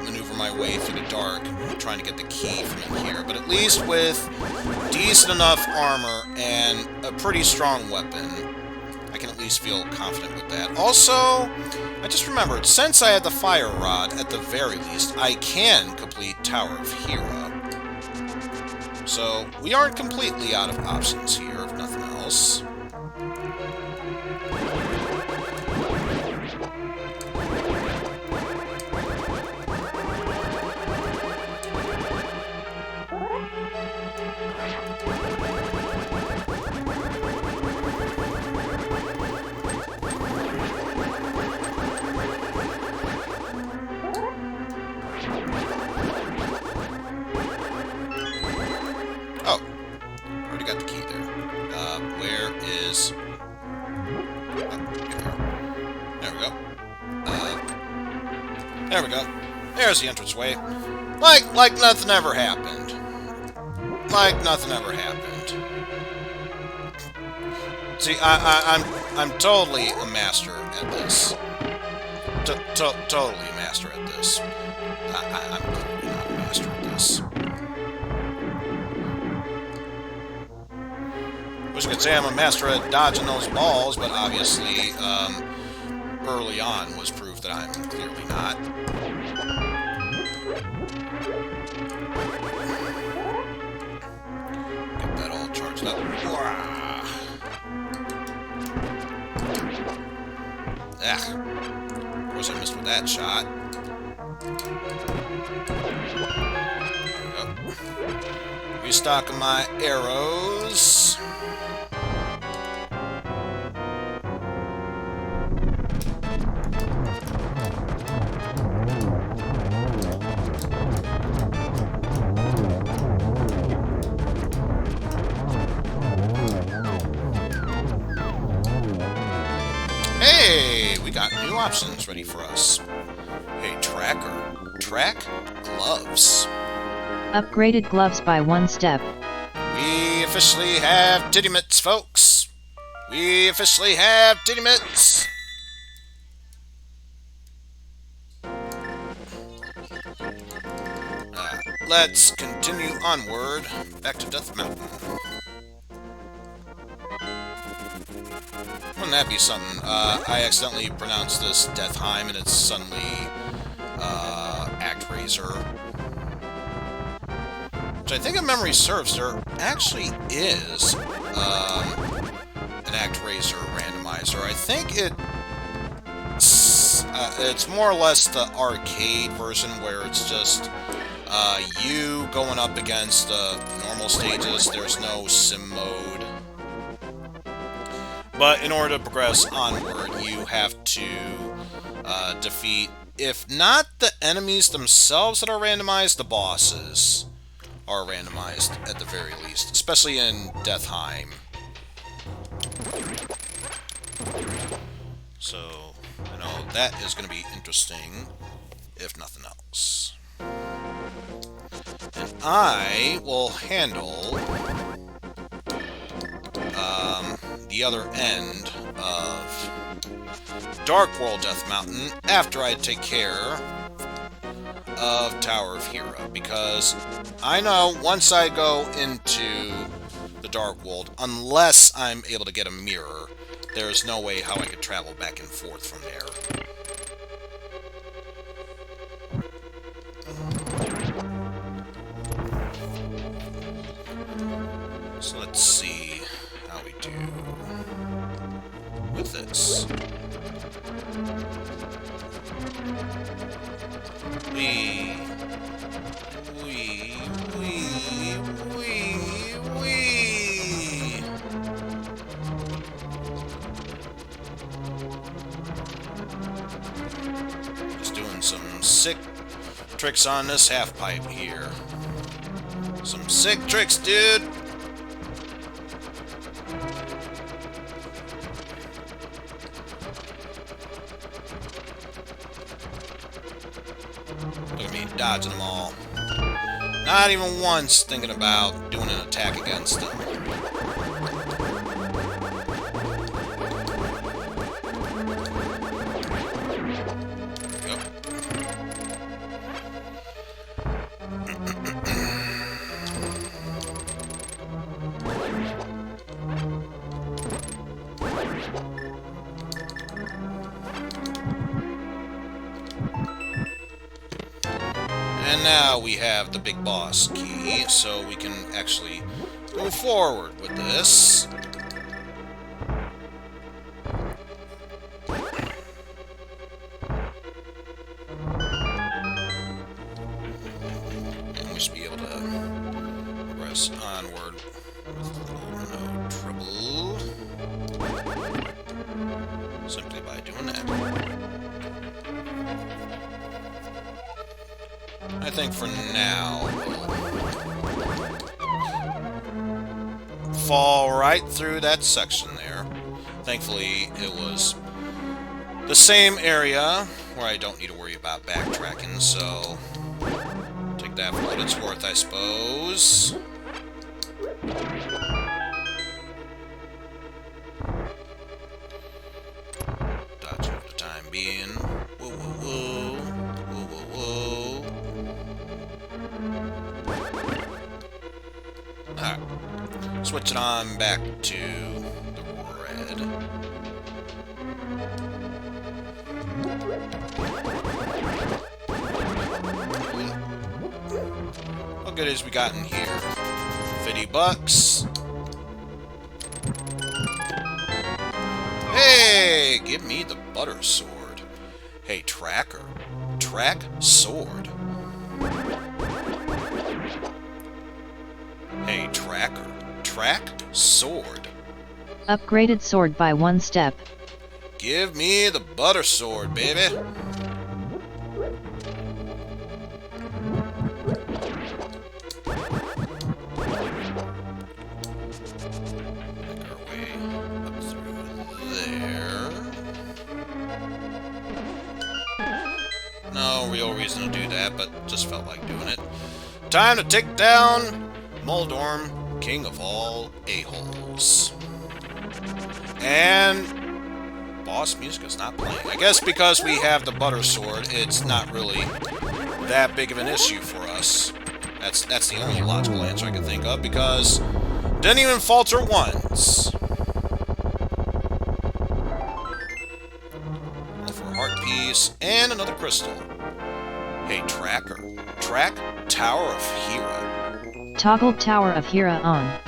maneuver my way through the dark trying to get the key from in here, but at least with decent enough armor and a pretty strong weapon, I can at least feel confident with that. Also, I just remembered, since I had the fire rod, at the very least, I can complete Tower of Hera. So, we aren't completely out of options here, if nothing else. Oh, already got the key there. Where is... Oh, there we go. There we go. There's the entranceway. Like nothing ever happened. Like nothing ever happened. See, I'm totally a master at this. Totally a master at this. I'm clearly not a master at this. Wish I could say I'm a master at dodging those balls, but obviously, early on was proof that I'm clearly not. Get that all charged up. Ugh. Of course I missed with that shot. There we go. Restocking my arrows. Hey, we got new options ready for us. Hey, tracker. Track gloves. Upgraded gloves by 1 step. We officially have titty mitts, folks. We officially have titty mitts. Let's continue onward back to Death Mountain. Wouldn't that be something? I accidentally pronounced this Deathheim and it's suddenly Actraiser. Which I think if memory serves, there actually is an Actraiser randomizer. I think it's more or less the arcade version where it's just you going up against the normal stages. There's no sim mode. But in order to progress onward, you have to defeat, if not the enemies themselves that are randomized, the bosses are randomized at the very least, especially in Deathheim. So, you know, that is going to be interesting, if nothing else. And I will handle the other end of Dark World Death Mountain after I take care of Tower of Hera, because I know once I go into the Dark World, unless I'm able to get a mirror, there is no way how I could travel back and forth from there. So let's see how we do with this. Wee. Just doing some sick tricks on this half pipe here. Some sick tricks, dude. Look at me, dodging them all. Not even once thinking about doing an attack against them. And now we have the big boss key, so we can actually go forward with this. And we should be able to progress onward with no trouble. Simply by doing that. I think for now, we'll fall right through that section there. Thankfully, it was the same area where I don't need to worry about backtracking, so take that for what it's worth, I suppose. Dodging for the time being. Whoa, whoa, whoa. Whoa, whoa, whoa. Alright. Switch it on back to the red. What good is we got in here? $50. Hey, give me the butter sword. Hey, tracker. Track sword. Hey, tracker. Track sword. Upgraded sword by 1 step. Give me the butter sword, baby. Make our way up through there. No real reason to do that, but just felt like doing it. Time to take down Moldorm, king of all a-holes. And boss music is not playing. I guess because we have the butter sword, it's not really that big of an issue for us. That's the only logical answer I can think of, because didn't even falter once. All for a heart piece and another crystal. Hey, tracker. Track Tower of Hera. Toggle Tower of Hera on.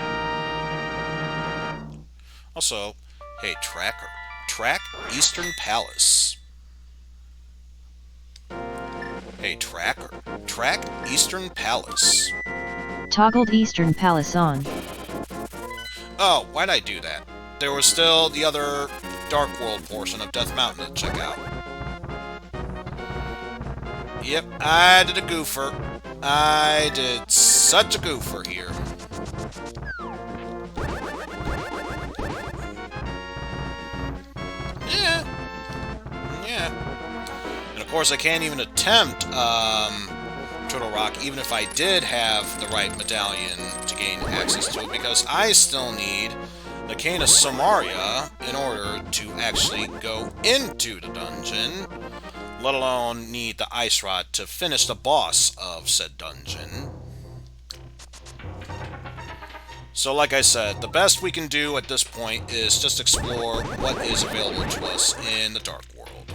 Also, hey, tracker. Track Eastern Palace. Hey, tracker. Track Eastern Palace. Toggled Eastern Palace on. Oh, why'd I do that? There was still the other Dark World portion of Death Mountain to check out. Yep, I did a goofer. I did such a goofer here. Yeah. And of course, I can't even attempt Turtle Rock, even if I did have the right medallion to gain access to it, because I still need the Cane of Samaria in order to actually go into the dungeon, let alone need the Ice Rod to finish the boss of said dungeon. So like I said, the best we can do at this point is just explore what is available to us in the Dark World.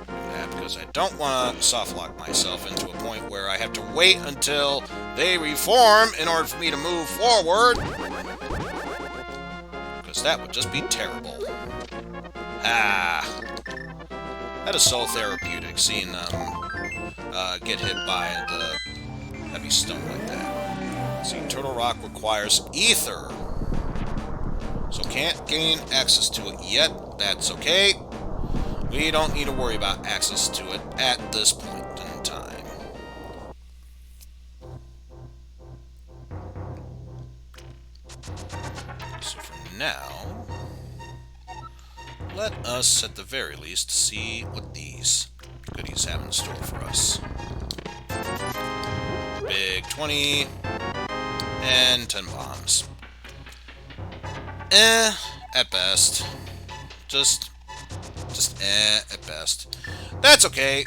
Yeah, because I don't want to softlock myself into a point where I have to wait until they reform in order for me to move forward. Because that would just be terrible. Ah. That is so therapeutic, seeing them get hit by the heavy stone like that. See, Turtle Rock requires ether, so can't gain access to it yet. That's okay. We don't need to worry about access to it at this point in time. So for now, let us, at the very least, see what these goodies have in store for us. Big 20 and 10 bombs. At best. Just at best. That's okay,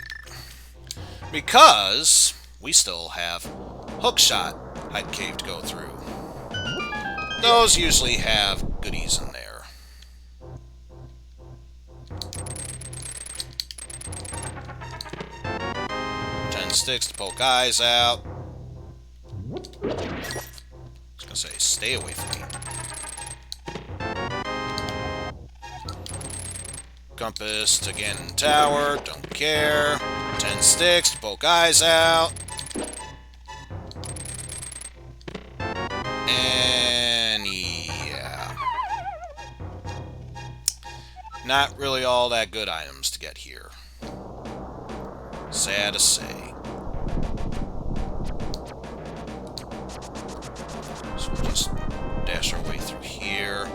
because we still have Hookshot Hide Cave to go through. Those usually have goodies in there. 10 sticks to poke eyes out. I was gonna say, stay away from me. Compass to get in tower, don't care. 10 sticks to poke eyes out. And yeah. Not really all that good items to get here. Sad to say. So we'll just dash our way through here.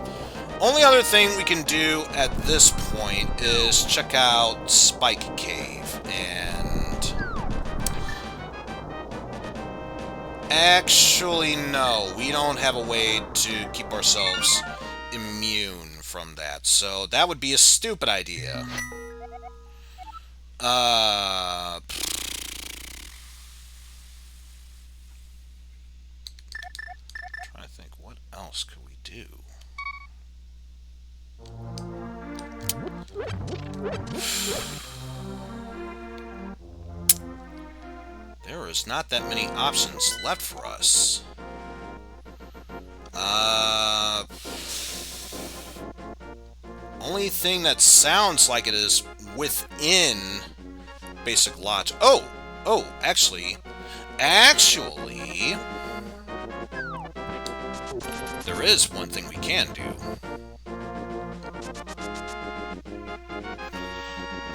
Only other thing we can do at this point is check out Spike Cave. And actually, no, we don't have a way to keep ourselves immune from that. So that would be a stupid idea. Trying to think, what else could we do? There is not that many options left for us. Only thing that sounds like it is within basic logic. Oh, actually, there is one thing we can do.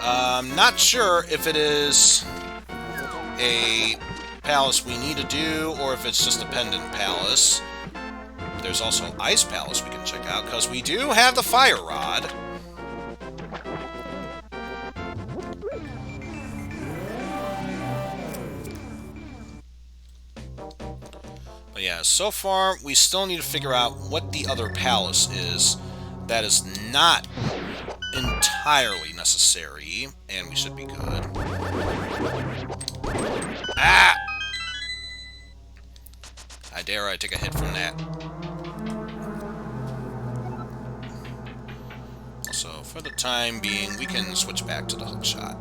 I'm not sure if it is a palace we need to do, or if it's just a pendant palace. There's also Ice Palace we can check out, because we do have the Fire Rod. But yeah, so far, we still need to figure out what the other palace is that is not entirely necessary, and we should be good. Ah! I dare I take a hit from that. Also, for the time being, we can switch back to the hook shot.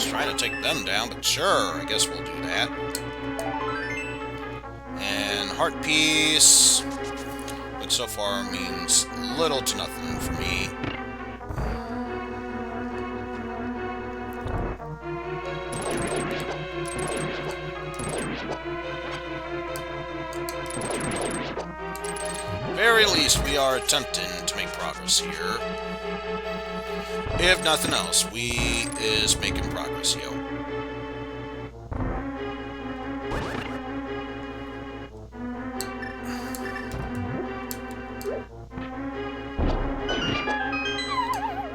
Trying to take them down, but sure, I guess we'll do that. And Heart Piece, which so far means little to nothing for me. Very least, we are attempting to make progress here. If nothing else, we is making progress, yo.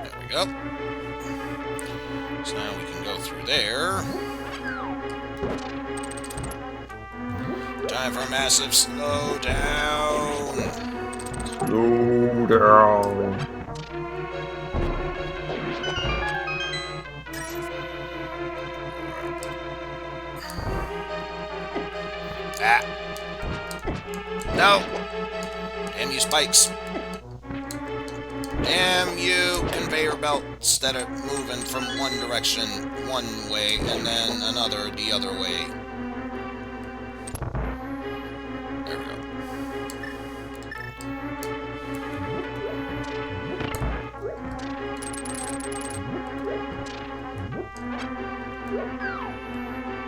There we go. So now we can go through there. Time for a massive slow down. Slow down. Ah. No! Damn you spikes. Damn you conveyor belts that are moving from one direction one way and then another the other way. There we go.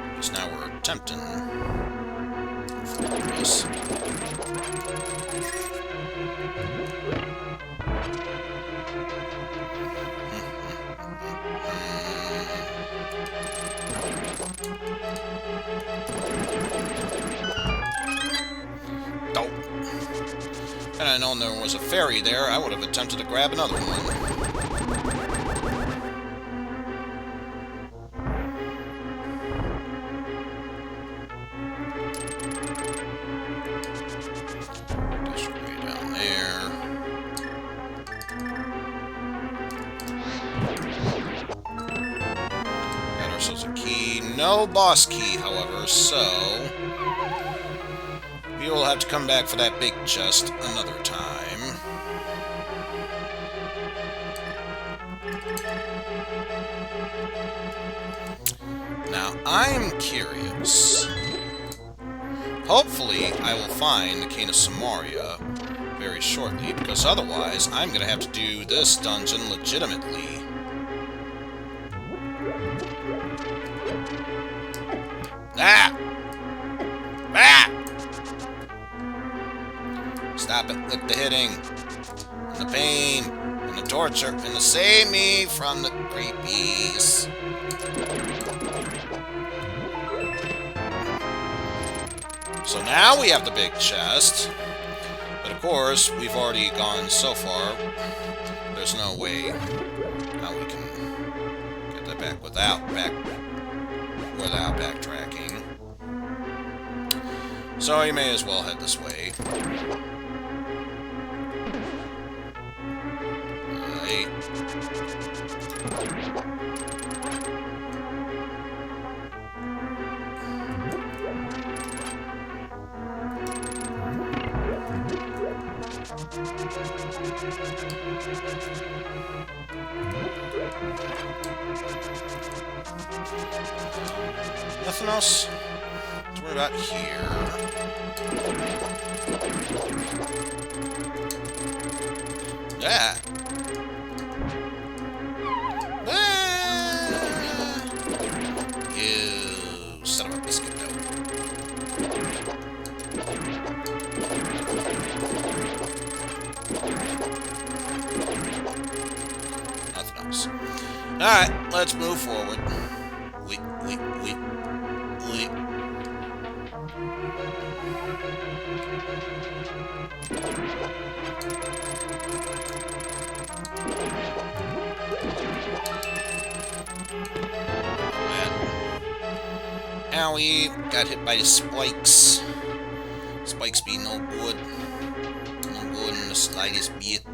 Because now we're attempting this. Dope. Had I known there was a fairy there, I would have attempted to grab another one. no boss key, however, so we will have to come back for that big chest another time. Now, I'm curious. Hopefully, I will find the Cane of Samaria very shortly, because otherwise, I'm going to have to do this dungeon legitimately. Ah! Ah! Stop it with the hitting, and the pain, and the torture, and the save me from the creepies. So now we have the big chest, but of course, we've already gone so far, there's no way how we can get that back without backtracking. So you may as well head this way. Right. Nothing else to worry about here. Yeah. You son of a biscuit, though. Nothing else. Alright, let's move forward. Wait. Owie, got hit by the spikes. Spikes be no good. No good in the slightest bit.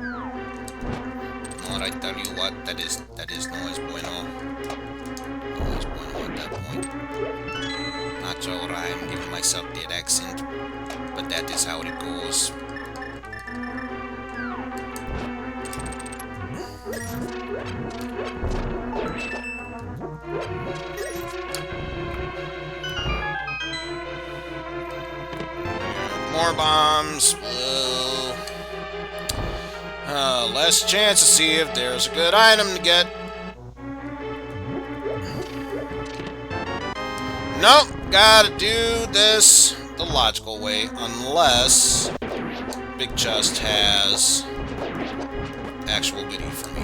Not I tell you what, that is no es bueno. No es bueno at that point. Not sure I'm giving myself that accent, but that is how it goes. More bombs. Less chance to see if there's a good item to get. Nope, gotta do this the logical way, unless Big Chest has actual goodie for me.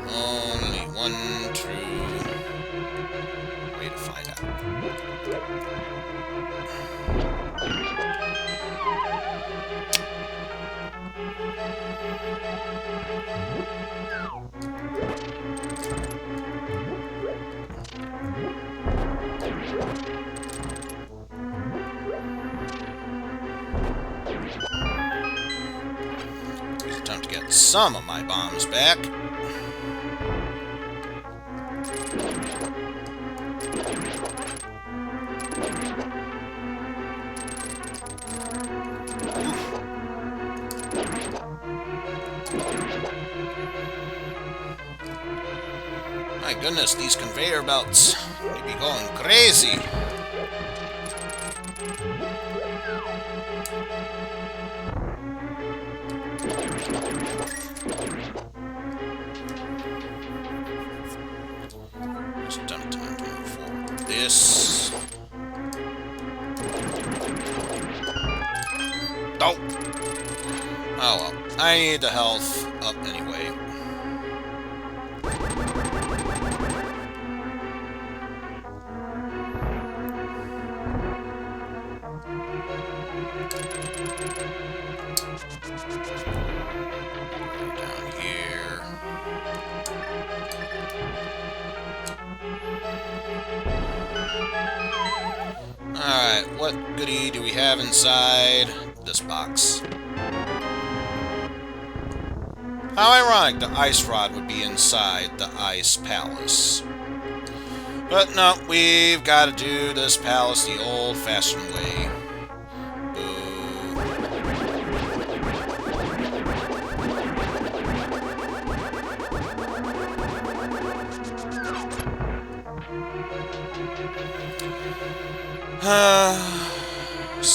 Only one true way to find out. It's time to get some of my bombs back. My goodness, these conveyor belts, they be going crazy. Just time to move forward with this. Oh! Oh well, I need the health up anyway. Down here. Alright, what goodie do we have inside this box? How ironic the ice rod would be inside the ice palace. But no, we've got to do this palace the old-fashioned way.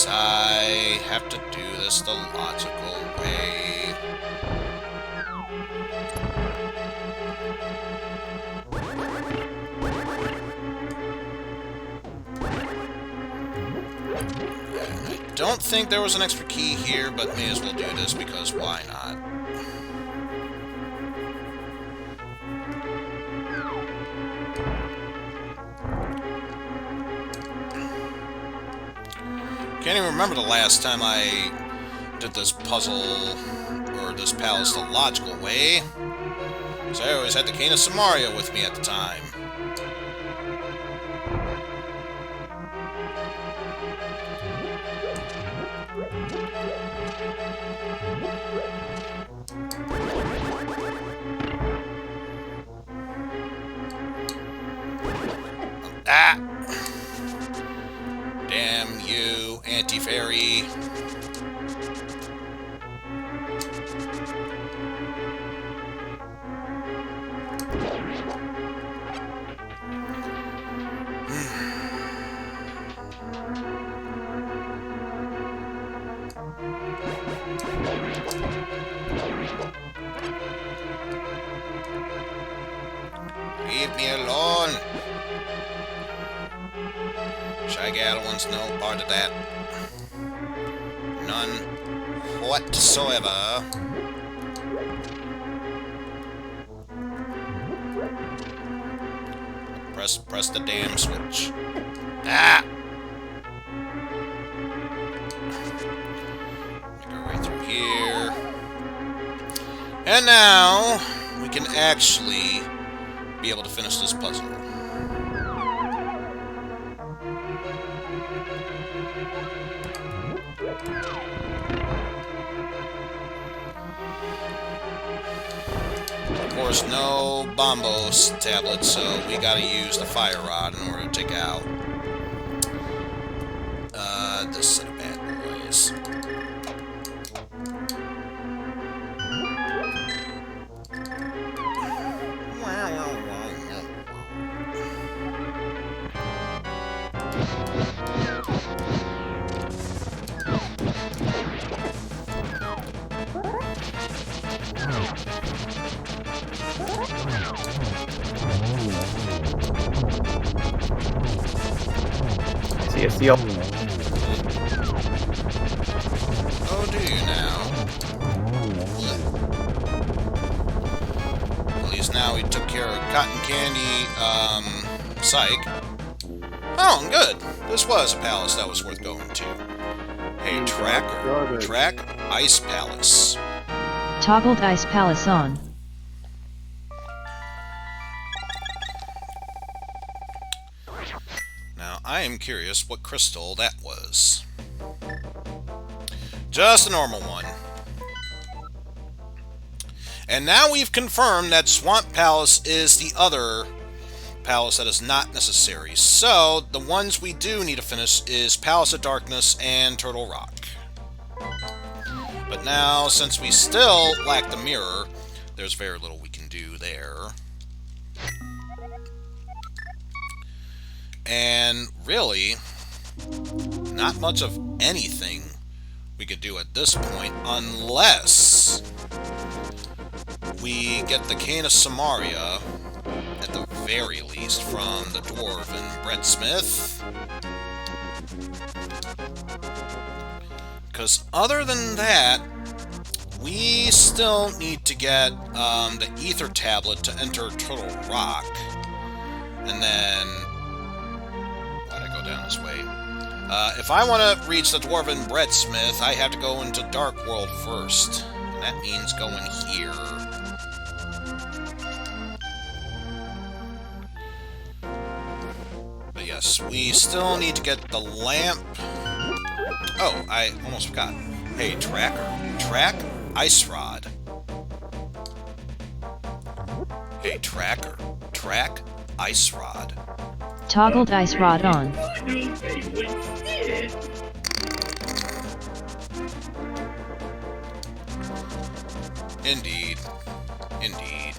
I have to do this the logical way. I don't think there was an extra key here, but may as well do this because why not? Can't even remember the last time I did this puzzle, or this palace the logical way, because I always had the Cane of Samaria with me at the time. Ah! Damn you, anti-fairy. Leave me alone. Shy Gal wants no part of that. None whatsoever. Press the damn switch. Ah! Make our way through here. And now we can actually be able to finish this puzzle. Of course, no Bombos tablet, so we gotta use the fire rod in order to take out this set of bad boys. See a seal. Oh, do you now? At least now we took care of Cotton Candy, Psych. Oh, good. This was a palace that was worth going to. Hey, Track Ice Palace. Toggled Ice Palace on. Now, I am curious what crystal that was. Just a normal one. And now we've confirmed that Swamp Palace is the other palace that is not necessary. So, the ones we do need to finish is Palace of Darkness and Turtle Rock. But now, since we still lack the mirror, there's very little we can do there. And really, not much of anything we could do at this point, unless we get the Cane of Samaria, at the very least, from the Dwarven Breadsmith. Because other than that, we still need to get the Ether Tablet to enter Turtle Rock. And then... why'd I go down this way? If I want to reach the Dwarven Breadsmith, I have to go into Dark World first. And that means going here. yes, we still need to get the lamp. Oh, I almost forgot. Hey, tracker. Track ice rod. Hey, tracker. Track ice rod. Toggled ice rod on. Indeed. Indeed.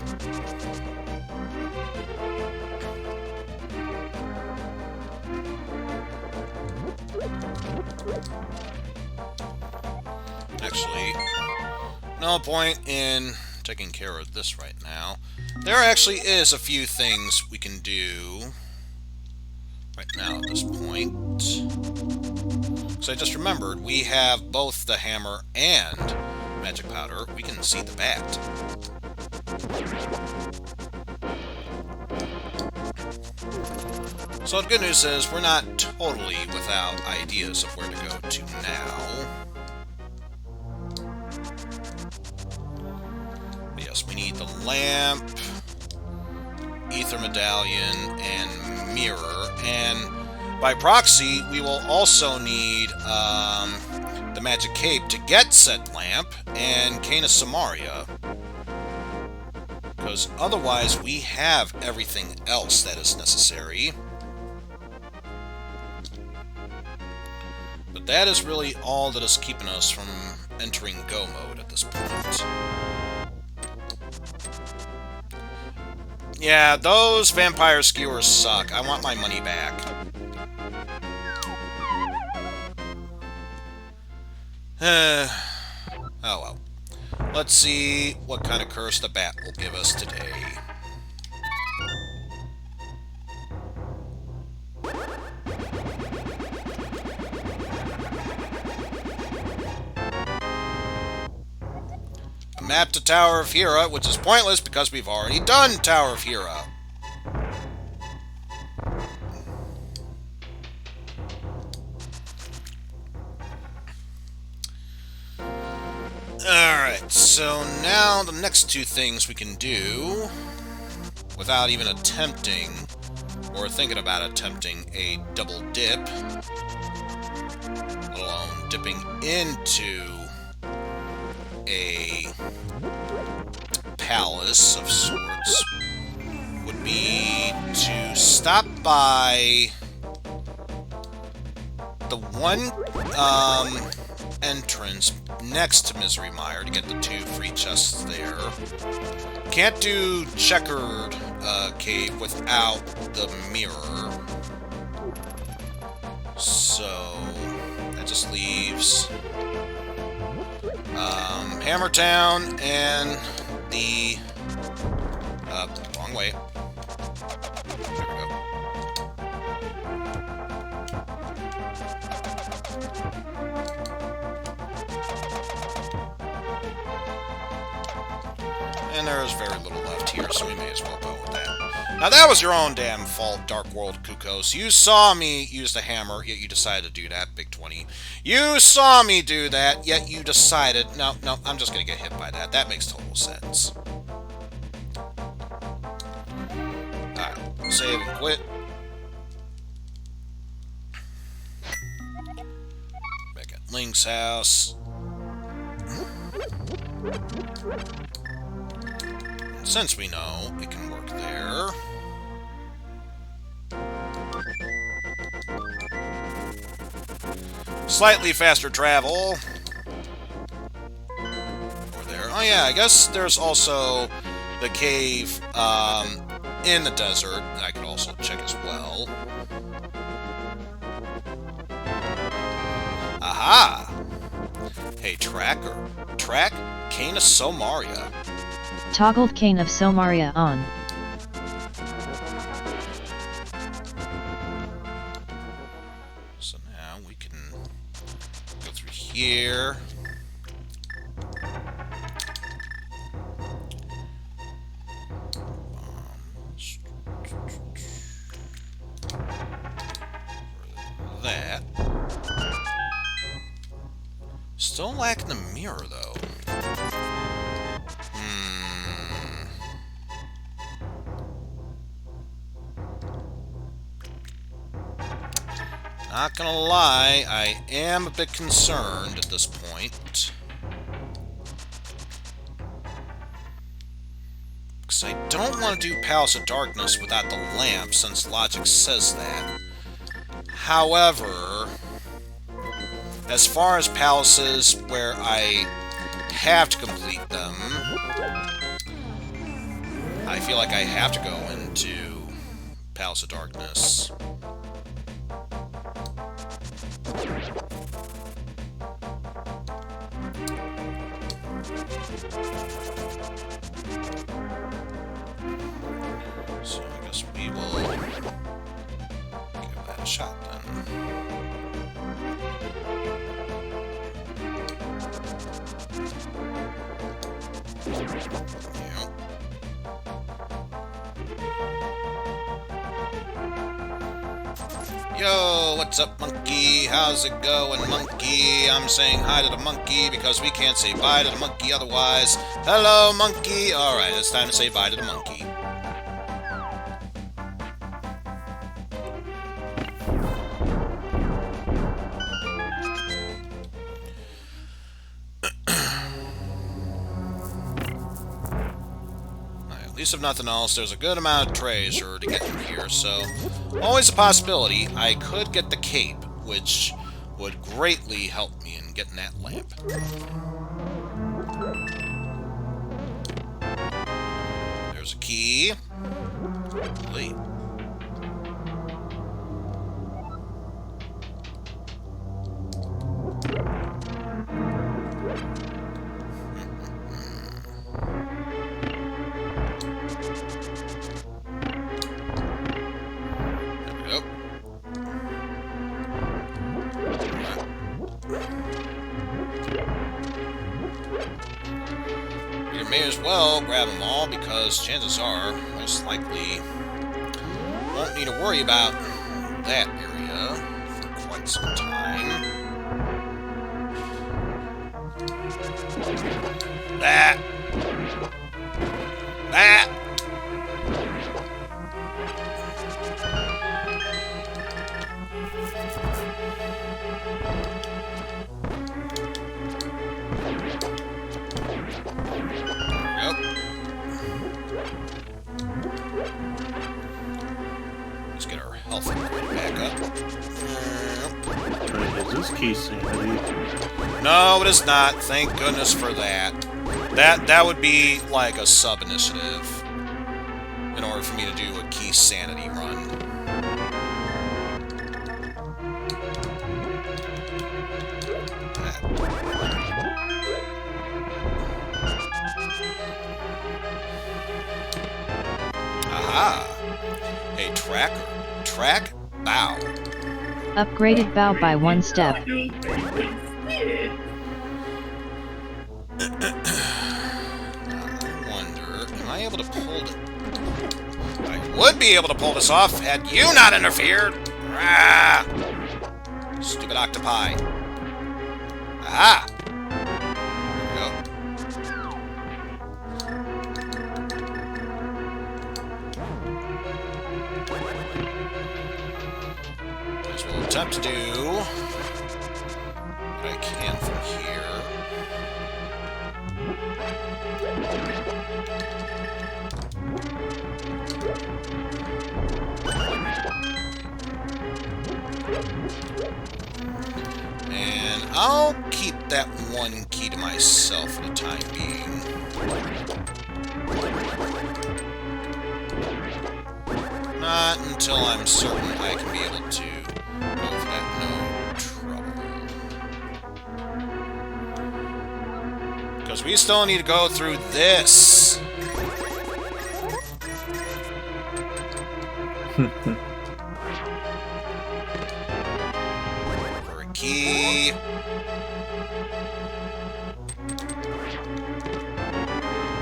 Actually, no point in taking care of this right now. There actually is a few things we can do right now at this point. So I just remembered, we have both the hammer and magic powder. We can see the bat. So the good news is, we're not totally without ideas of where to go to now. But yes, we need the lamp, ether medallion, and mirror. And by proxy, we will also need the magic cape to get said lamp and Cane of Samaria. Because otherwise, we have everything else that is necessary. But that is really all that is keeping us from entering go mode at this point. Yeah, those vampire skewers suck. I want my money back. Oh well. Let's see what kind of curse the bat will give us today. A map to Tower of Hera, which is pointless because we've already done Tower of Hera. Alright, so now the next two things we can do, without even attempting, or thinking about attempting, a double dip, let alone dipping into a palace of sorts, would be to stop by the one entrance next to Misery Mire to get the 2 free chests there. Can't do Checkered Cave without the mirror. So that just leaves Hammertown and the wrong way. There we go. And there is very little left here, so we may as well go with that. Now that was your own damn fault, Dark World Kukos. You saw me use the hammer, yet you decided to do that, Big 20. You saw me do that, yet you decided... No, I'm just gonna get hit by that. That makes total sense. Alright, save and quit. Back at Link's house. Since we know it can work there. Slightly faster travel. Over there. Oh yeah, I guess there's also the cave in the desert that I could also check as well. Aha! Hey, tracker. Track Cane of Somaria. Toggled Cane of Somaria on. So now we can go through here. That. Still lacking the mirror, though. Not gonna lie, I am a bit concerned at this point. Because I don't want to do Palace of Darkness without the lamp, since logic says that. However, as far as palaces where I have to complete them, I feel like I have to go into Palace of Darkness. So I guess we will give that a shot then. Yep. Yo, what's up, monkey? How's it going, monkey? I'm saying hi to the monkey because we can't say bye to the monkey otherwise. Hello, monkey! Alright, it's time to say bye to the monkey. At least if nothing else, there's a good amount of treasure to get in here, so always a possibility I could get the cape, which would greatly help me in getting that lamp. There's a key. Late. You may as well grab them all because chances are, most likely, won't need to worry about that area for quite some time. That! Let's get our health upgrade back up. Is this key sanity? No, it is not. Thank goodness for that. That would be like a sub-initiative in order for me to do a key sanity run. Aha! A tracker. Track bow. Upgraded bow by 1 step. I wonder, am I able to pull it? I would be able to pull this off had you not interfered! Ah! Stupid octopi. Aha! There we go. As we'll attempt to do what I can from here. And I'll keep that one key to myself for the time being. Not until I'm certain I can be able to go for that no trouble. Because we still need to go through this. For a key.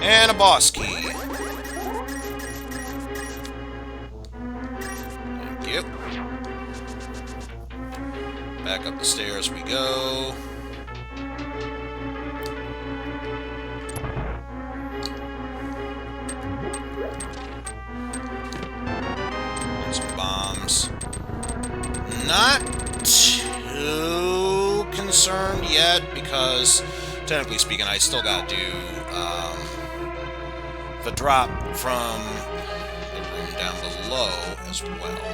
And a boss key. Thank you. Back up the stairs we go. And some bombs. Not concerned yet, because technically speaking, I still gotta do the drop from the room down below as well.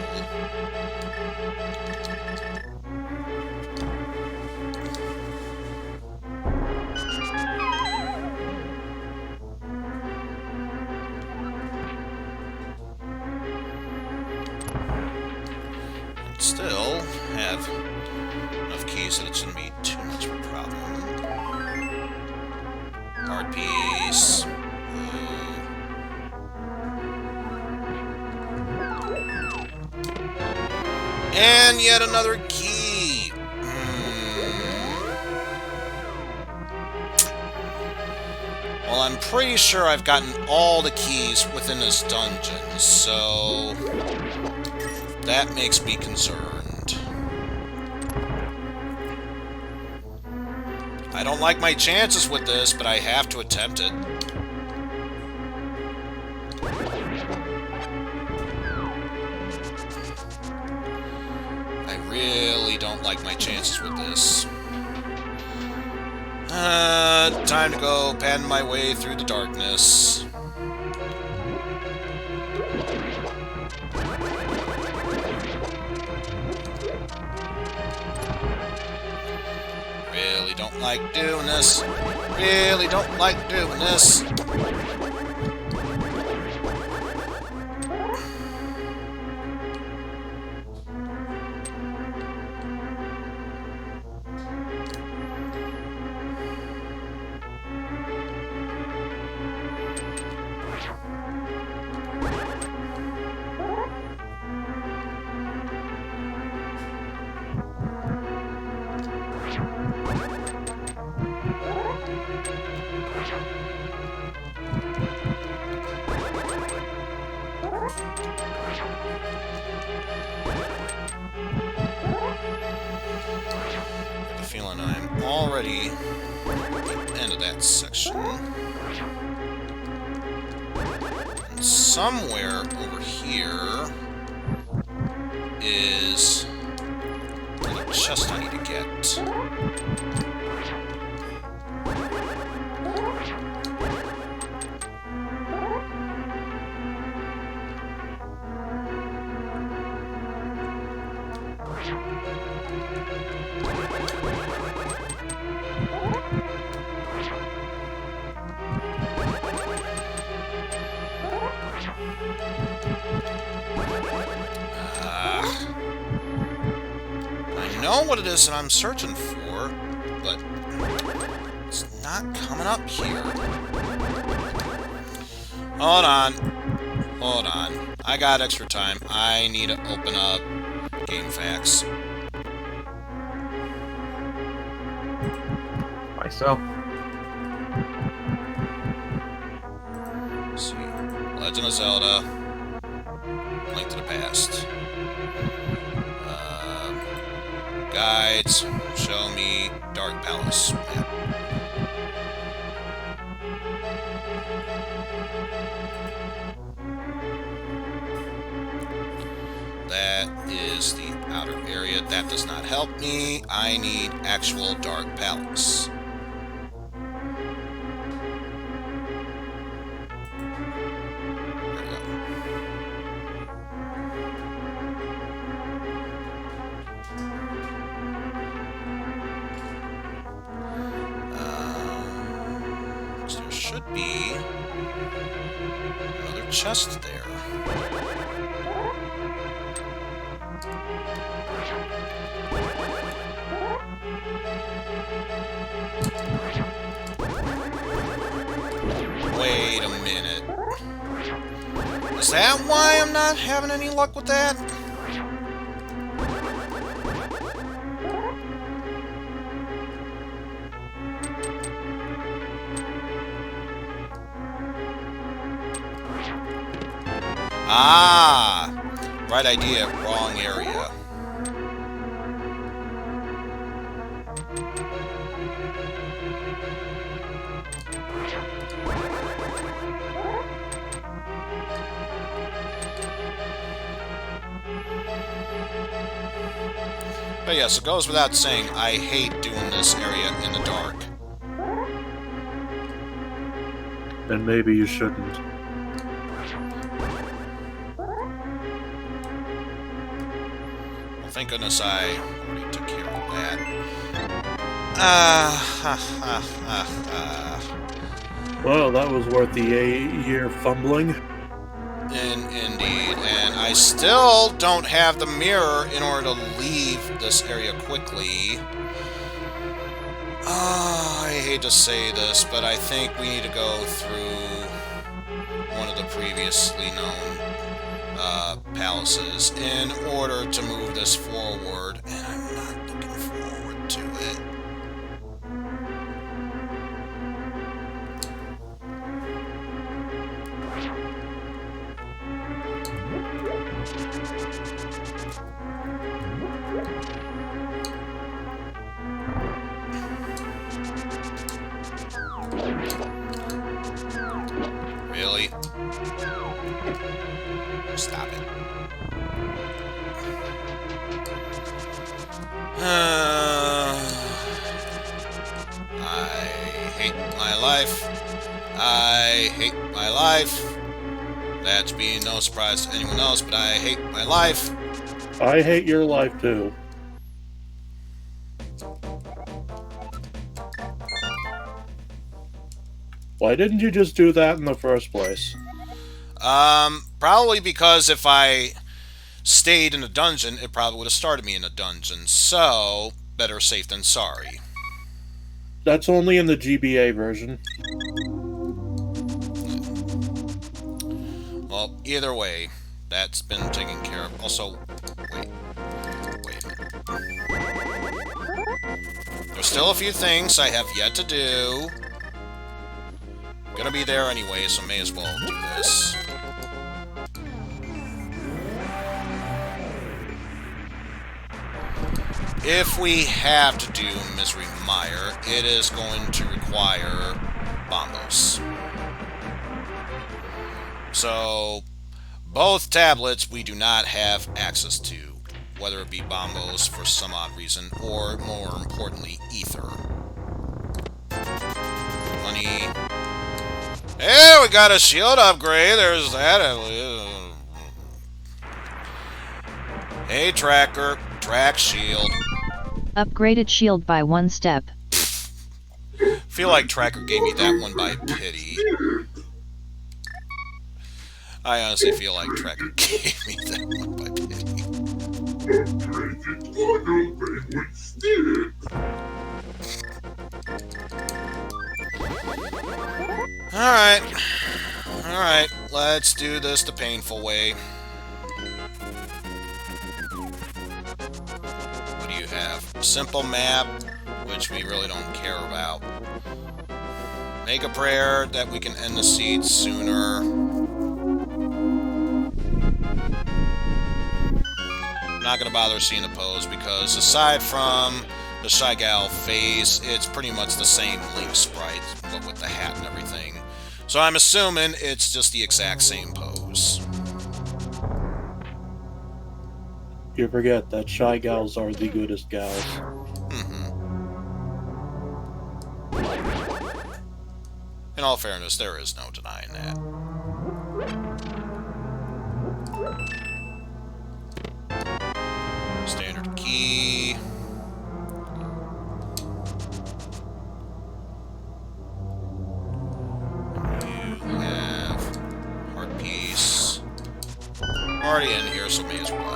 Still have enough keys that it shouldn't be too much of a problem. Card piece. Ooh. And yet another key. Well, I'm pretty sure I've gotten all the keys within this dungeon, so that makes me concerned. I don't like my chances with this, but I have to attempt it. I really don't like my chances with this. Time to go pan my way through the darkness. Really don't like doing this. Really don't like doing this. I have a feeling I'm already at the end of that section. And somewhere over here is the chest I need to get. I know what it is that I'm searching for, but it's not coming up here. Hold on. Hold on. I got extra time. I need to open up Game Facts. Why so? Let's see. Legend of Zelda. Link to the Past. Guides. Show me Dark Palace map. That is the outer area. That does not help me. I need actual Dark Palace. There we go. There should be another chest there. Wait a minute. Is that why I'm not having any luck with that? Ah! Right idea, wrong area. But yes, it goes without saying, I hate doing this area in the dark. Then maybe you shouldn't. Well, thank goodness I already took care of that. Well, that was worth the 8-year fumbling. Indeed, and I still don't have the mirror in order to leave this area quickly. I hate to say this, but I think we need to go through one of the previously known palaces in order to move this forward, and I'm not looking forward to it. Really? Stop it. I hate my life. I hate my life. That should be no surprise to anyone else, but I hate my life. I hate your life too. Why didn't you just do that in the first place? Probably because if I stayed in a dungeon, it probably would have started me in a dungeon. So, better safe than sorry. That's only in the GBA version. Well, either way, that's been taken care of. Also, wait a minute. There's still a few things I have yet to do. Gonna be there anyway, so may as well do this. If we have to do Misery Mire, it is going to require bombos. So, both tablets we do not have access to, whether it be bombos for some odd reason, or more importantly, ether. Money. Hey, we got a shield upgrade. There's that. Hey, Tracker. Track shield. Upgraded shield by 1 step. Feel like Tracker gave me that one by pity. I honestly feel like Tracker gave me that one by pity. Alright, let's do this the painful way. What do you have? Simple map, which we really don't care about. Make a prayer that we can end the siege sooner. I'm not gonna bother seeing the pose because aside from the Shy Gal face, it's pretty much the same Link sprite, but with the hat and everything. So I'm assuming it's just the exact same pose. You forget that Shy Gals are the goodest gals. In all fairness, there is no denying that. Standard key. You have heart piece. Already in here, so may as well.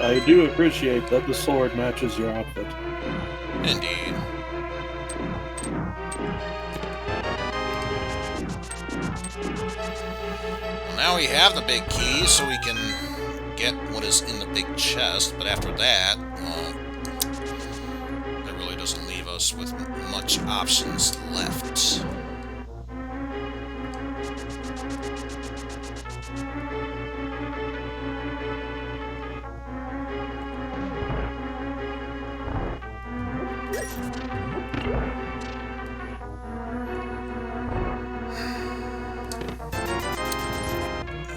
I do appreciate that the sword matches your outfit. Indeed. Well, now we have the big key, so we can get what is in the big chest, but after that, well, that really doesn't leave us with much options left.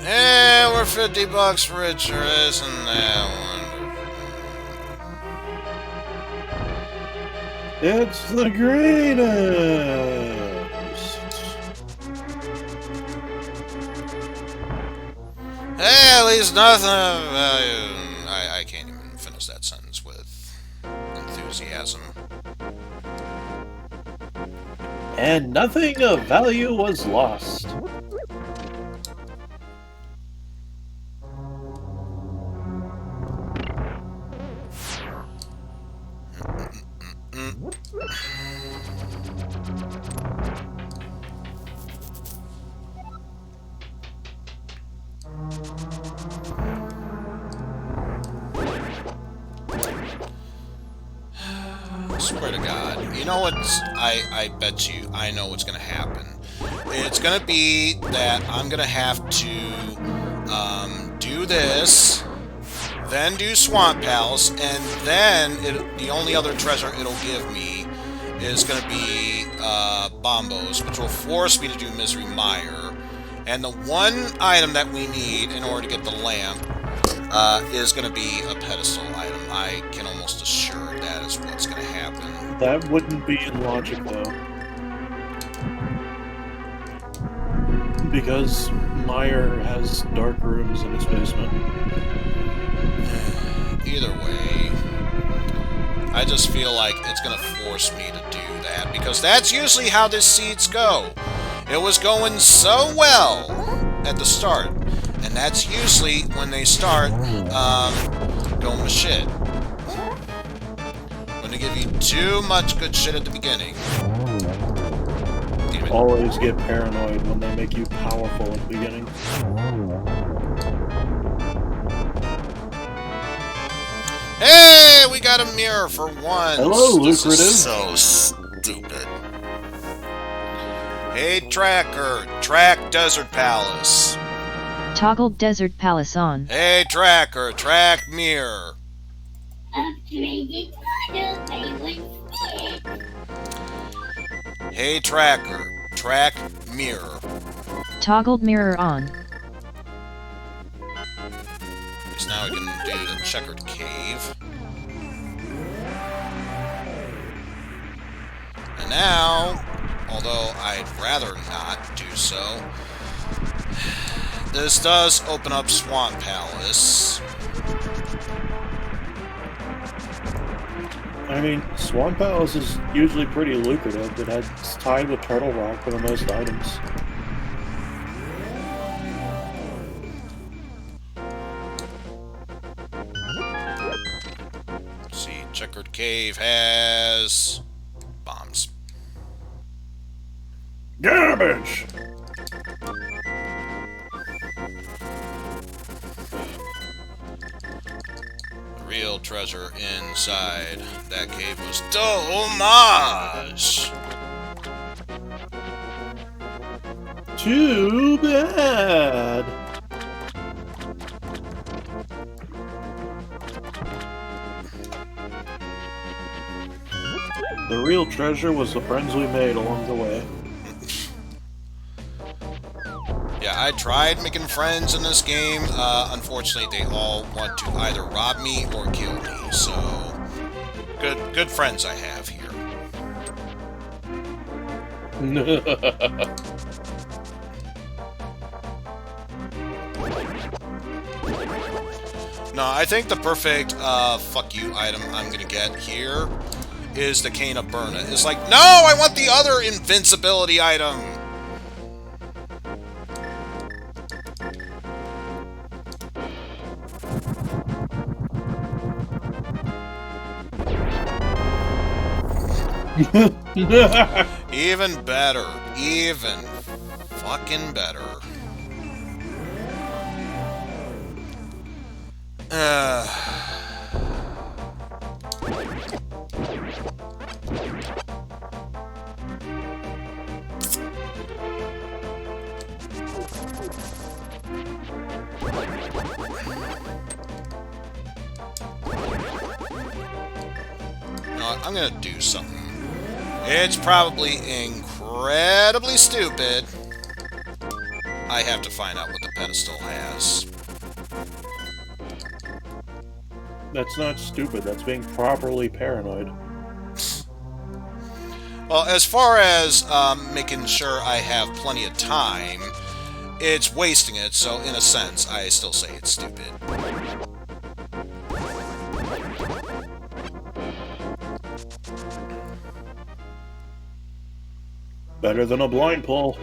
Yeah, we're $50 richer, isn't that wonderful? It's the greatest! Hey, at least nothing of value. I can't even finish that sentence with enthusiasm. And nothing of value was lost. Swear to God. You know what's... I bet you I know what's gonna happen. It's gonna be that I'm gonna have to do this, then do Swamp Palace, and then the only other treasure it'll give me is gonna be Bombos, which will force me to do Misery Mire. And the one item that we need in order to get the lamp is going to be a pedestal item. I can almost assure that is what's going to happen. That wouldn't be in logic, though. Because Meyer has dark rooms in his basement. Either way, I just feel like it's going to force me to do that, because that's usually how this seeds go. It was going so well at the start, and that's usually when they start going to shit. When they give you too much good shit at the beginning. Always get paranoid when they make you powerful at the beginning. Hey, we got a mirror for once. Hello, this lucrative. Is so stupid. Hey, Tracker, track Desert Palace. Toggle Desert Palace on. Hey, Tracker, track Mirror. Hey, Tracker, track Mirror. Toggled mirror on. Because now we can do the checkered cave. And now, although I'd rather not do so, this does open up Swamp Palace. I mean, Swamp Palace is usually pretty lucrative. It's tied with Turtle Rock for the most items. Let's see, checkered cave has bombs. Garbage! The real treasure inside that cave was Domage! Too bad! The real treasure was the friends we made along the way. Yeah, I tried making friends in this game. Unfortunately, they all want to either rob me or kill me. So, good friends I have here. No, I think the perfect fuck you item I'm gonna get here is the Cane of Burna. It's like, no, I want the other invincibility item. Even better. Even fucking better. I'm gonna do something. It's probably incredibly stupid. I have to find out what the pedestal has. That's not stupid. That's being properly paranoid. Well, as far as making sure I have plenty of time, it's wasting it, so in a sense, I still say it's stupid. Better than a blind pull.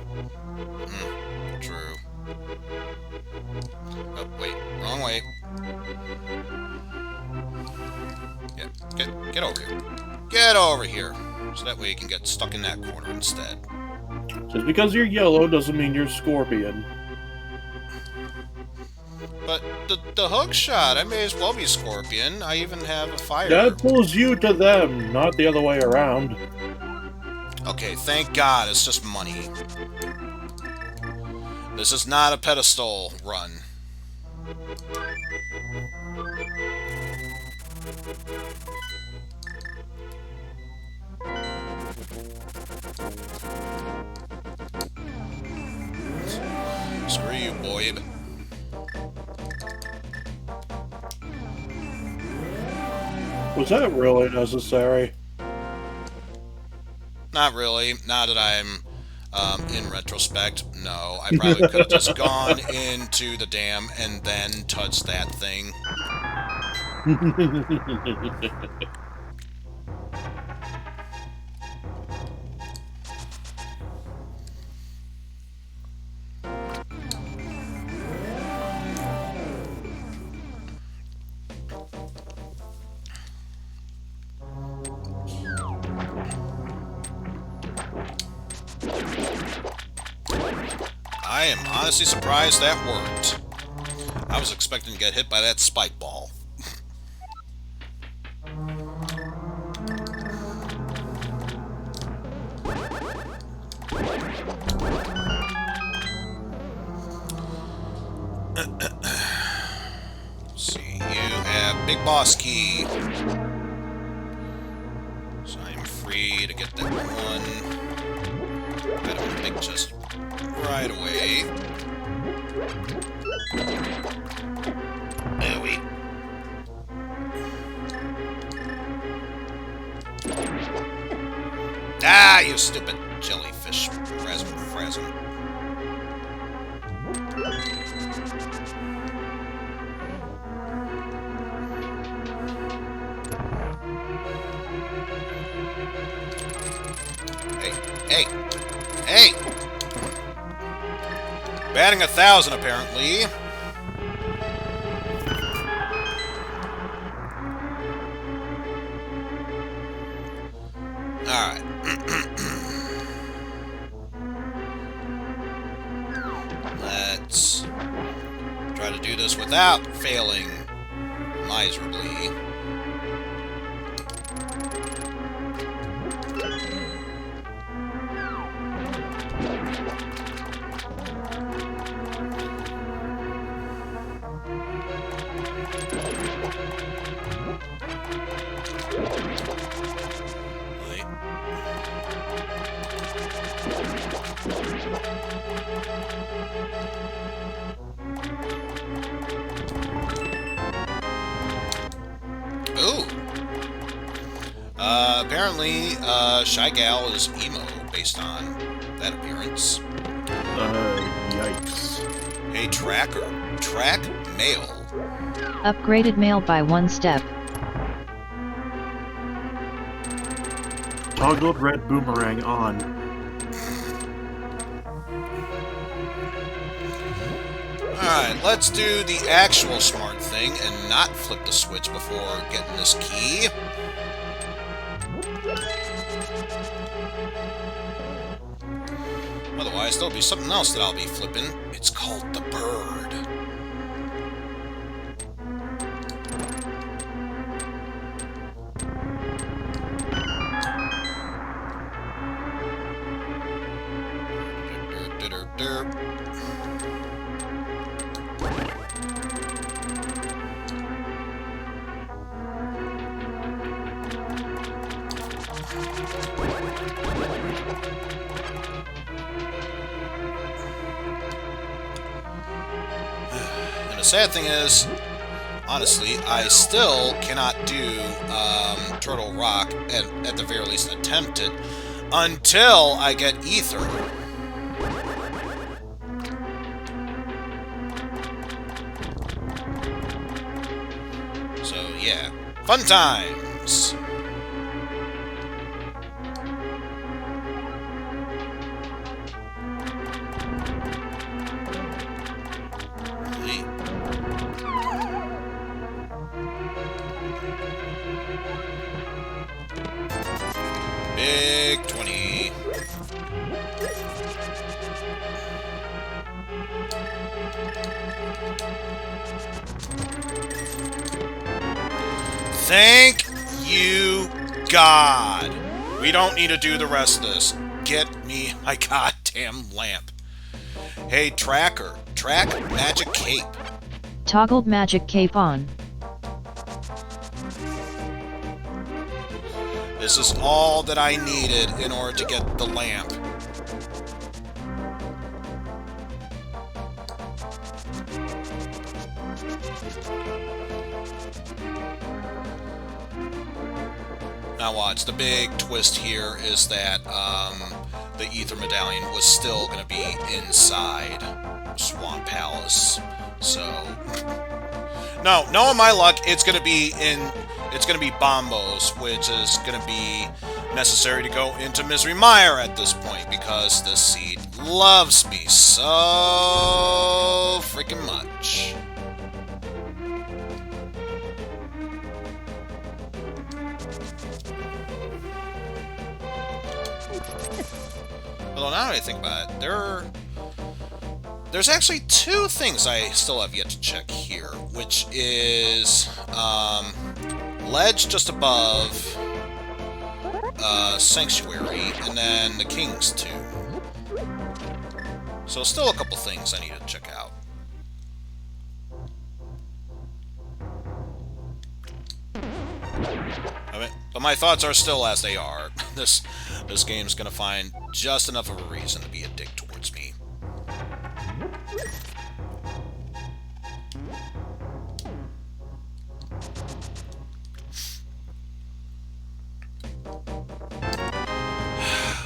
True. Oh, wait. Wrong way. Yeah, get over here. Get over here. So that way you can get stuck in that corner instead. Just because you're yellow doesn't mean you're Scorpion. But the hook shot, I may as well be Scorpion. I even have a fire. That pulls you to them, not the other way around. Okay, thank God, it's just money. This is not a pedestal run. Screw you, Boyd. Was that really necessary? Not really. Now that I'm in retrospect, no. I probably could have just gone into the dam and then touched that thing. I am honestly surprised that worked. I was expecting to get hit by that spike ball. See, you have Big Boss Key. So I'm free to get that one. I don't think just right away. There we. Ah, you stupid jellyfish. Frasm. Hey! Batting 1,000, apparently. Alright. Let's try to do this without failing miserably. Apparently, Shy Gal is emo, based on that appearance. Yikes. Hey, Tracker. Track mail. Upgraded mail by 1 step. Toggled red boomerang on. Alright, let's do the actual smart thing and not flip the switch before getting this key. Otherwise, there'll be something else that I'll be flipping. It's called the bird. And the sad thing is, honestly, I still cannot do Turtle Rock, at the very least attempt it, until I get Ether. So, yeah. Fun times! Big 20. Thank you, God. We don't need to do the rest of this. Get me my goddamn lamp. Hey, Tracker. Track Magic Cape. Toggled magic cape on. This is all that I needed in order to get the lamp. Now watch, the big twist here is that the Ether Medallion was still going to be inside Swamp Palace. So, no, knowing my luck, it's going to be Bombos, which is going to be necessary to go into Misery Mire at this point, because this seed loves me so freaking much. Although now that I think about it, there's actually two things I still have yet to check here, which is ledge just above Sanctuary, and then the King's Tomb. So still a couple things I need to check out. But my thoughts are still as they are. This game's gonna find just enough of a reason to be a dick towards me.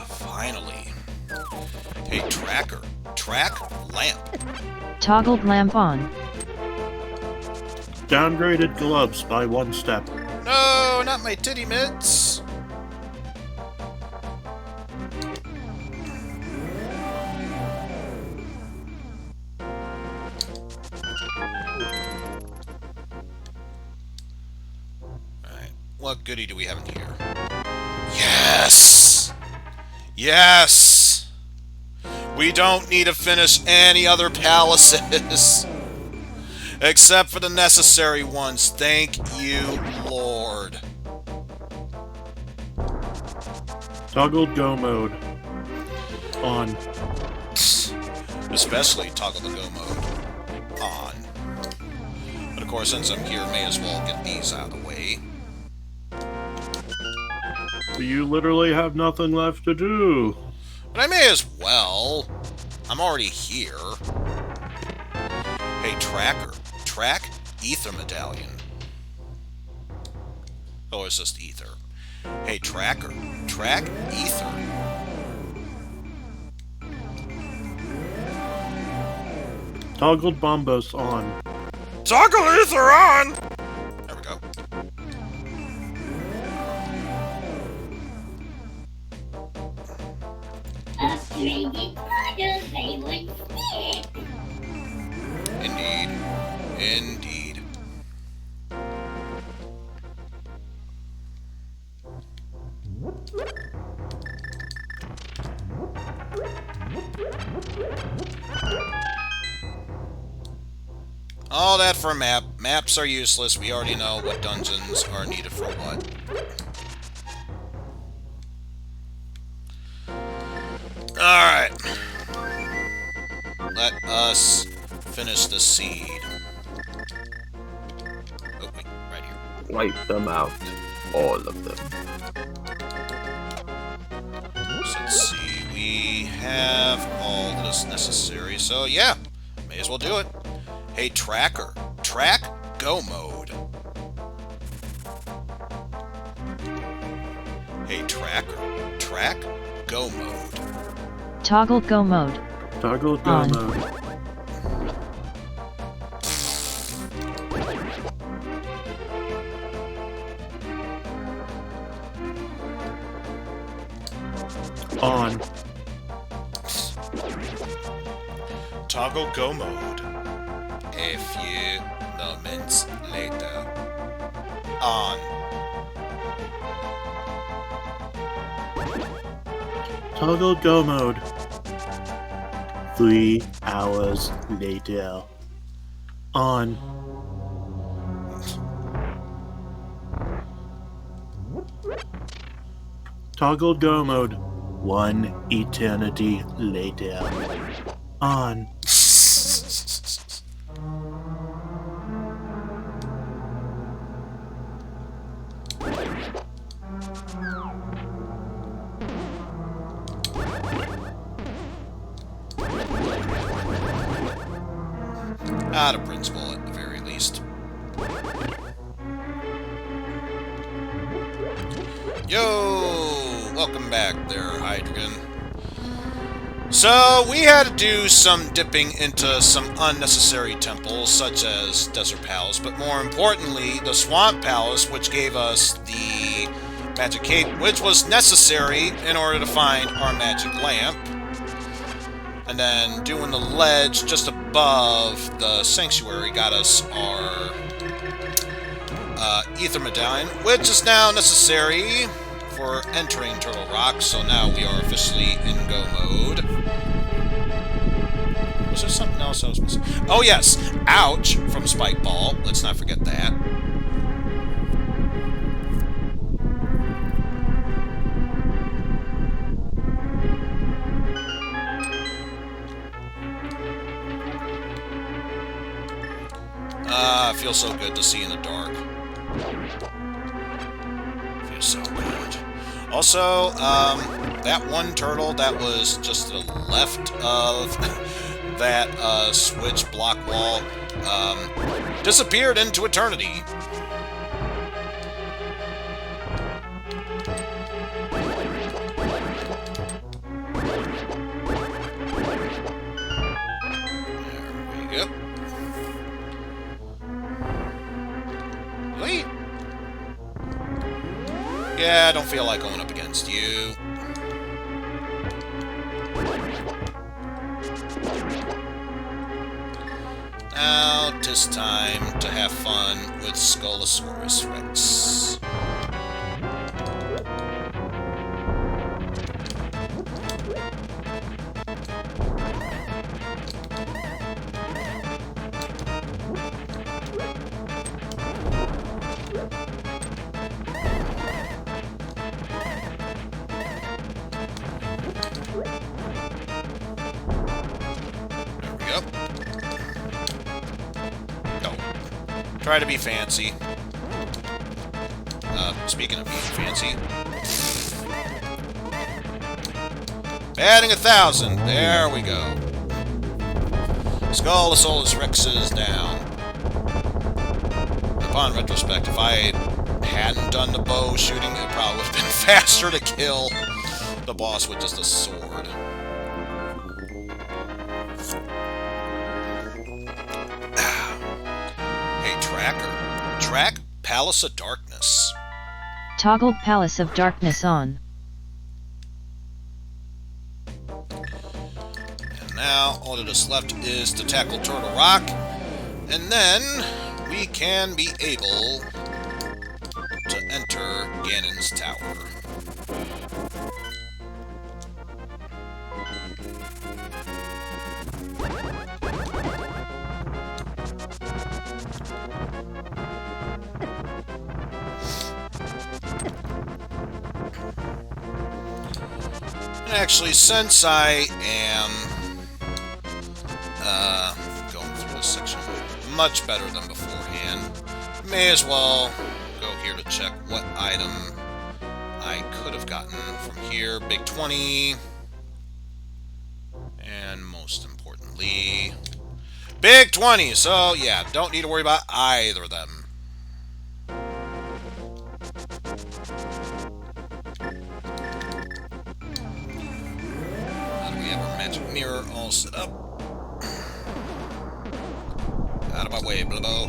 Finally. Hey, Tracker. Track lamp. Toggled lamp on. Downgraded gloves by 1 step. No, not my titty mitts. Alright, what goodie do we have in here? Yes! Yes! We don't need to finish any other palaces. Except for the necessary ones. Thank you, Lord. Toggled go mode. On. Especially toggle the go mode. On. But of course, since I'm here, may as well get these out of the way. You literally have nothing left to do. But I may as well. I'm already here. Hey, Tracker. Track Ether Medallion. Oh, it's just Ether. Hey, Tracker. Track Ether. Toggled bombos on. Toggle Ether on! There we go. Indeed. Indeed. All that for a map. Maps are useless. We already know what dungeons are needed for what. Alright. Let us finish the seed. Oh, wait, right here. Wipe them out. All of them. So let's see. We have all that is necessary. So yeah, may as well do it. Hey, Tracker. Track Go Mode. Hey, Tracker. Track Go Mode. Toggle Go Mode. Toggle Go On. Mode. On. Toggle Go Mode. A few moments later. On. Toggle Go Mode. 3 hours later. On. Toggle Go Mode. 1 eternity later. On. Out of principle, at the very least. Yo! Welcome back there, Hydrogen. So, we had to do some dipping into some unnecessary temples, such as Desert Palace, but more importantly, the Swamp Palace, which gave us the Magic Cape, which was necessary in order to find our Magic Lamp. And then doing the ledge just above the Sanctuary got us our Ether Medallion, which is now necessary for entering Turtle Rock, so now we are officially in go mode. Was there something else I was missing? Oh yes! Ouch! From Spike Ball. Let's not forget that. Feels so good to see in the dark. Feels so good. Also, that one turtle that was just to the left of that switch block wall disappeared into eternity. There we go. Wait. Yeah, I don't feel like going up against you. Now, 'tis time to have fun with Skulosaurus Rex. Try to be fancy. Speaking of being fancy. Batting 1,000. There we go. Skulosaurus Rex is down. Upon retrospect, if I hadn't done the bow shooting, it probably would have been faster to kill the boss with just a sword. Track Palace of Darkness. Toggle Palace of Darkness on. And now all that is left is to tackle Turtle Rock, and then we can be able to enter Ganon's Tower. Actually, since I am going through this section much better than beforehand, may as well go here to check what item I could have gotten from here. Big 20. And most importantly, Big 20! So, yeah, don't need to worry about either of them. Now that we have our magic mirror all set up. Out of my way, Blubbo.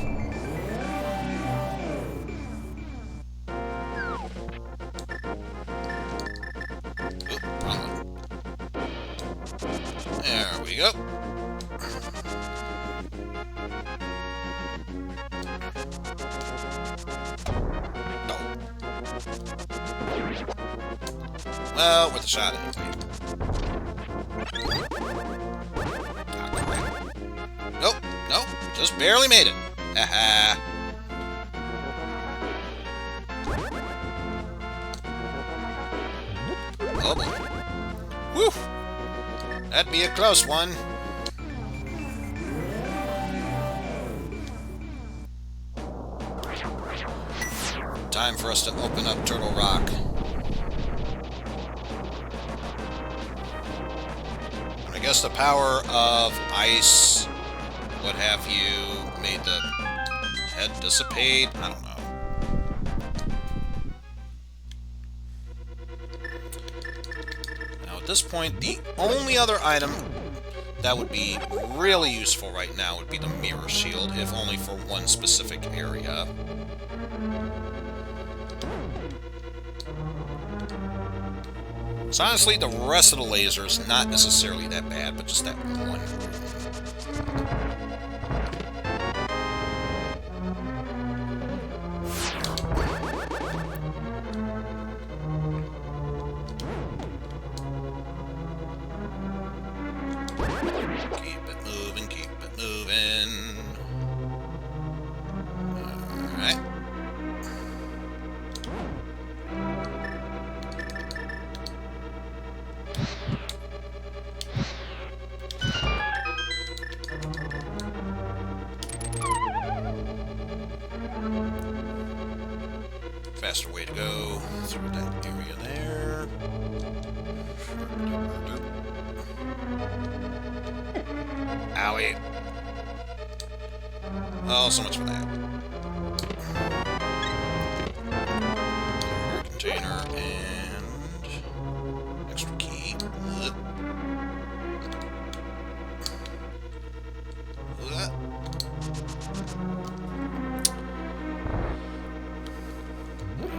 Oop, wrong one. There we go. Well, worth a shot anyway. Ah, crap. Nope, nope, just barely made it. Haha. Oh boy. Whew! That'd be a close one. Time for us to open up Turtle Rock. I guess the power of ice, what have you, made the head dissipate? I don't know. Now at this point, the only other item that would be really useful right now would be the mirror shield, if only for one specific area. So honestly, the rest of the lasers, not necessarily that bad, but just that one room. Keep it moving, keep it moving. Alright. Faster way to go through that area there. Owie. Oh, so much for that. Container and extra key.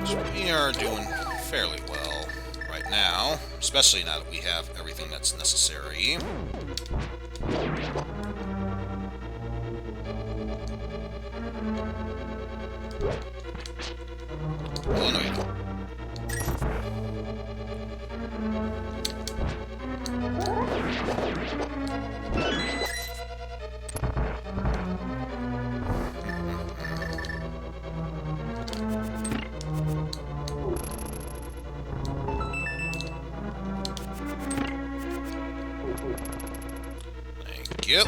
So we are doing fairly well right now, especially now that we have everything that's necessary. Oh, no, you don't. Thank you.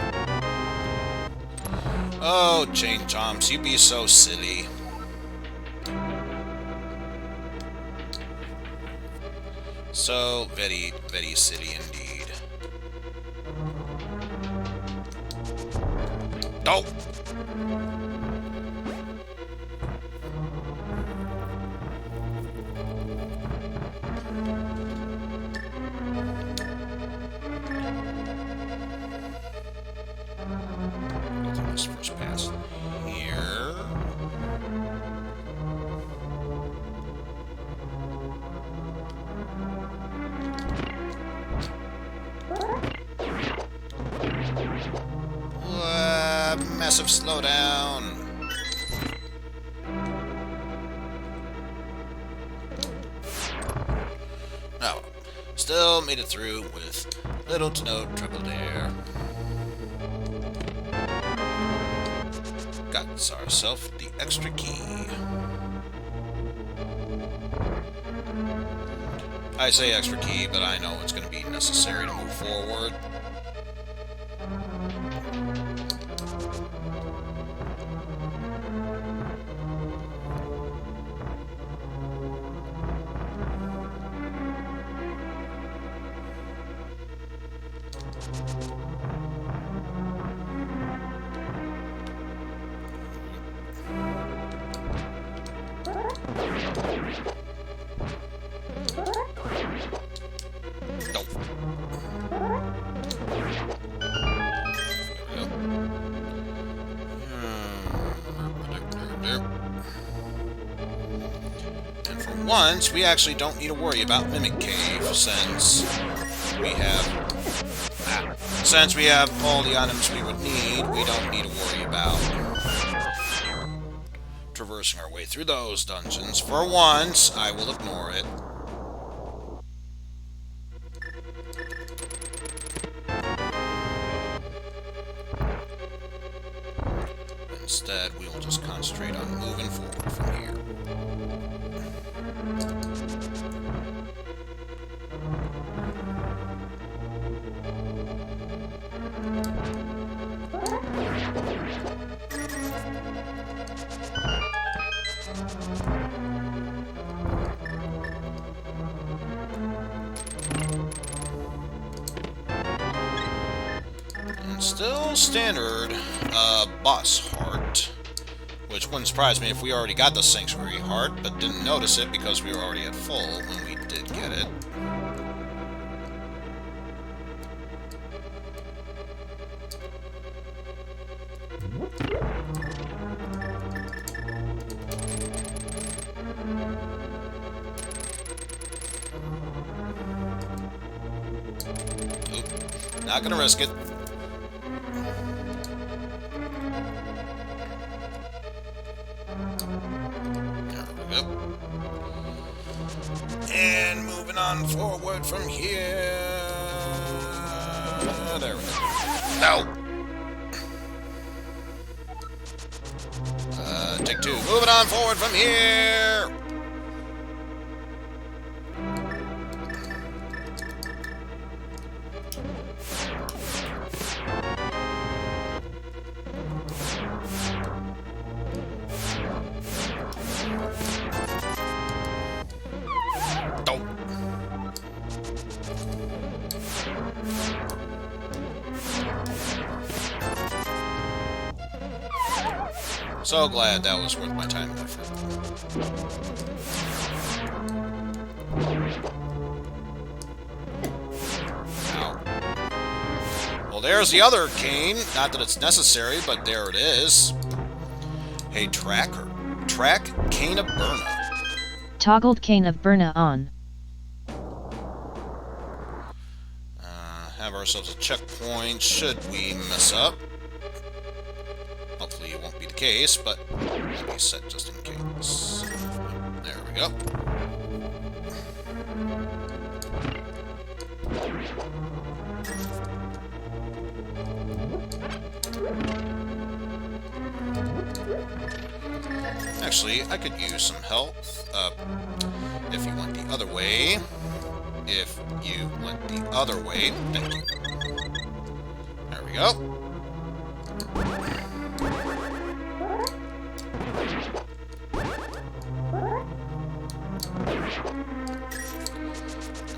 Oh, Chain Chomps, you be so silly. So very, very silly indeed. Oh! This first pass here. Massive slowdown. Oh, still made it through with little to no trouble there. Got ourselves the extra key. I say extra key, but I know it's going to be necessary to move forward. once, we actually don't need to worry about Mimic Cave, since we have... Since we have all the items we would need, we don't need to worry about traversing our way through those dungeons. For once, I will ignore it. Instead, we will just concentrate on moving forward from here. And still standard boss heart, which wouldn't surprise me if we already got the sanctuary heart, but didn't notice it because we were already at full when we did get it. Oop, not gonna risk it. And moving on forward from here. There we go. No! Take two. Moving on forward from here! So glad that was worth my time and effort. Ow. Well, there's the other cane. Not that it's necessary, but there it is. Hey, Tracker. Track Cane of Burna. Toggled Cane of Burna on. Have ourselves a checkpoint should we mess up. Hopefully it won't be the case, but let me set just in case. There we go. Actually, I could use some help. If you went the other way. If you went the other way. Thank you. There we go.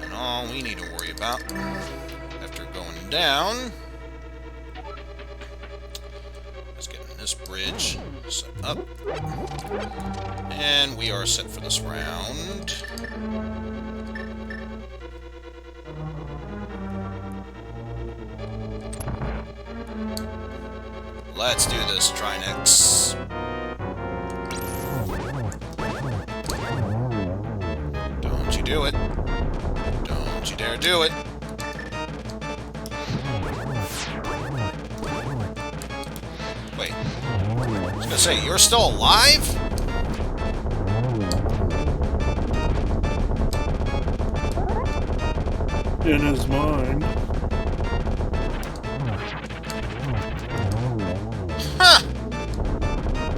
And all we need to worry about after going down is getting this bridge set up. And we are set for this round. Let's do this, Trinex. Don't you do it. Don't you dare do it. Wait. I was gonna say, you're still alive? In his mind. Huh!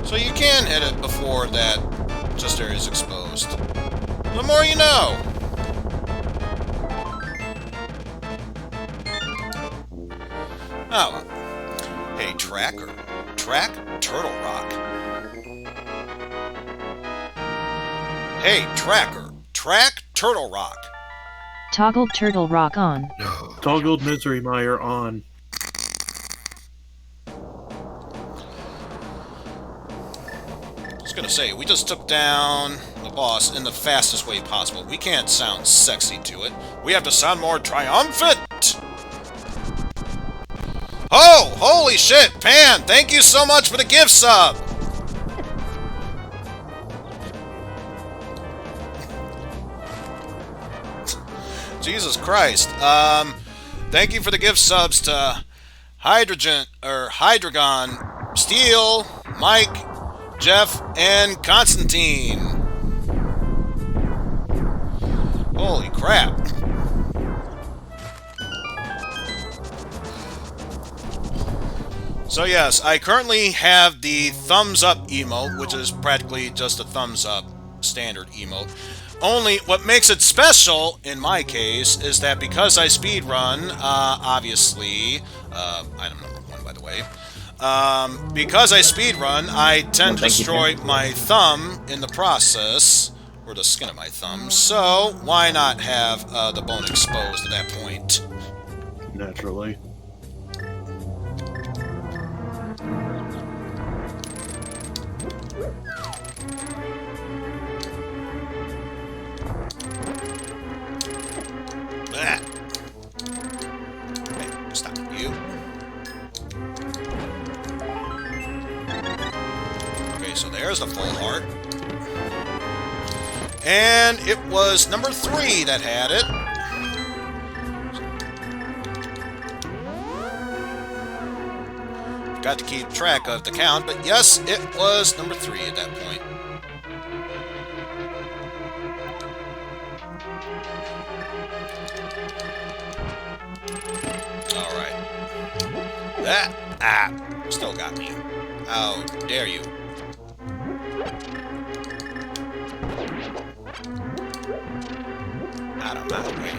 So you can hit it before that just area is exposed. The more you know! Oh well. Hey, Tracker. Track Turtle Rock. Hey, Tracker. Track Turtle Rock. Toggled Turtle Rock on. Toggled Misery Mire on. I was gonna say, we just took down the boss in the fastest way possible. We can't sound sexy to it. We have to sound more triumphant! Oh! Holy shit! Pan, thank you so much for the gift sub! Jesus Christ. Thank you for the gift subs to Hydrogon, Steel, Mike, Jeff, and Constantine. Holy crap. So yes, I currently have the thumbs up emote, which is practically just a thumbs up standard emote. Only what makes it special, in my case, is that because I speedrun, obviously, item number 1, by the way, because I speedrun, I tend to destroy my thumb in the process, or the skin of my thumb, so why not have the bone exposed at that point? Naturally. Hey, stop you. Okay, so there's the full heart. And it was number 3 that had it. Got to keep track of the count, but yes, it was number 3 at that point. Still got me. How dare you? Out of my way.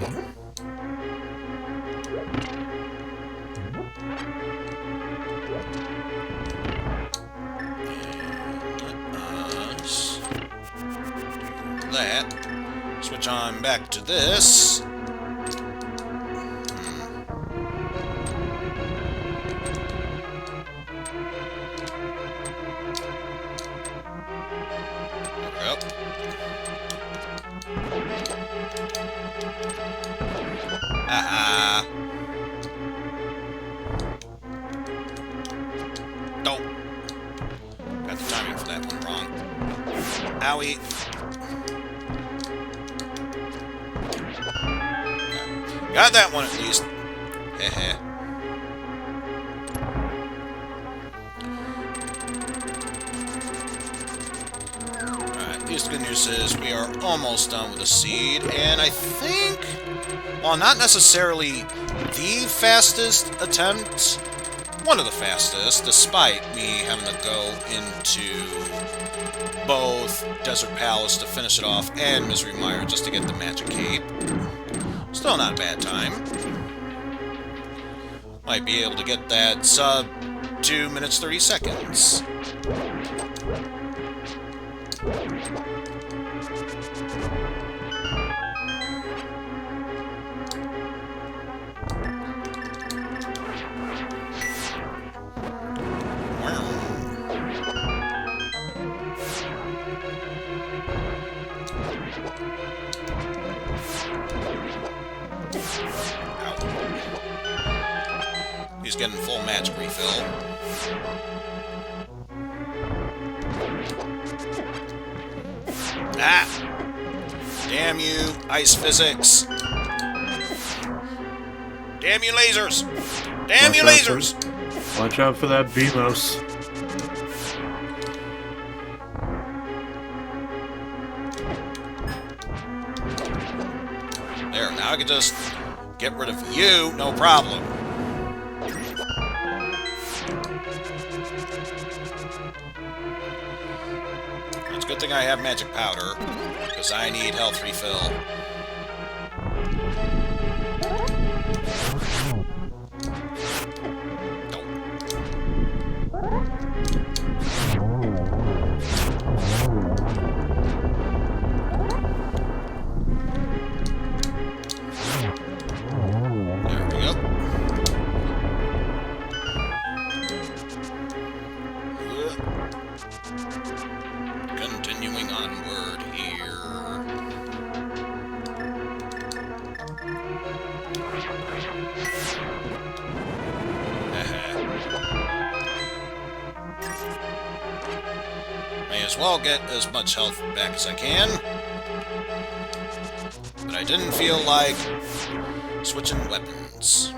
And us do that. Switch on back to this. Nope. Got the timing for that one wrong. Owie. Got that one at least. Heh. Alright, the good news is we are almost done with the seed, and I think, while not necessarily the fastest attempt, one of the fastest, despite me having to go into both Desert Palace to finish it off and Misery Mire just to get the Magic Cape. Still not a bad time. Might be able to get that sub 2 minutes 30 seconds. He's getting full magic refill. Ah! Damn you, ice physics! Damn you, lasers! Damn you, lasers! Watch out for that Beamos. There, now I can just get rid of you, no problem. It's a good thing I have magic powder, because I need health refill. Continuing onward here. May as well get as much health back as I can. But I I didn't feel like switching weapons.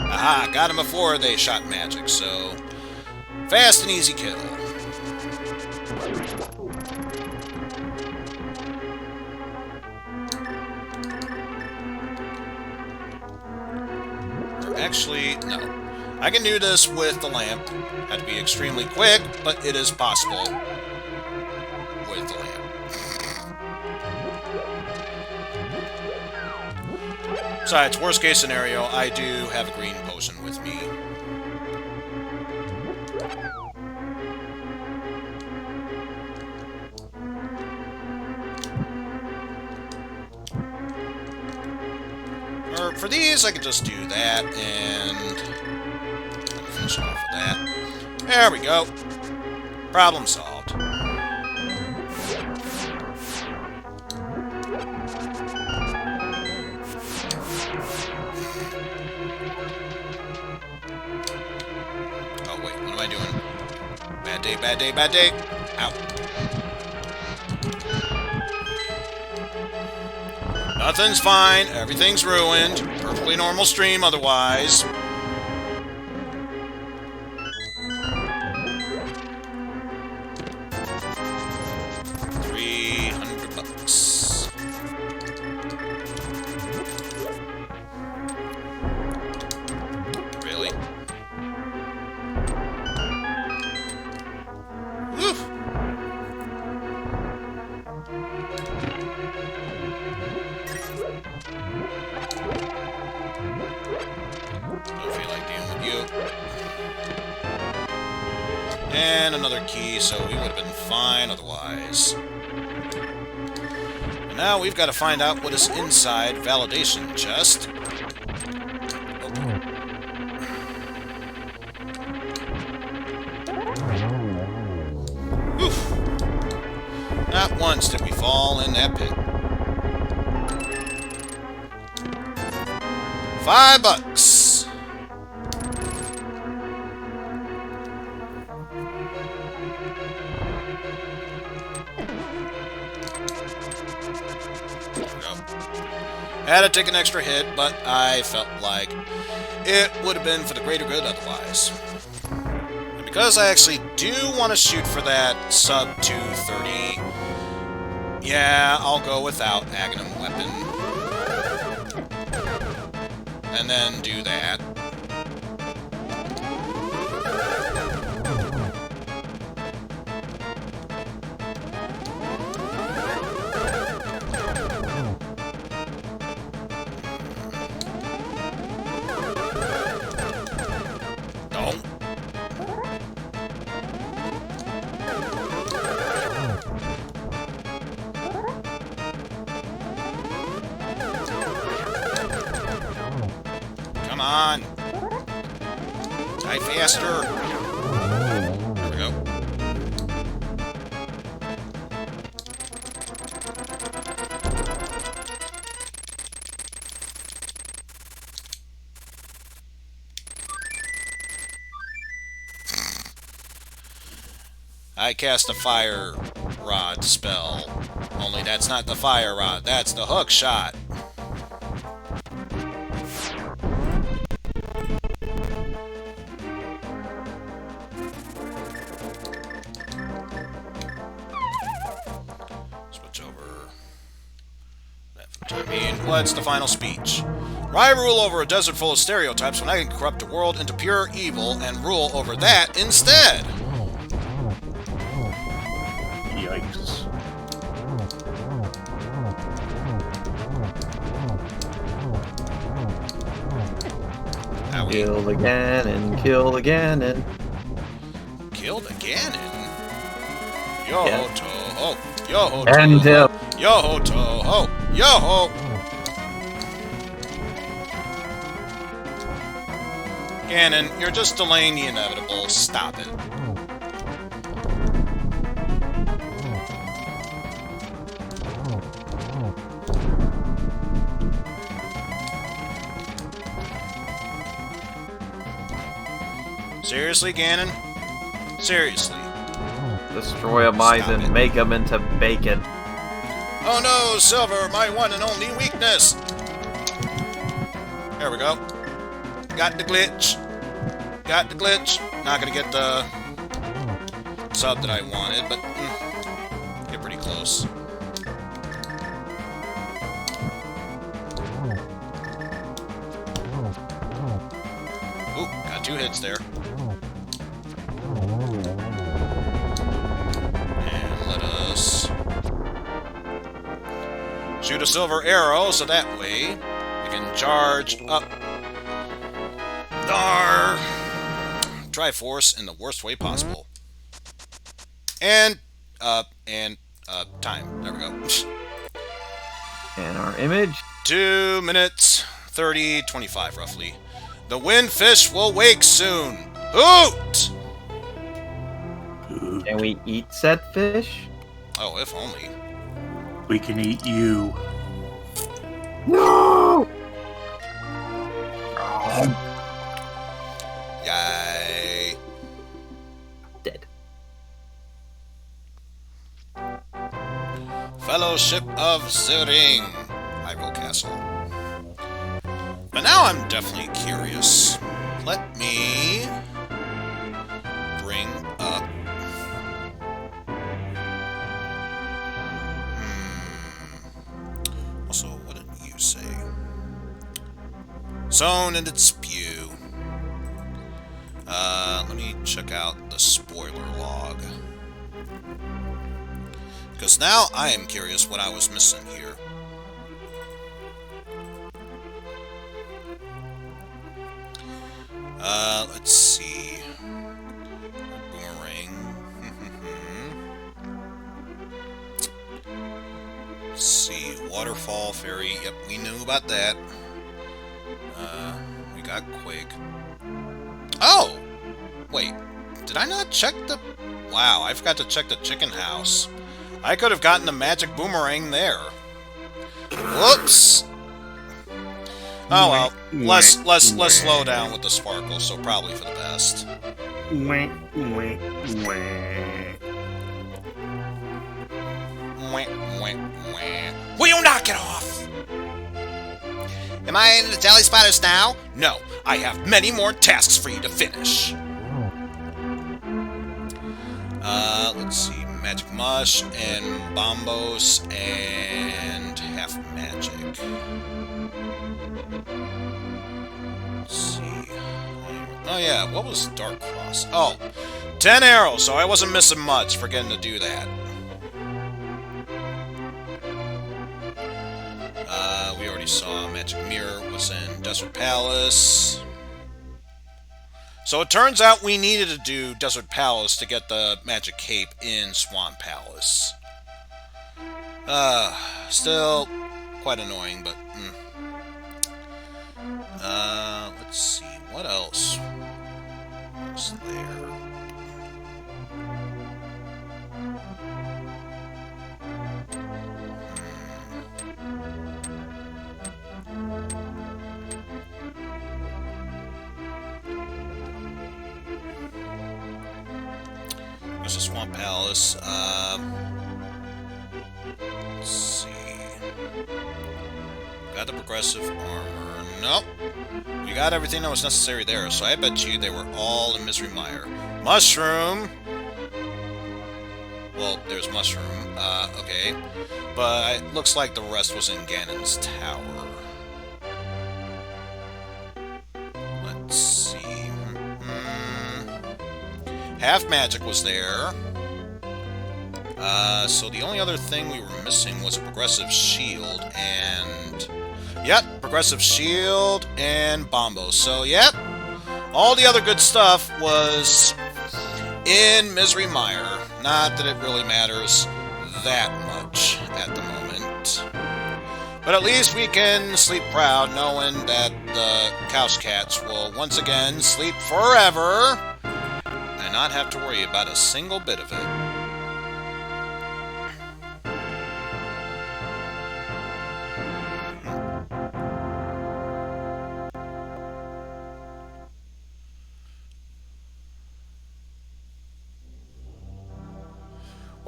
Aha, got him before they shot magic, so fast and easy kill. Or actually, no. I can do this with the lamp. Had to be extremely quick, but it is possible with the lamp. Besides, worst case scenario, I do have a green potion with me. Or for these, I could just do that and finish off with that. There we go. Problem solved. Oh wait, what am I doing? Bad day, bad day, bad day. Ow. Nothing's fine, everything's ruined. Perfectly normal stream otherwise. $300. Really? Whew. Don't feel like dealing with you. And another key, so we would have been fine otherwise. And now we've got to find out what is inside validation chest. Oof. Not once did we fall in that pit. $5. Had to take an extra hit, but I felt like it would have been for the greater good otherwise. And because I actually do want to shoot for that sub 230, yeah, I'll go without Aghanim weapon. And then do that. Come on! Die faster! There we go. I cast a fire rod spell. Only that's not the fire rod, that's the hook shot. What's the final speech? Why rule over a desert full of stereotypes when I can corrupt the world into pure evil and rule over that instead? Yikes. Kill the Ganon, kill the Ganon. Kill the Ganon? Yo-ho, Yeah. Toho. Yo-ho, And Toho. Yo-ho, Toho. Yo-ho! Ganon, you're just delaying the inevitable. Stop it. Seriously, Ganon? Seriously. Destroy a Eizen, make him into bacon. Oh no, Silver, my one and only weakness! There we go. Got the glitch. Got the glitch. Not gonna get the sub that I wanted, but get pretty close. Ooh, got 2 hits there. And let us shoot a silver arrow, so that way we can charge up our Triforce in the worst way possible. And time. There we go. And our image. 2 minutes, 30:25 roughly. The windfish will wake soon. Hoot! Can we eat said fish? Oh, if only. We can eat you. No! Yay. Dead. Fellowship of the Ring. Hyrule Castle. But now I'm definitely curious. Let me bring up... Also, what did you say? Zone and its spew. Let me check out the spoiler log. Because now I am curious what I was missing here. Let's see. Boomerang. Let's see. Waterfall Fairy. Yep, we knew about that. We got Quake. Oh! Wait. Did I not check the... Wow, I forgot to check the chicken house. I could have gotten the magic boomerang there. Whoops! Oh well, let's slow down with the sparkle, so probably for the best. Will you knock it off? Am I in the Deli Spotters now? No, I have many more tasks for you to finish. Let's see, Magic Mush and Bombos and Half Magic. Let's see. Oh yeah, what was Dark Cross? Oh, 10 arrows, so I wasn't missing much for getting to do that. We already saw Magic Mirror was in Desert Palace. So it turns out we needed to do Desert Palace to get the Magic Cape in Swamp Palace. Still quite annoying, but... let's see, what else was there? There's a Swamp Palace. Let's see. Got the progressive armor. Nope. We got everything that was necessary there, so I bet you they were all in Misery Mire. Mushroom! Well, there's Mushroom. Okay. But it looks like the rest was in Ganon's Tower. Let's see. Half Magic was there. So the only other thing we were missing was a progressive shield and... Yep, progressive shield and Bombo. So, yep, all the other good stuff was in Misery Mire. Not that it really matters that much at the moment. But at least we can sleep proud knowing that the Couch Cats will once again sleep forever and not have to worry about a single bit of it.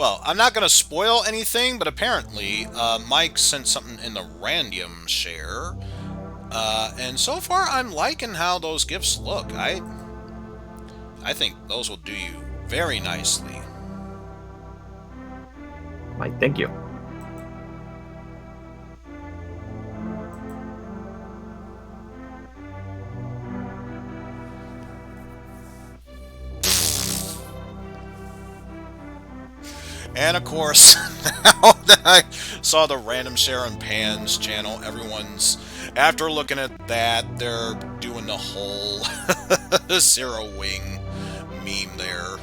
Well, I'm not going to spoil anything, but apparently Mike sent something in the random share. And so far, I'm liking how those gifts look. I think those will do you very nicely. Mike, thank you. And of course, now that I saw the random share on Pan's channel, everyone's, after looking at that, they're doing the whole Zero Wing meme there.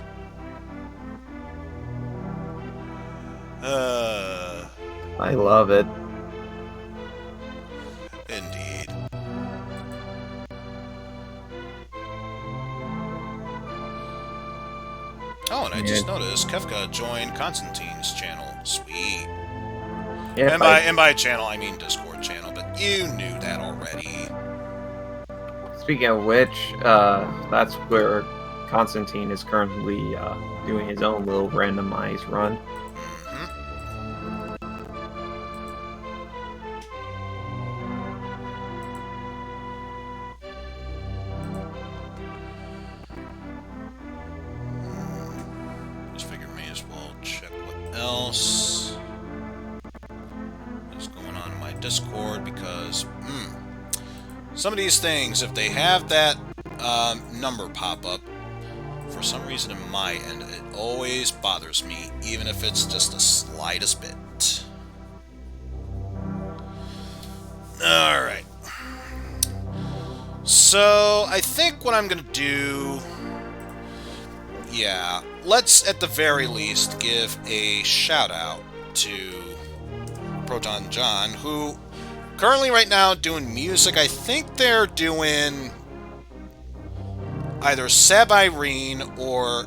I love it. Indeed. Oh, and I just noticed Kefka joined Constantine's channel. Sweet. Yeah, and by channel, I mean Discord channel, but you knew that already. Speaking of which, that's where Constantine is currently doing his own little randomized run. Else is going on in my Discord, because some of these things, if they have that number pop up, for some reason in my end, it always bothers me, even if it's just the slightest bit. Alright. So, I think what I'm going to do... Yeah, let's at the very least give a shout out to Proton John, who currently right now doing music. I think they're doing either Seb Irene or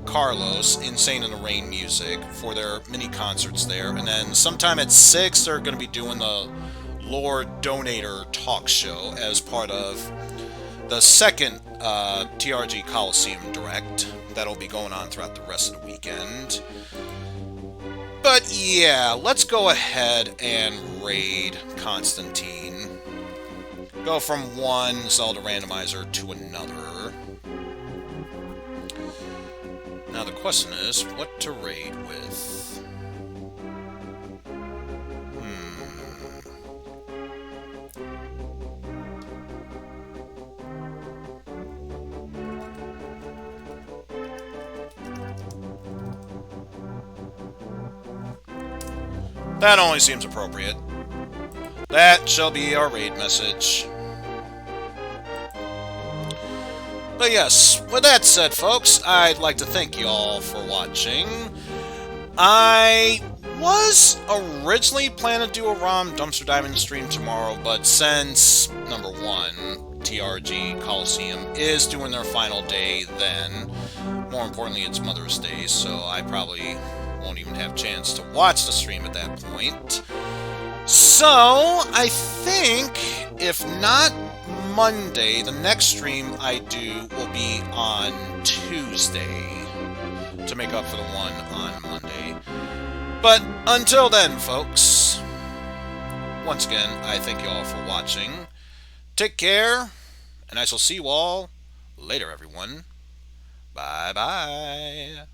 Carlos, Insane in the Rain music, for their mini concerts there. And then sometime at 6, they're going to be doing the Lord Donator talk show as part of the second TRG Coliseum Direct. That'll be going on throughout the rest of the weekend. But yeah, let's go ahead and raid Constantine. Go from one Zelda randomizer to another. Now the question is, what to raid with? That only seems appropriate. That shall be our raid message. But yes, with that said, folks, I'd like to thank you all for watching. I was originally planning to do a ROM dumpster diving stream tomorrow, but since, number one, TRG Coliseum is doing their final day then, more importantly, it's Mother's Day, so I probably won't even have a chance to watch the stream at that point. So, I think, if not Monday, the next stream I do will be on Tuesday, to make up for the one on Monday. But until then, folks, once again, I thank you all for watching. Take care, and I shall see you all later, everyone. Bye-bye.